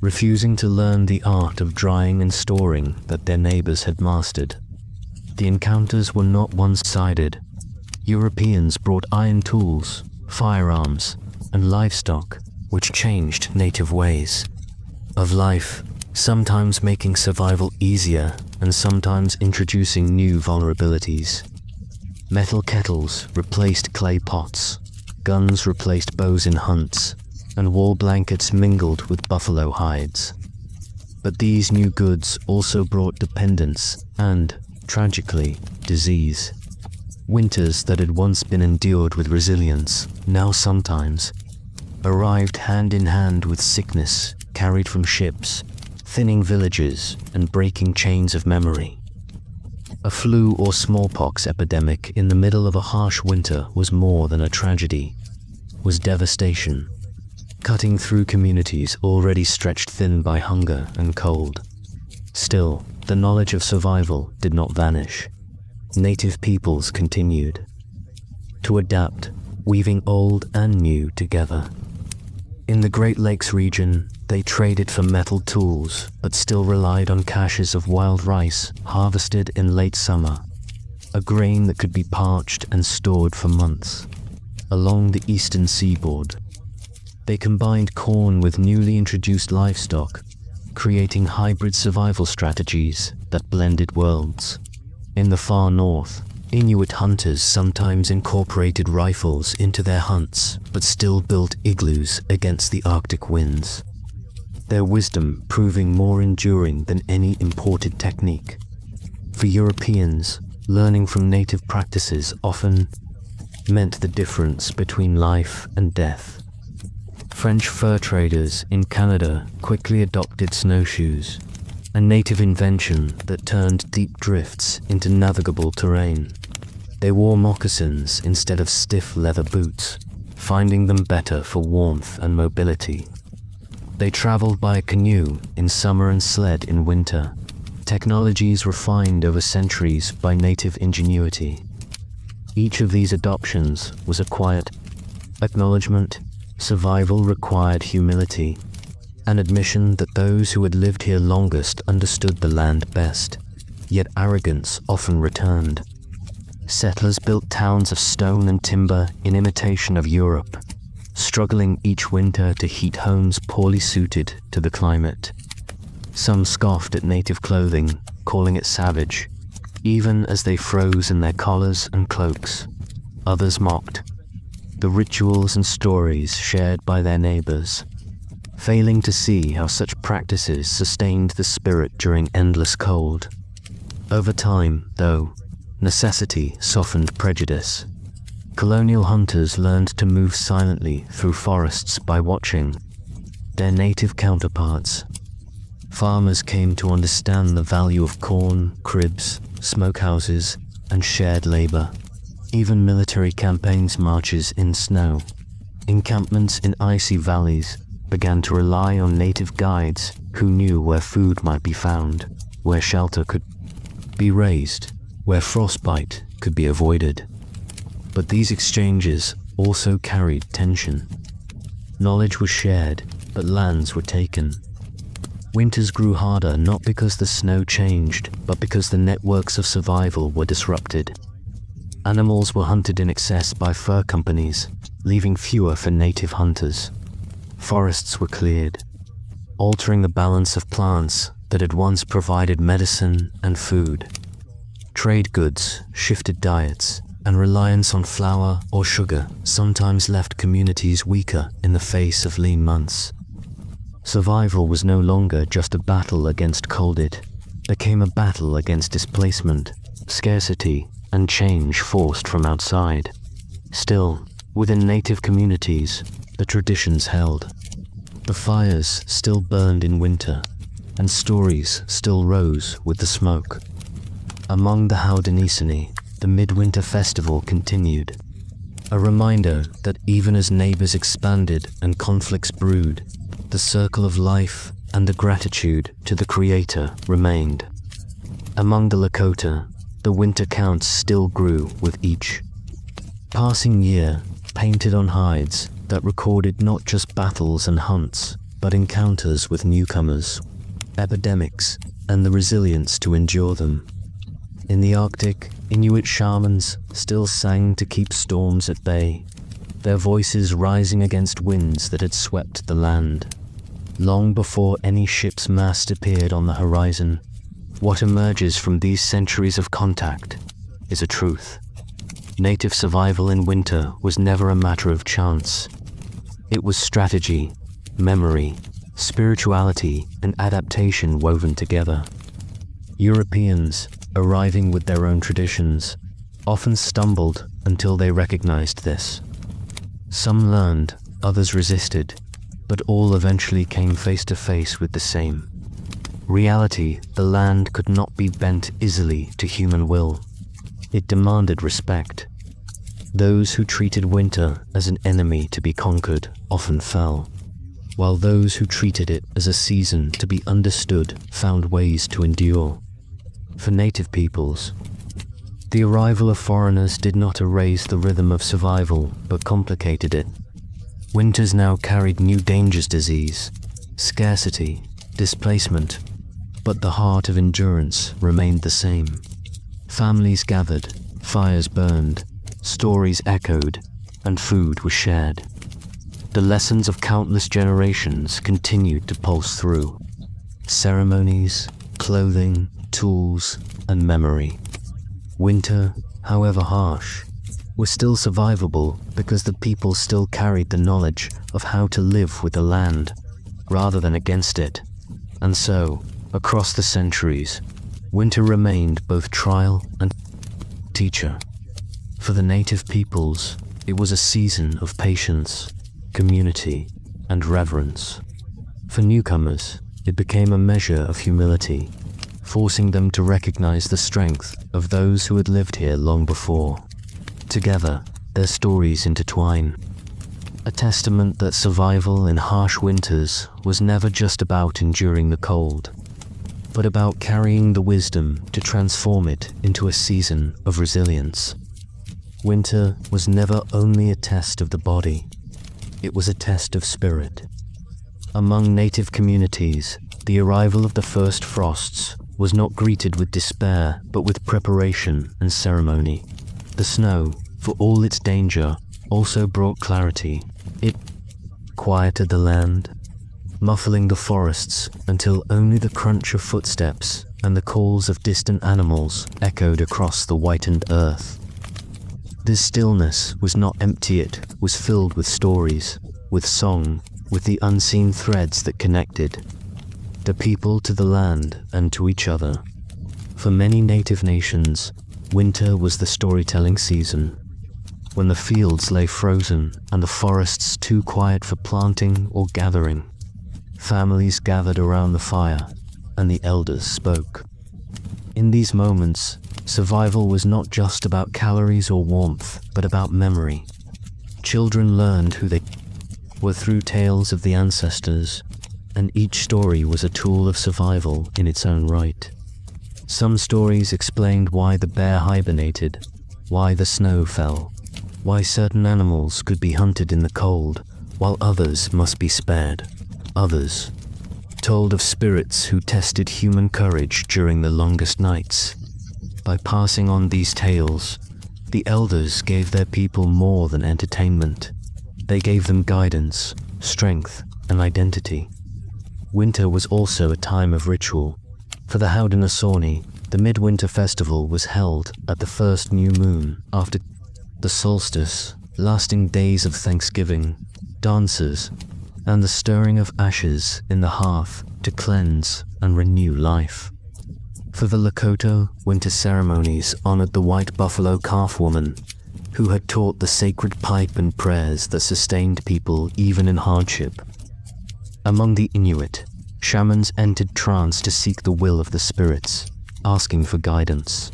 refusing to learn the art of drying and storing that their neighbors had mastered. The encounters were not one-sided. Europeans brought iron tools, firearms, and livestock, which changed native ways of life, sometimes making survival easier and sometimes introducing new vulnerabilities. Metal kettles replaced clay pots, guns replaced bows in hunts, and wall blankets mingled with buffalo hides. But these new goods also brought dependence and, tragically, disease. Winters that had once been endured with resilience, now sometimes, arrived hand in hand with sickness carried from ships, thinning villages and breaking chains of memory. A flu or smallpox epidemic in the middle of a harsh winter was more than a tragedy, was devastation, cutting through communities already stretched thin by hunger and cold. Still, the knowledge of survival did not vanish. Native peoples continued to adapt, weaving old and new together. In the Great Lakes region, they traded for metal tools, but still relied on caches of wild rice harvested in late summer, a grain that could be parched and stored for months. Along the eastern seaboard, they combined corn with newly introduced livestock, creating hybrid survival strategies that blended worlds. In the far north, Inuit hunters sometimes incorporated rifles into their hunts, but still built igloos against the Arctic winds, their wisdom proving more enduring than any imported technique. For Europeans, learning from native practices often meant the difference between life and death. French fur traders in Canada quickly adopted snowshoes, a native invention that turned deep drifts into navigable terrain. They wore moccasins instead of stiff leather boots, finding them better for warmth and mobility. They traveled by canoe in summer and sled in winter, technologies refined over centuries by native ingenuity. Each of these adoptions was a quiet acknowledgement. Survival required humility, an admission that those who had lived here longest understood the land best, yet arrogance often returned. Settlers built towns of stone and timber in imitation of Europe, struggling each winter to heat homes poorly suited to the climate. Some scoffed at native clothing, calling it savage, even as they froze in their collars and cloaks. Others mocked the rituals and stories shared by their neighbors, failing to see how such practices sustained the spirit during endless cold. Over time, though, necessity softened prejudice. Colonial hunters learned to move silently through forests by watching their native counterparts. Farmers came to understand the value of corn, cribs, smokehouses, and shared labor. Even military campaigns, marches in snow, encampments in icy valleys began to rely on native guides who knew where food might be found, where shelter could be raised, where frostbite could be avoided. But these exchanges also carried tension. Knowledge was shared, but lands were taken. Winters grew harder not because the snow changed, but because the networks of survival were disrupted. Animals were hunted in excess by fur companies, leaving fewer for native hunters. Forests were cleared, altering the balance of plants that had once provided medicine and food. Trade goods shifted diets, and reliance on flour or sugar sometimes left communities weaker in the face of lean months. Survival was no longer just a battle against cold, it became a battle against displacement, scarcity, and change forced from outside. Still, within native communities, the traditions held. The fires still burned in winter, and stories still rose with the smoke. Among the Haudenosaunee, the midwinter festival continued, a reminder that even as neighbors expanded and conflicts brewed, the circle of life and the gratitude to the Creator remained. Among the Lakota, the winter counts still grew with each passing year, painted on hides, that recorded not just battles and hunts, but encounters with newcomers, epidemics, and the resilience to endure them. In the Arctic, Inuit shamans still sang to keep storms at bay, their voices rising against winds that had swept the land. Long before any ship's mast appeared on the horizon, what emerges from these centuries of contact is a truth. Native survival in winter was never a matter of chance. It was strategy, memory, spirituality, and adaptation woven together. Europeans, arriving with their own traditions, often stumbled until they recognized this. Some learned, others resisted, but all eventually came face to face with the same reality: the land could not be bent easily to human will. It demanded respect. Those who treated winter as an enemy to be conquered often fell, while those who treated it as a season to be understood found ways to endure. For native peoples, the arrival of foreigners did not erase the rhythm of survival, but complicated it. Winters now carried new dangers: disease, scarcity, displacement, but the heart of endurance remained the same. Families gathered, fires burned, stories echoed, and food was shared. The lessons of countless generations continued to pulse through. Ceremonies, clothing, tools, and memory. Winter, however harsh, was still survivable because the people still carried the knowledge of how to live with the land, rather than against it. And so, across the centuries, winter remained both trial and teacher. For the native peoples, it was a season of patience, community, and reverence. For newcomers, it became a measure of humility, forcing them to recognize the strength of those who had lived here long before. Together, their stories intertwine, a testament that survival in harsh winters was never just about enduring the cold, but about carrying the wisdom to transform it into a season of resilience. Winter was never only a test of the body, it was a test of spirit. Among native communities, the arrival of the first frosts was not greeted with despair, but with preparation and ceremony. The snow, for all its danger, also brought clarity. It quieted the land, muffling the forests until only the crunch of footsteps and the calls of distant animals echoed across the whitened earth. This stillness was not empty, it was filled with stories, with song, with the unseen threads that connected the people to the land and to each other. For many native nations, winter was the storytelling season. When the fields lay frozen and the forests too quiet for planting or gathering, families gathered around the fire and the elders spoke. In these moments, survival was not just about calories or warmth, but about memory. Children learned who they were through tales of the ancestors, and each story was a tool of survival in its own right. Some stories explained why the bear hibernated, why the snow fell, why certain animals could be hunted in the cold, while others must be spared. Others told of spirits who tested human courage during the longest nights. By passing on these tales, the elders gave their people more than entertainment. They gave them guidance, strength, and identity. Winter was also a time of ritual. For the Haudenosaunee, the midwinter festival was held at the first new moon after the solstice, lasting days of thanksgiving, dances, and the stirring of ashes in the hearth to cleanse and renew life. For the Lakota, winter ceremonies honored the white buffalo calf woman, who had taught the sacred pipe and prayers that sustained people even in hardship. Among the Inuit, shamans entered trance to seek the will of the spirits, asking for guidance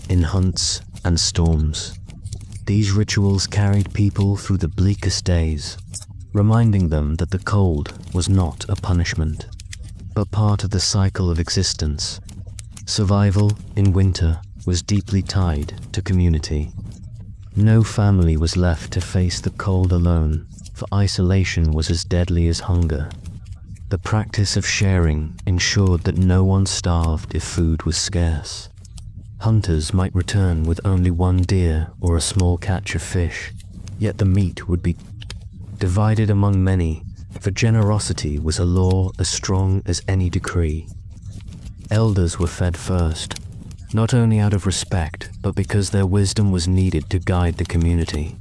in hunts and storms. These rituals carried people through the bleakest days, reminding them that the cold was not a punishment, but part of the cycle of existence. Survival in winter was deeply tied to community. No family was left to face the cold alone, for isolation was as deadly as hunger. The practice of sharing ensured that no one starved if food was scarce. Hunters might return with only one deer or a small catch of fish, yet the meat would be divided among many, for generosity was a law as strong as any decree. Elders were fed first, not only out of respect, but because their wisdom was needed to guide the community.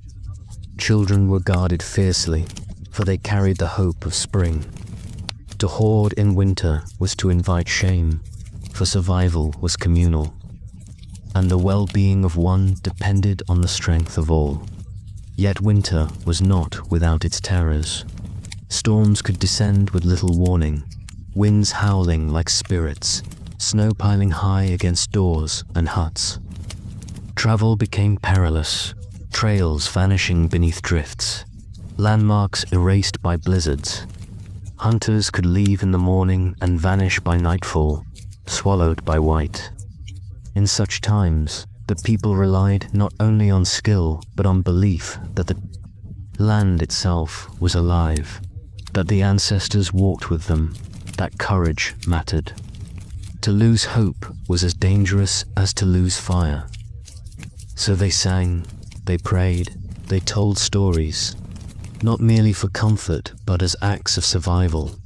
Children were guarded fiercely, for they carried the hope of spring. To hoard in winter was to invite shame, for survival was communal, and the well-being of one depended on the strength of all. Yet winter was not without its terrors. Storms could descend with little warning, winds howling like spirits, snow piling high against doors and huts. Travel became perilous, trails vanishing beneath drifts, landmarks erased by blizzards. Hunters could leave in the morning and vanish by nightfall, swallowed by white. In such times, the people relied not only on skill, but on belief that the land itself was alive, that the ancestors walked with them, that courage mattered. To lose hope was as dangerous as to lose fire. So they sang, they prayed, they told stories, not merely for comfort, but as acts of survival.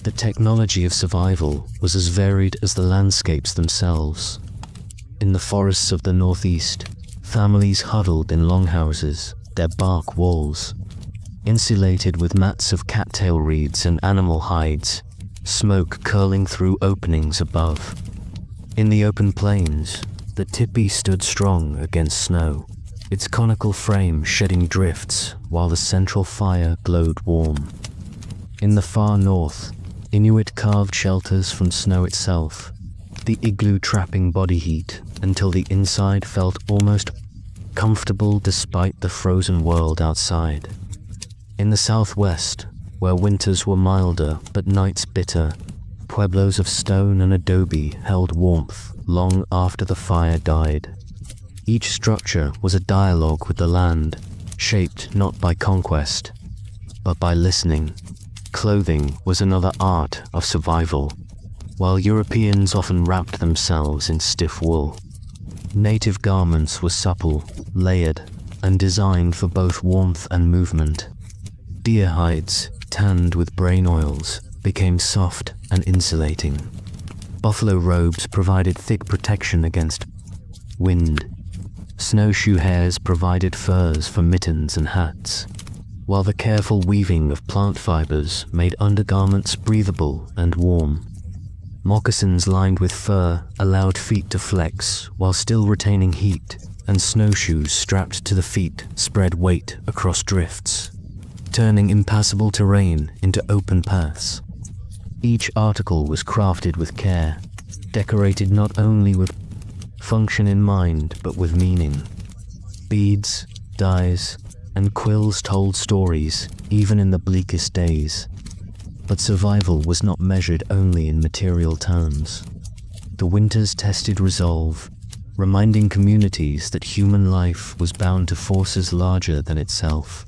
The technology of survival was as varied as the landscapes themselves. In the forests of the northeast, families huddled in longhouses, their bark walls, insulated with mats of cattail reeds and animal hides, smoke curling through openings above. In the open plains, the tipi stood strong against snow, its conical frame shedding drifts while the central fire glowed warm. In the far north, Inuit carved shelters from snow itself, the igloo trapping body heat until the inside felt almost comfortable despite the frozen world outside. In the southwest, where winters were milder but nights bitter, pueblos of stone and adobe held warmth long after the fire died. Each structure was a dialogue with the land, shaped not by conquest, but by listening. Clothing was another art of survival, while Europeans often wrapped themselves in stiff wool. Native garments were supple, layered, and designed for both warmth and movement. Deer hides, tanned with brain oils, became soft and insulating. Buffalo robes provided thick protection against wind. Snowshoe hairs provided furs for mittens and hats, while the careful weaving of plant fibers made undergarments breathable and warm. Moccasins lined with fur allowed feet to flex while still retaining heat, and snowshoes strapped to the feet spread weight across drifts, turning impassable terrain into open paths. Each article was crafted with care, decorated not only with function in mind but with meaning. Beads, dyes, and quills told stories, even in the bleakest days. But survival was not measured only in material terms. The winters tested resolve, reminding communities that human life was bound to forces larger than itself.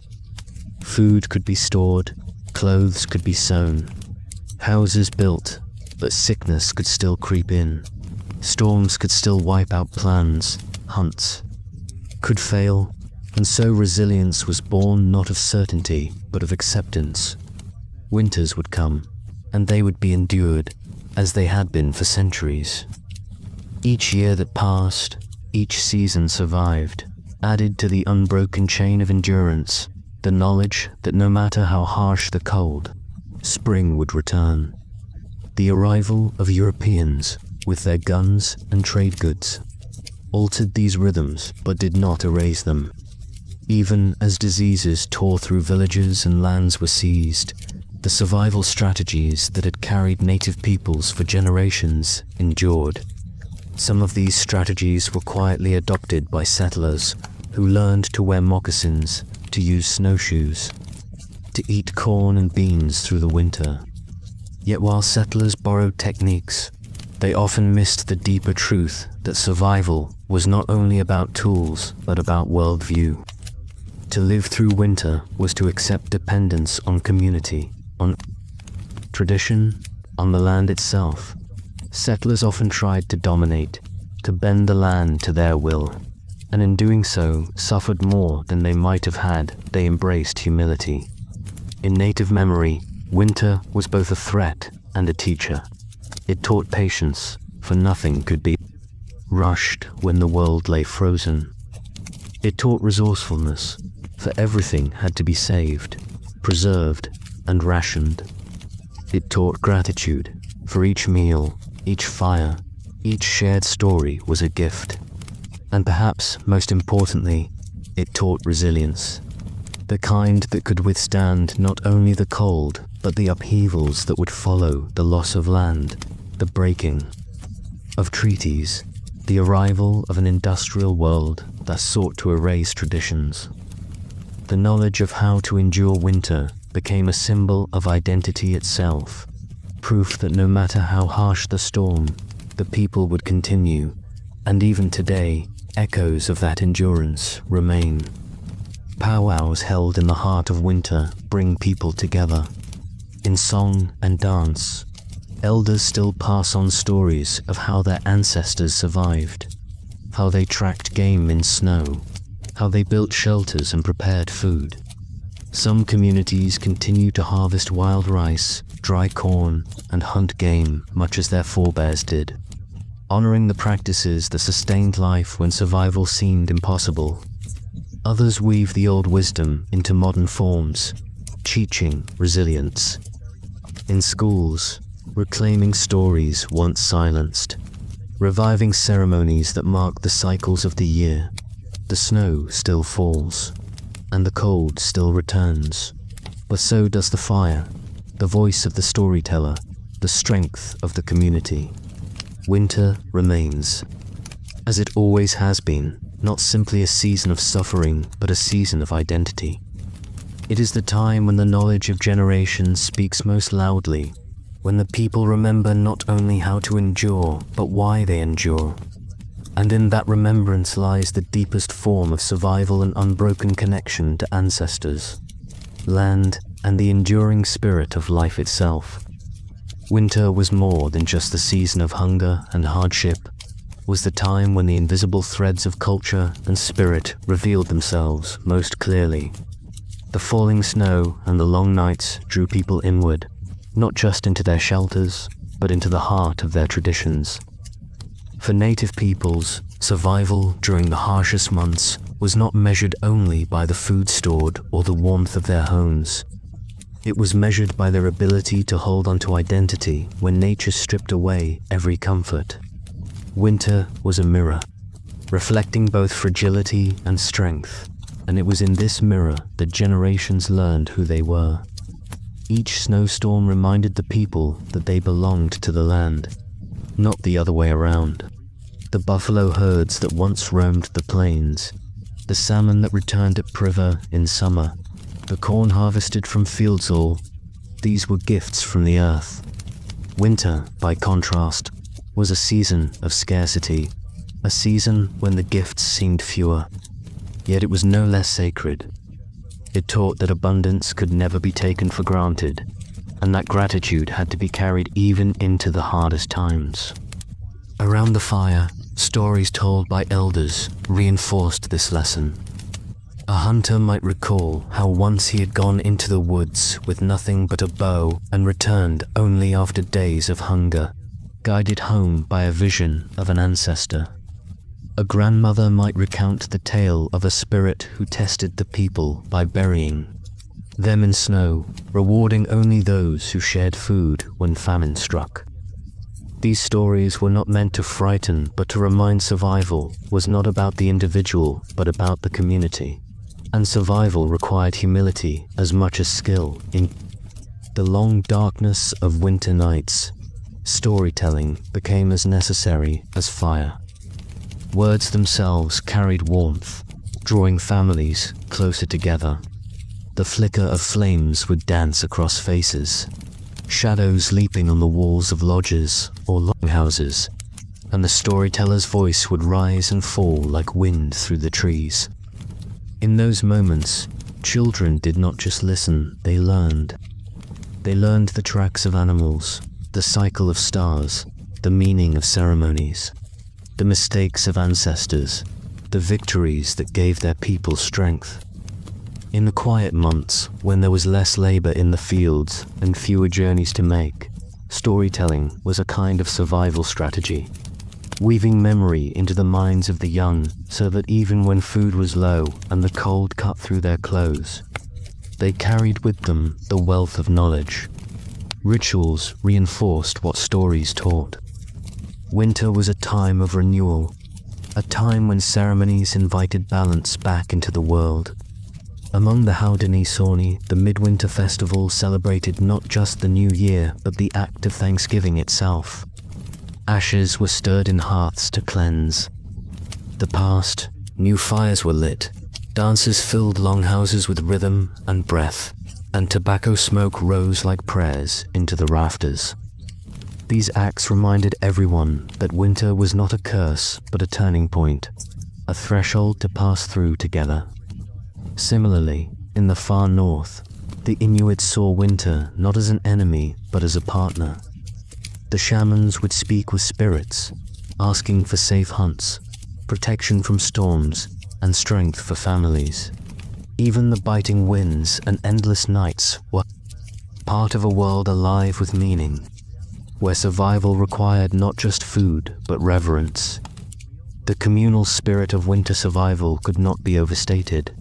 Food could be stored, clothes could be sewn, houses built, but sickness could still creep in. Storms could still wipe out plans, hunts could fail, and so resilience was born not of certainty, but of acceptance. Winters would come, and they would be endured, as they had been for centuries. Each year that passed, each season survived, added to the unbroken chain of endurance, the knowledge that no matter how harsh the cold, spring would return. The arrival of Europeans, with their guns and trade goods, altered these rhythms but did not erase them. Even as diseases tore through villages and lands were seized, the survival strategies that had carried native peoples for generations endured. Some of these strategies were quietly adopted by settlers who learned to wear moccasins, to use snowshoes, to eat corn and beans through the winter. Yet while settlers borrowed techniques, they often missed the deeper truth that survival was not only about tools, but about worldview. To live through winter was to accept dependence on community, on tradition, on the land itself. Settlers often tried to dominate, to bend the land to their will, and in doing so suffered more than they might have had they embraced humility. In native memory, winter was both a threat and a teacher. It taught patience, for nothing could be rushed when the world lay frozen. It taught resourcefulness, for everything had to be saved, preserved, and rationed. It taught gratitude, for each meal, each fire, each shared story was a gift. And perhaps most importantly, it taught resilience, the kind that could withstand not only the cold, but the upheavals that would follow the loss of land, the breaking of treaties, the arrival of an industrial world that sought to erase traditions. The knowledge of how to endure winter became a symbol of identity itself, proof that no matter how harsh the storm, the people would continue, and even today, echoes of that endurance remain. Powwows held in the heart of winter bring people together. In song and dance, elders still pass on stories of how their ancestors survived, how they tracked game in snow, how they built shelters and prepared food. Some communities continue to harvest wild rice, dry corn, and hunt game much as their forebears did, honoring the practices that sustained life when survival seemed impossible. Others weave the old wisdom into modern forms, teaching resilience. In schools, reclaiming stories once silenced, reviving ceremonies that mark the cycles of the year. The snow still falls, and the cold still returns, but so does the fire, the voice of the storyteller, the strength of the community. Winter remains, as it always has been, not simply a season of suffering, but a season of identity. It is the time when the knowledge of generations speaks most loudly, when the people remember not only how to endure, but why they endure. And in that remembrance lies the deepest form of survival and unbroken connection to ancestors, land, and the enduring spirit of life itself. Winter was more than just the season of hunger and hardship, was the time when the invisible threads of culture and spirit revealed themselves most clearly. The falling snow and the long nights drew people inward, not just into their shelters, but into the heart of their traditions. For native peoples, survival during the harshest months was not measured only by the food stored or the warmth of their homes. It was measured by their ability to hold onto identity when nature stripped away every comfort. Winter was a mirror, reflecting both fragility and strength, and it was in this mirror that generations learned who they were. Each snowstorm reminded the people that they belonged to the land, not the other way around. The buffalo herds that once roamed the plains, the salmon that returned at Priver in summer, the corn harvested from fields all, these were gifts from the earth. Winter, by contrast, was a season of scarcity, a season when the gifts seemed fewer, yet it was no less sacred. It taught that abundance could never be taken for granted, and that gratitude had to be carried even into the hardest times. Around the fire, stories told by elders reinforced this lesson. A hunter might recall how once he had gone into the woods with nothing but a bow and returned only after days of hunger, guided home by a vision of an ancestor. A grandmother might recount the tale of a spirit who tested the people by burying them in snow, rewarding only those who shared food when famine struck. These stories were not meant to frighten, but to remind survival was not about the individual, but about the community. And survival required humility as much as skill. In the long darkness of winter nights, storytelling became as necessary as fire. Words themselves carried warmth, drawing families closer together. The flicker of flames would dance across faces, shadows leaping on the walls of lodges or longhouses, and the storyteller's voice would rise and fall like wind through the trees. In those moments, children did not just listen, they learned. They learned the tracks of animals, the cycle of stars, the meaning of ceremonies, the mistakes of ancestors, the victories that gave their people strength. In the quiet months, when there was less labor in the fields and fewer journeys to make, storytelling was a kind of survival strategy, weaving memory into the minds of the young so that even when food was low and the cold cut through their clothes, they carried with them the wealth of knowledge. Rituals reinforced what stories taught. Winter was a time of renewal, a time when ceremonies invited balance back into the world. Among the Haudenosaunee, the midwinter festival celebrated not just the new year, but the act of Thanksgiving itself. Ashes were stirred in hearths to cleanse the past, new fires were lit, dancers filled longhouses with rhythm and breath, and tobacco smoke rose like prayers into the rafters. These acts reminded everyone that winter was not a curse, but a turning point, a threshold to pass through together. Similarly, in the far north, the Inuits saw winter not as an enemy, but as a partner. The shamans would speak with spirits, asking for safe hunts, protection from storms, and strength for families. Even the biting winds and endless nights were part of a world alive with meaning, where survival required not just food, but reverence. The communal spirit of winter survival could not be overstated.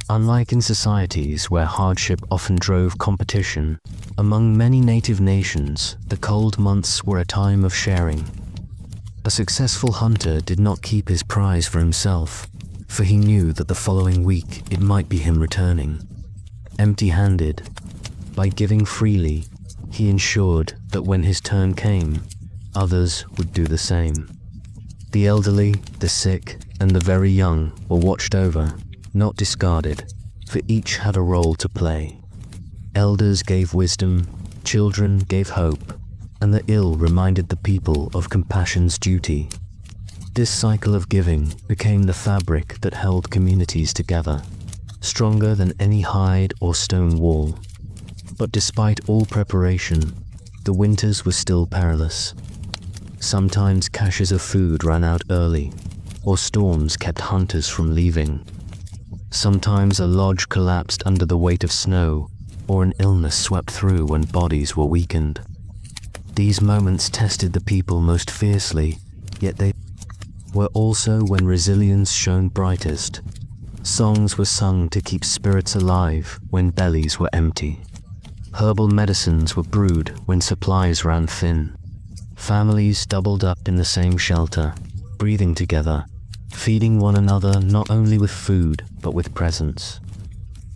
Unlike in societies where hardship often drove competition, among many native nations, the cold months were a time of sharing. A successful hunter did not keep his prize for himself, for he knew that the following week it might be him returning, empty-handed. By giving freely, he ensured that when his turn came, others would do the same. The elderly, the sick, and the very young were watched over, not discarded, for each had a role to play. Elders gave wisdom, children gave hope, and the ill reminded the people of compassion's duty. This cycle of giving became the fabric that held communities together, stronger than any hide or stone wall. But despite all preparation, the winters were still perilous. Sometimes caches of food ran out early, or storms kept hunters from leaving. Sometimes a lodge collapsed under the weight of snow, or an illness swept through when bodies were weakened. These moments tested the people most fiercely, yet they were also when resilience shone brightest. Songs were sung to keep spirits alive when bellies were empty. Herbal medicines were brewed when supplies ran thin. Families doubled up in the same shelter, breathing together, feeding one another not only with food, but with presence.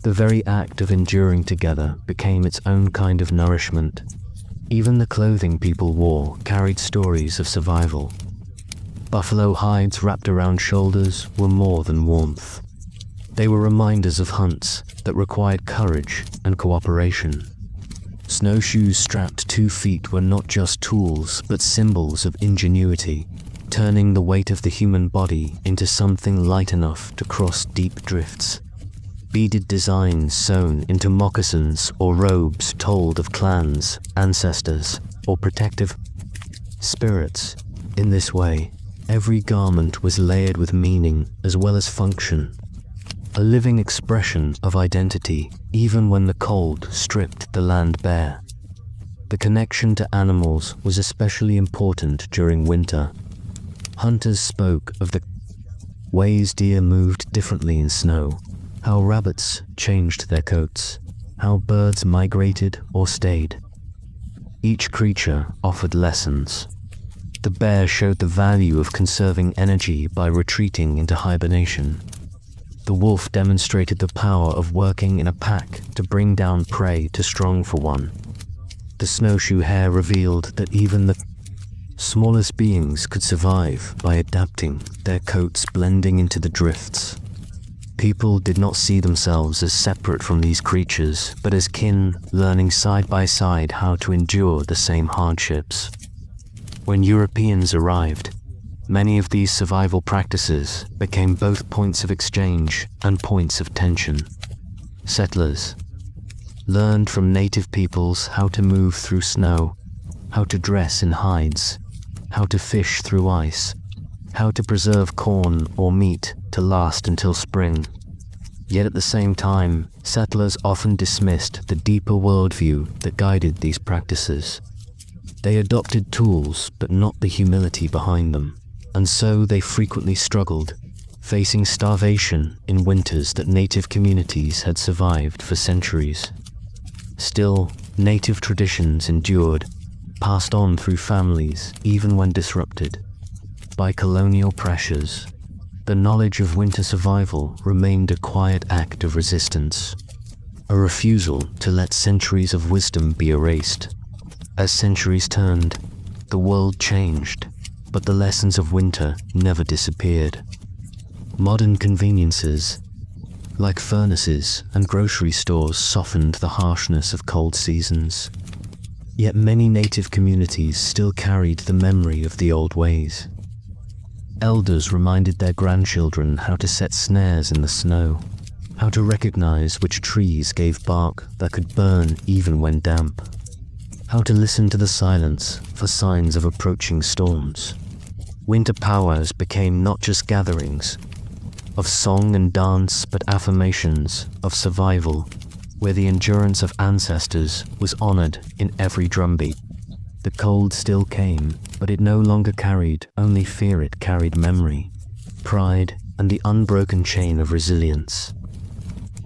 The very act of enduring together became its own kind of nourishment. Even the clothing people wore carried stories of survival. Buffalo hides wrapped around shoulders were more than warmth. They were reminders of hunts that required courage and cooperation. Snowshoes strapped 2 feet were not just tools, but symbols of ingenuity, turning the weight of the human body into something light enough to cross deep drifts. Beaded designs sewn into moccasins or robes told of clans, ancestors, or protective spirits. In this way, every garment was layered with meaning as well as function, a living expression of identity, even when the cold stripped the land bare. The connection to animals was especially important during winter. Hunters spoke of the ways deer moved differently in snow, how rabbits changed their coats, how birds migrated or stayed. Each creature offered lessons. The bear showed the value of conserving energy by retreating into hibernation. The wolf demonstrated the power of working in a pack to bring down prey too strong for one. The snowshoe hare revealed that even the smallest beings could survive by adapting, their coats blending into the drifts. People did not see themselves as separate from these creatures, but as kin, learning side by side how to endure the same hardships. When Europeans arrived, many of these survival practices became both points of exchange and points of tension. Settlers learned from native peoples how to move through snow, how to dress in hides, how to fish through ice, how to preserve corn or meat to last until spring. Yet at the same time, settlers often dismissed the deeper worldview that guided these practices. They adopted tools, but not the humility behind them, and so they frequently struggled, facing starvation in winters that native communities had survived for centuries. Still, native traditions endured, passed on through families even when disrupted by colonial pressures. The knowledge of winter survival remained a quiet act of resistance, a refusal to let centuries of wisdom be erased. As centuries turned, the world changed, but the lessons of winter never disappeared. Modern conveniences, like furnaces and grocery stores, softened the harshness of cold seasons. Yet many native communities still carried the memory of the old ways. Elders reminded their grandchildren how to set snares in the snow, how to recognize which trees gave bark that could burn even when damp, how to listen to the silence for signs of approaching storms. Winter powwows became not just gatherings of song and dance, but affirmations of survival, where the endurance of ancestors was honored in every drumbeat. The cold still came, but it no longer carried only fear, it carried memory, pride, and the unbroken chain of resilience.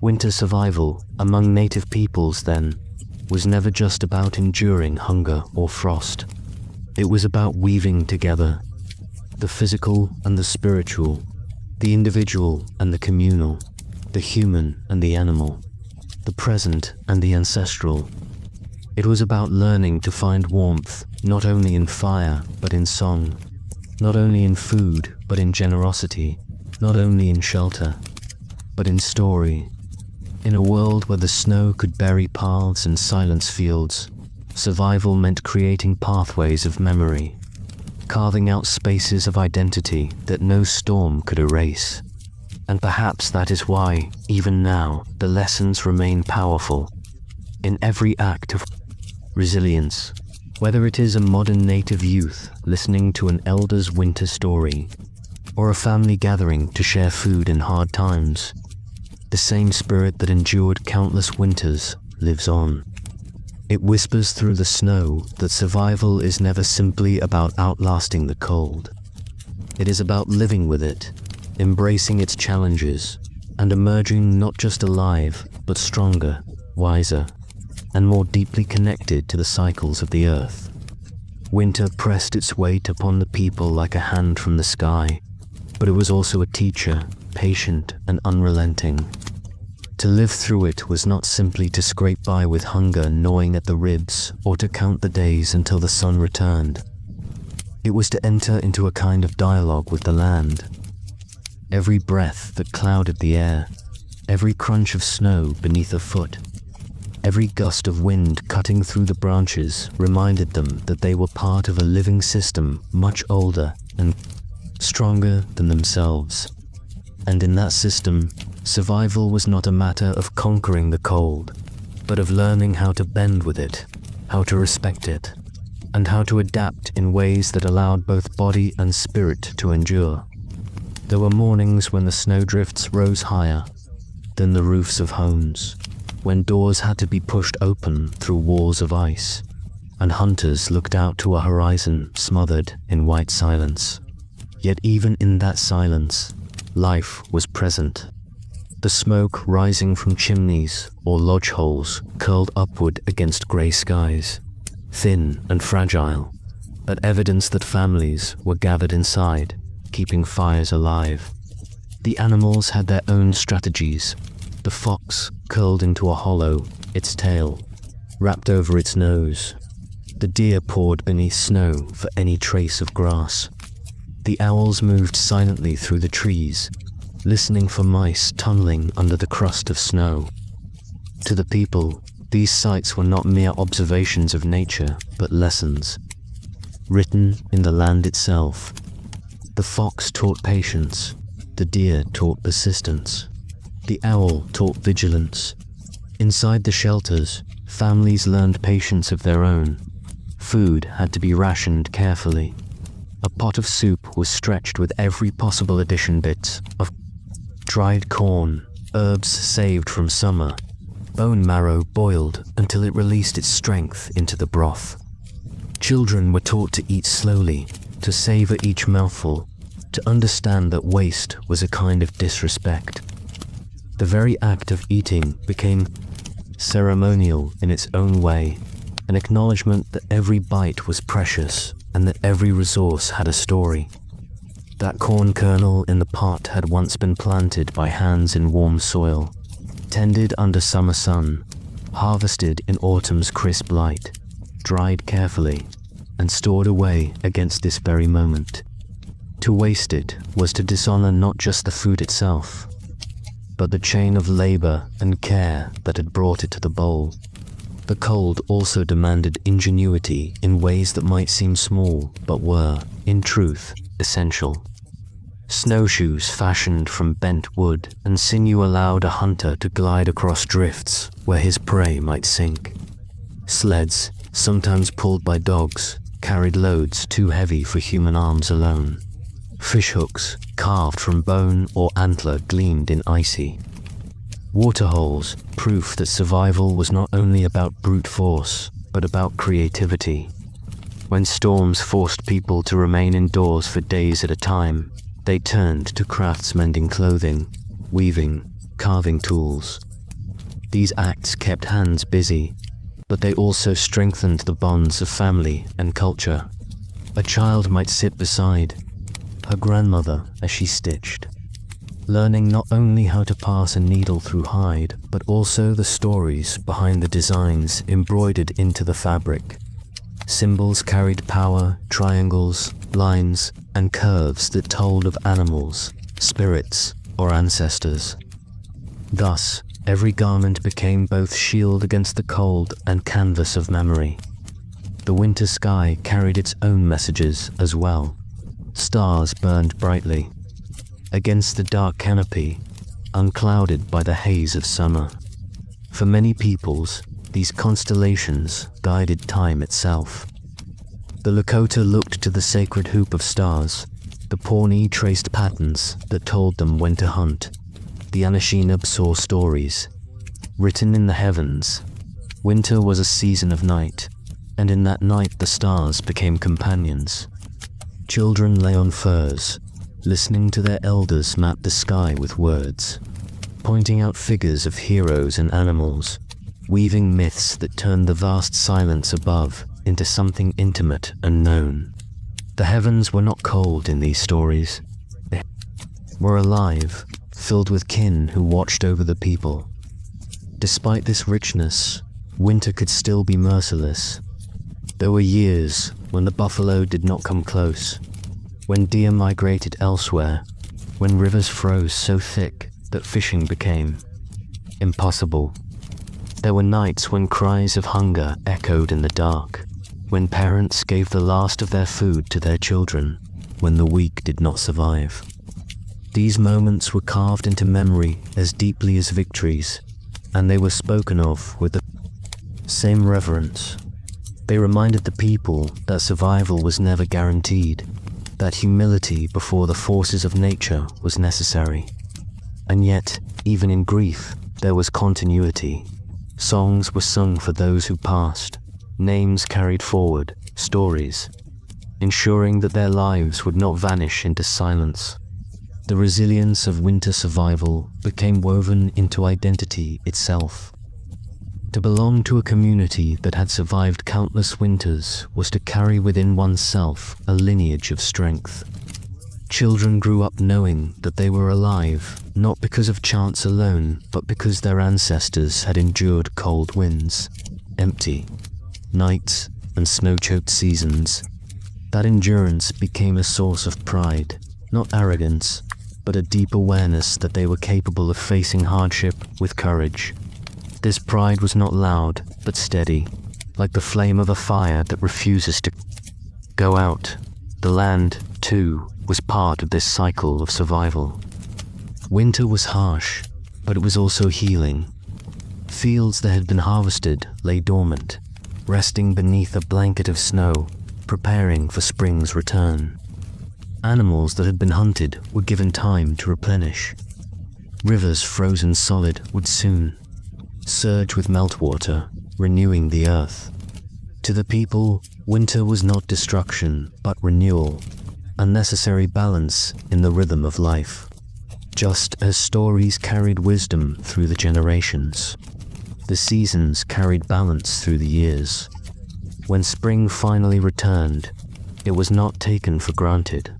Winter survival among native peoples, then, was never just about enduring hunger or frost. It was about weaving together the physical and the spiritual, the individual and the communal, the human and the animal, the present and the ancestral. It was about learning to find warmth, not only in fire, but in song, not only in food, but in generosity, not only in shelter, but in story. In a world where the snow could bury paths and silence fields, survival meant creating pathways of memory, carving out spaces of identity that no storm could erase. And perhaps that is why, even now, the lessons remain powerful. In every act of resilience, whether it is a modern native youth listening to an elder's winter story, or a family gathering to share food in hard times, the same spirit that endured countless winters lives on. It whispers through the snow that survival is never simply about outlasting the cold. It is about living with it, embracing its challenges, and emerging not just alive, but stronger, wiser, and more deeply connected to the cycles of the earth. Winter pressed its weight upon the people like a hand from the sky, but it was also a teacher, patient and unrelenting. To live through it was not simply to scrape by with hunger gnawing at the ribs, or to count the days until the sun returned. It was to enter into a kind of dialogue with the land. Every breath that clouded the air, every crunch of snow beneath a foot, every gust of wind cutting through the branches reminded them that they were part of a living system much older and stronger than themselves. And in that system, survival was not a matter of conquering the cold, but of learning how to bend with it, how to respect it, and how to adapt in ways that allowed both body and spirit to endure. There were mornings when the snowdrifts rose higher than the roofs of homes, when doors had to be pushed open through walls of ice, and hunters looked out to a horizon smothered in white silence. Yet even in that silence, life was present. The smoke rising from chimneys or lodge holes curled upward against grey skies, thin and fragile, but evidence that families were gathered inside, keeping fires alive. The animals had their own strategies. The fox curled into a hollow, its tail wrapped over its nose. The deer poured beneath snow for any trace of grass. The owls moved silently through the trees, listening for mice tunneling under the crust of snow. To the people, these sights were not mere observations of nature, but lessons. written in the land itself. The fox taught patience, the deer taught persistence, the owl taught vigilance. Inside the shelters, families learned patience of their own. Food had to be rationed carefully. A pot of soup was stretched with every possible addition: bits of dried corn, herbs saved from summer, bone marrow boiled until it released its strength into the broth. Children were taught to eat slowly, to savor each mouthful, to understand that waste was a kind of disrespect. The very act of eating became ceremonial in its own way, an acknowledgement that every bite was precious and that every resource had a story. That corn kernel in the pot had once been planted by hands in warm soil, tended under summer sun, harvested in autumn's crisp light, dried carefully, and stored away against this very moment. To waste it was to dishonor not just the food itself, but the chain of labor and care that had brought it to the bowl. The cold also demanded ingenuity in ways that might seem small, but were, in truth, essential. Snowshoes fashioned from bent wood and sinew allowed a hunter to glide across drifts where his prey might sink. Sleds, sometimes pulled by dogs, carried loads too heavy for human arms alone. Fishhooks, carved from bone or antler, gleamed in icy waterholes, proof that survival was not only about brute force, but about creativity. When storms forced people to remain indoors for days at a time, they turned to crafts mending clothing, weaving, carving tools. These acts kept hands busy, but they also strengthened the bonds of family and culture. A child might sit beside her grandmother as she stitched, learning not only how to pass a needle through hide, but also the stories behind the designs embroidered into the fabric. Symbols carried power, triangles, lines, and curves that told of animals, spirits, or ancestors. Thus, every garment became both shield against the cold and canvas of memory. The winter sky carried its own messages as well. Stars burned brightly against the dark canopy, unclouded by the haze of summer. For many peoples, these constellations guided time itself. The Lakota looked to the sacred hoop of stars. The Pawnee traced patterns that told them when to hunt. The Anishinaabe saw stories written in the heavens. Winter was a season of night, and in that night the stars became companions. Children lay on furs, listening to their elders map the sky with words, pointing out figures of heroes and animals, weaving myths that turned the vast silence above into something intimate and known. The heavens were not cold in these stories. They were alive, filled with kin who watched over the people. Despite this richness, winter could still be merciless. There were years when the buffalo did not come close, when deer migrated elsewhere, when rivers froze so thick that fishing became impossible. There were nights when cries of hunger echoed in the dark, when parents gave the last of their food to their children, when the weak did not survive. These moments were carved into memory as deeply as victories, and they were spoken of with the same reverence. They reminded the people that survival was never guaranteed, that humility before the forces of nature was necessary. And yet, even in grief, there was continuity. Songs were sung for those who passed, names carried forward, stories, ensuring that their lives would not vanish into silence. The resilience of winter survival became woven into identity itself. To belong to a community that had survived countless winters was to carry within oneself a lineage of strength. Children grew up knowing that they were alive, not because of chance alone, but because their ancestors had endured cold winds, empty nights, and snow-choked seasons. That endurance became a source of pride, not arrogance, but a deep awareness that they were capable of facing hardship with courage. This pride was not loud, but steady, like the flame of a fire that refuses to go out. The land, too, was part of this cycle of survival. Winter was harsh, but it was also healing. Fields that had been harvested lay dormant, resting beneath a blanket of snow, preparing for spring's return. Animals that had been hunted were given time to replenish. Rivers frozen solid would soon surge with meltwater, renewing the earth. To the people, winter was not destruction, but renewal, a necessary balance in the rhythm of life. Just as stories carried wisdom through the generations, the seasons carried balance through the years. When spring finally returned, it was not taken for granted.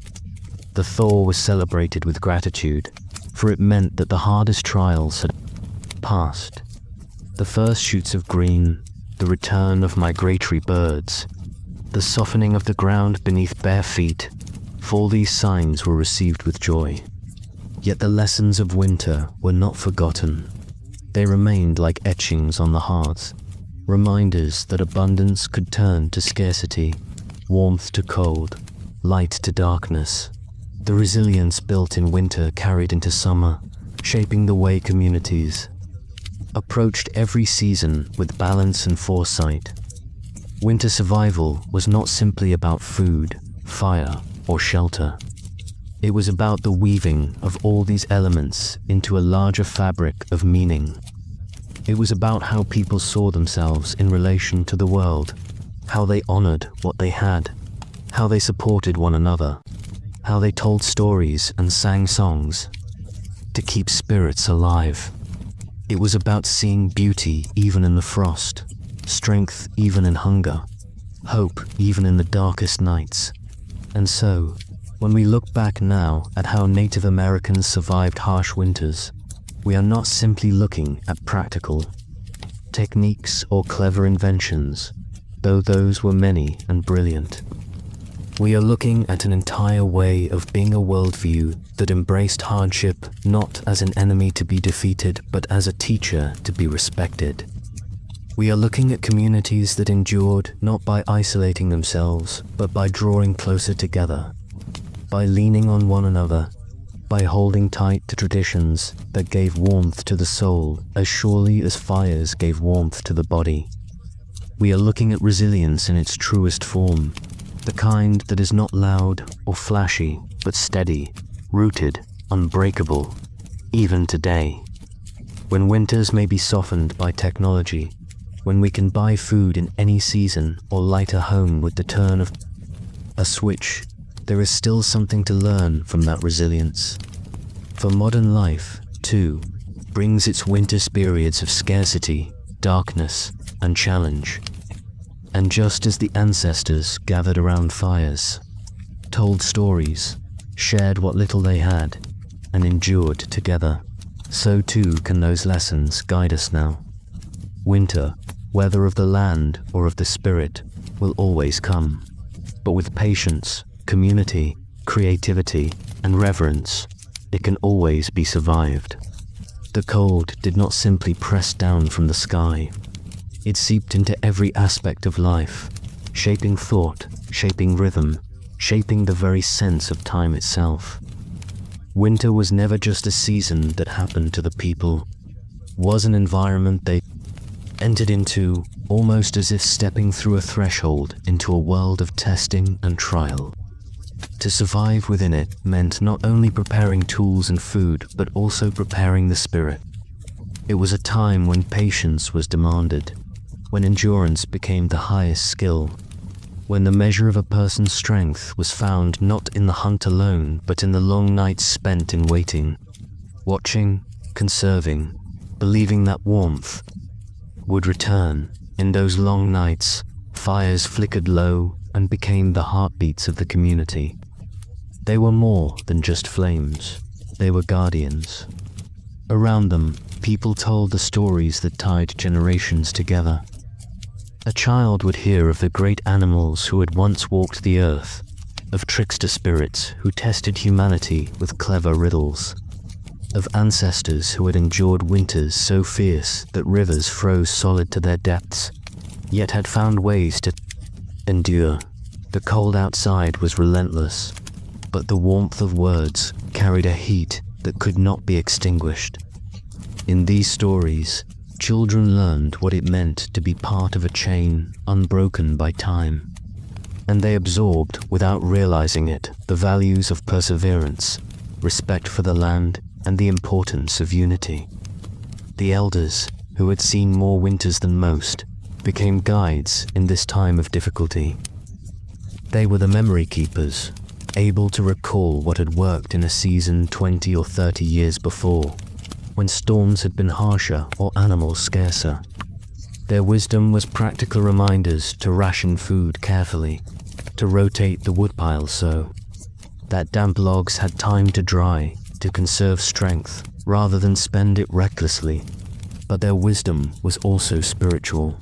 The thaw was celebrated with gratitude, for it meant that the hardest trials had passed. The first shoots of green, the return of migratory birds, the softening of the ground beneath bare feet, all these signs were received with joy. Yet the lessons of winter were not forgotten. They remained like etchings on the hearts, reminders that abundance could turn to scarcity, warmth to cold, light to darkness. The resilience built in winter carried into summer, shaping the way communities approached every season with balance and foresight. Winter survival was not simply about food, fire, or shelter. It was about the weaving of all these elements into a larger fabric of meaning. It was about how people saw themselves in relation to the world, how they honored what they had, how they supported one another, how they told stories and sang songs to keep spirits alive. It was about seeing beauty even in the frost, strength even in hunger, hope even in the darkest nights. And so, when we look back now at how Native Americans survived harsh winters, we are not simply looking at practical techniques or clever inventions, though those were many and brilliant. We are looking at an entire way of being a worldview that embraced hardship not as an enemy to be defeated, but as a teacher to be respected. We are looking at communities that endured not by isolating themselves, but by drawing closer together, by leaning on one another, by holding tight to traditions that gave warmth to the soul as surely as fires gave warmth to the body. We are looking at resilience in its truest form, the kind that is not loud or flashy, but steady, rooted, unbreakable, even today. When winters may be softened by technology, when we can buy food in any season or light a home with the turn of a switch, there is still something to learn from that resilience. For modern life, too, brings its winter periods of scarcity, darkness, and challenge. And just as the ancestors gathered around fires, told stories, shared what little they had, and endured together, so too can those lessons guide us now. Winter, whether of the land or of the spirit, will always come. But with patience, community, creativity, and reverence, it can always be survived. The cold did not simply press down from the sky. It seeped into every aspect of life, shaping thought, shaping rhythm, shaping the very sense of time itself. Winter was never just a season that happened to the people, was an environment they entered into, almost as if stepping through a threshold into a world of testing and trial. To survive within it meant not only preparing tools and food, but also preparing the spirit. It was a time when patience was demanded, when endurance became the highest skill, when the measure of a person's strength was found not in the hunt alone, but in the long nights spent in waiting, watching, conserving, believing that warmth would return. In those long nights, fires flickered low and became the heartbeats of the community. They were more than just flames, they were guardians. Around them, people told the stories that tied generations together. A child would hear of the great animals who had once walked the earth, of trickster spirits who tested humanity with clever riddles, of ancestors who had endured winters so fierce that rivers froze solid to their depths, yet had found ways to endure. The cold outside was relentless, but the warmth of words carried a heat that could not be extinguished. In these stories, children learned what it meant to be part of a chain unbroken by time, and they absorbed, without realizing it, the values of perseverance, respect for the land, and the importance of unity. The elders, who had seen more winters than most, became guides in this time of difficulty. They were the memory keepers, able to recall what had worked in a season 20 or 30 years before, when storms had been harsher or animals scarcer. Their wisdom was practical reminders to ration food carefully, to rotate the woodpile so that damp logs had time to dry, to conserve strength rather than spend it recklessly. But their wisdom was also spiritual.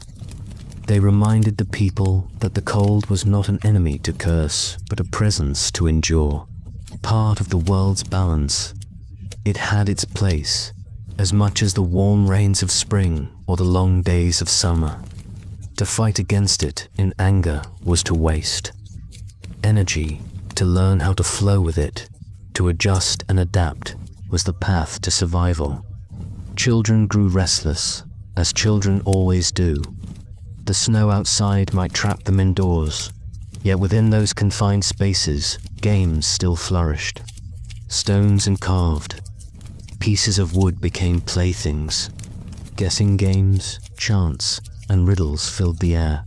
They reminded the people that the cold was not an enemy to curse, but a presence to endure, part of the world's balance. It had its place, as much as the warm rains of spring or the long days of summer. To fight against it in anger was to waste energy. To learn how to flow with it, to adjust and adapt, was the path to survival. Children grew restless, as children always do. The snow outside might trap them indoors, yet within those confined spaces, games still flourished. Stones and carved pieces of wood became playthings. Guessing games, chants, and riddles filled the air.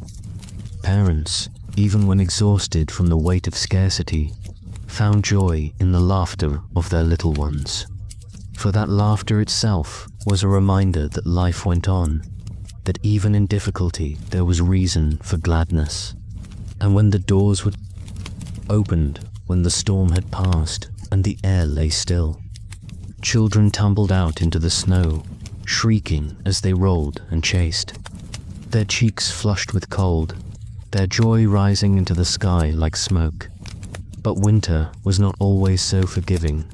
Parents, even when exhausted from the weight of scarcity, found joy in the laughter of their little ones. For that laughter itself was a reminder that life went on, that even in difficulty there was reason for gladness. And when the doors were opened, when the storm had passed and the air lay still, children tumbled out into the snow, shrieking as they rolled and chased, their cheeks flushed with cold, their joy rising into the sky like smoke. But winter was not always so forgiving.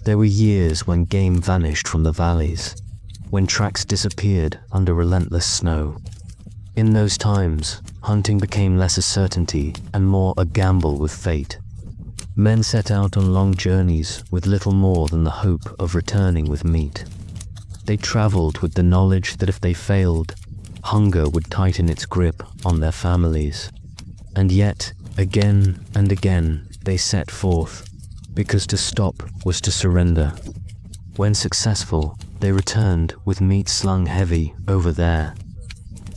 There were years when game vanished from the valleys, when tracks disappeared under relentless snow. In those times, hunting became less a certainty and more a gamble with fate. Men set out on long journeys with little more than the hope of returning with meat. They traveled with the knowledge that if they failed, hunger would tighten its grip on their families. And yet, again and again, they set forth, because to stop was to surrender. When successful, they returned with meat slung heavy over their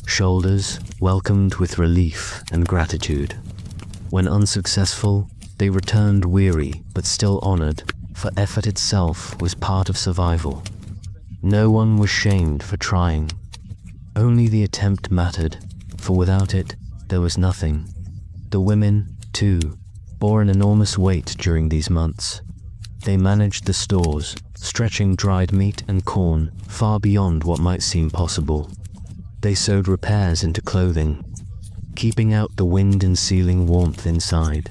shoulders, welcomed with relief and gratitude. When unsuccessful, they returned weary but still honored, for effort itself was part of survival. No one was shamed for trying. Only the attempt mattered, for without it, there was nothing. The women, too, bore an enormous weight during these months. They managed the stores, stretching dried meat and corn far beyond what might seem possible. They sewed repairs into clothing, keeping out the wind and sealing warmth inside.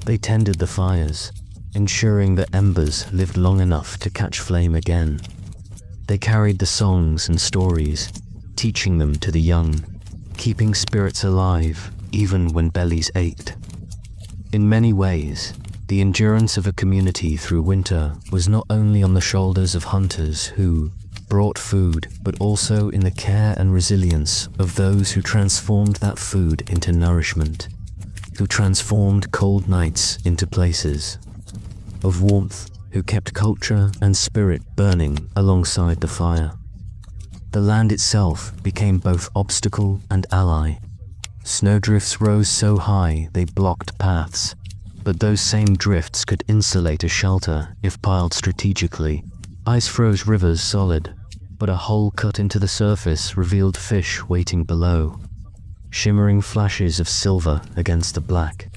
They tended the fires, ensuring that embers lived long enough to catch flame again. They carried the songs and stories, teaching them to the young, keeping spirits alive even when bellies ached. In many ways, the endurance of a community through winter was not only on the shoulders of hunters who brought food, but also in the care and resilience of those who transformed that food into nourishment, who transformed cold nights into places of warmth, who kept culture and spirit burning alongside the fire. The land itself became both obstacle and ally. Snowdrifts rose so high they blocked paths, but those same drifts could insulate a shelter if piled strategically. Ice froze rivers solid, but a hole cut into the surface revealed fish waiting below, shimmering flashes of silver against the black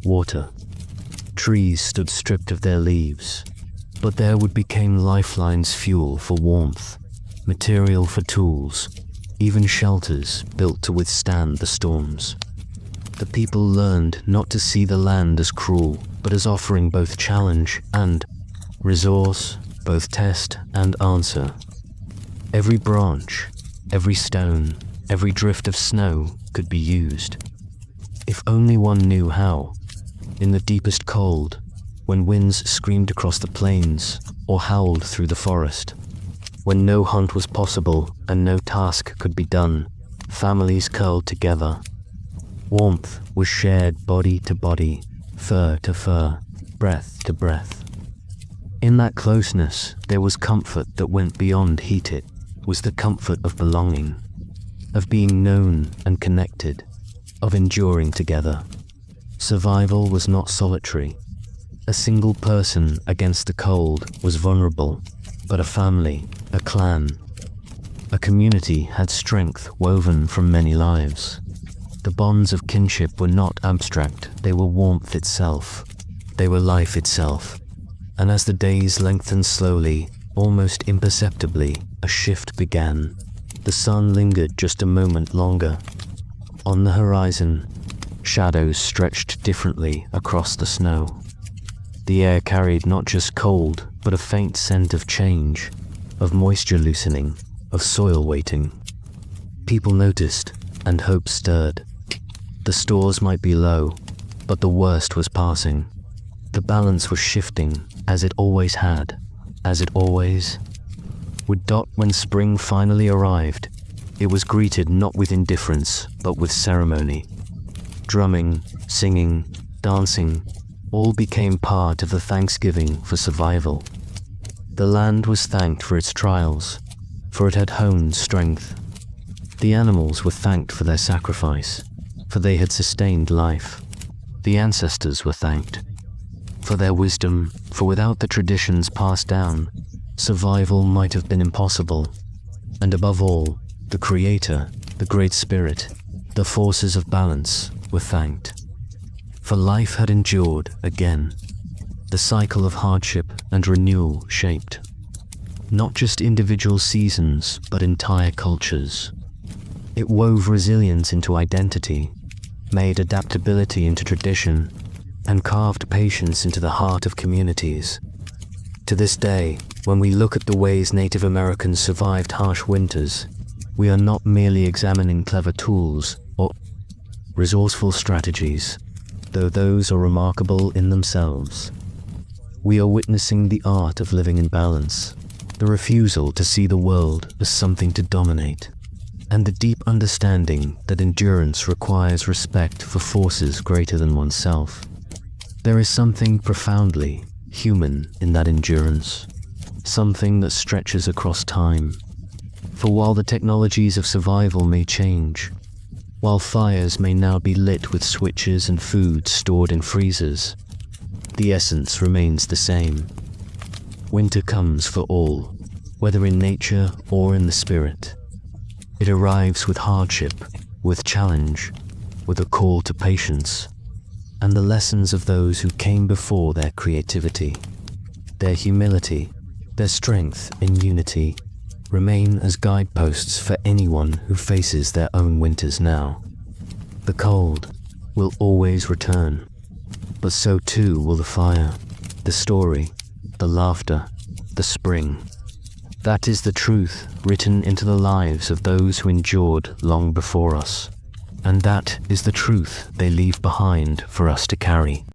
water. Trees stood stripped of their leaves, but there would become lifelines, fuel for warmth, material for tools, even shelters built to withstand the storms. The people learned not to see the land as cruel, but as offering both challenge and resource, both test and answer. Every branch, every stone, every drift of snow could be used. If only one knew how. In the deepest cold, when winds screamed across the plains or howled through the forest, when no hunt was possible and no task could be done, families curled together. Warmth was shared body to body, fur to fur, breath to breath. In that closeness, there was comfort that went beyond heat. It was the comfort of belonging, of being known and connected, of enduring together. Survival was not solitary. A single person against the cold was vulnerable, but a family, a clan, a community had strength woven from many lives. The bonds of kinship were not abstract, they were warmth itself. They were life itself. And as the days lengthened slowly, almost imperceptibly, a shift began. The sun lingered just a moment longer. On the horizon, shadows stretched differently across the snow. The air carried not just cold, but a faint scent of change, of moisture loosening, of soil waiting. People noticed, and hope stirred. The stores might be low, but the worst was passing. The balance was shifting, as it always had, as it always would. When spring finally arrived, it was greeted not with indifference, but with ceremony. Drumming, singing, dancing, all became part of the thanksgiving for survival. The land was thanked for its trials, for it had honed strength. The animals were thanked for their sacrifice, for they had sustained life. The ancestors were thanked for their wisdom, for without the traditions passed down, survival might have been impossible. And above all, the Creator, the Great Spirit, the forces of balance were thanked. For life had endured again. The cycle of hardship and renewal shaped not just individual seasons, but entire cultures. It wove resilience into identity, made adaptability into tradition, and carved patience into the heart of communities. To this day, when we look at the ways Native Americans survived harsh winters, we are not merely examining clever tools or resourceful strategies, though those are remarkable in themselves. We are witnessing the art of living in balance, the refusal to see the world as something to dominate, and the deep understanding that endurance requires respect for forces greater than oneself. There is something profoundly human in that endurance, something that stretches across time. For while the technologies of survival may change, while fires may now be lit with switches and food stored in freezers, the essence remains the same. Winter comes for all, whether in nature or in the spirit. It arrives with hardship, with challenge, with a call to patience, and the lessons of those who came before, their creativity, their humility, their strength in unity, remain as guideposts for anyone who faces their own winters now. The cold will always return, but so too will the fire, the story, the laughter, the spring. That is the truth written into the lives of those who endured long before us, and that is the truth they leave behind for us to carry.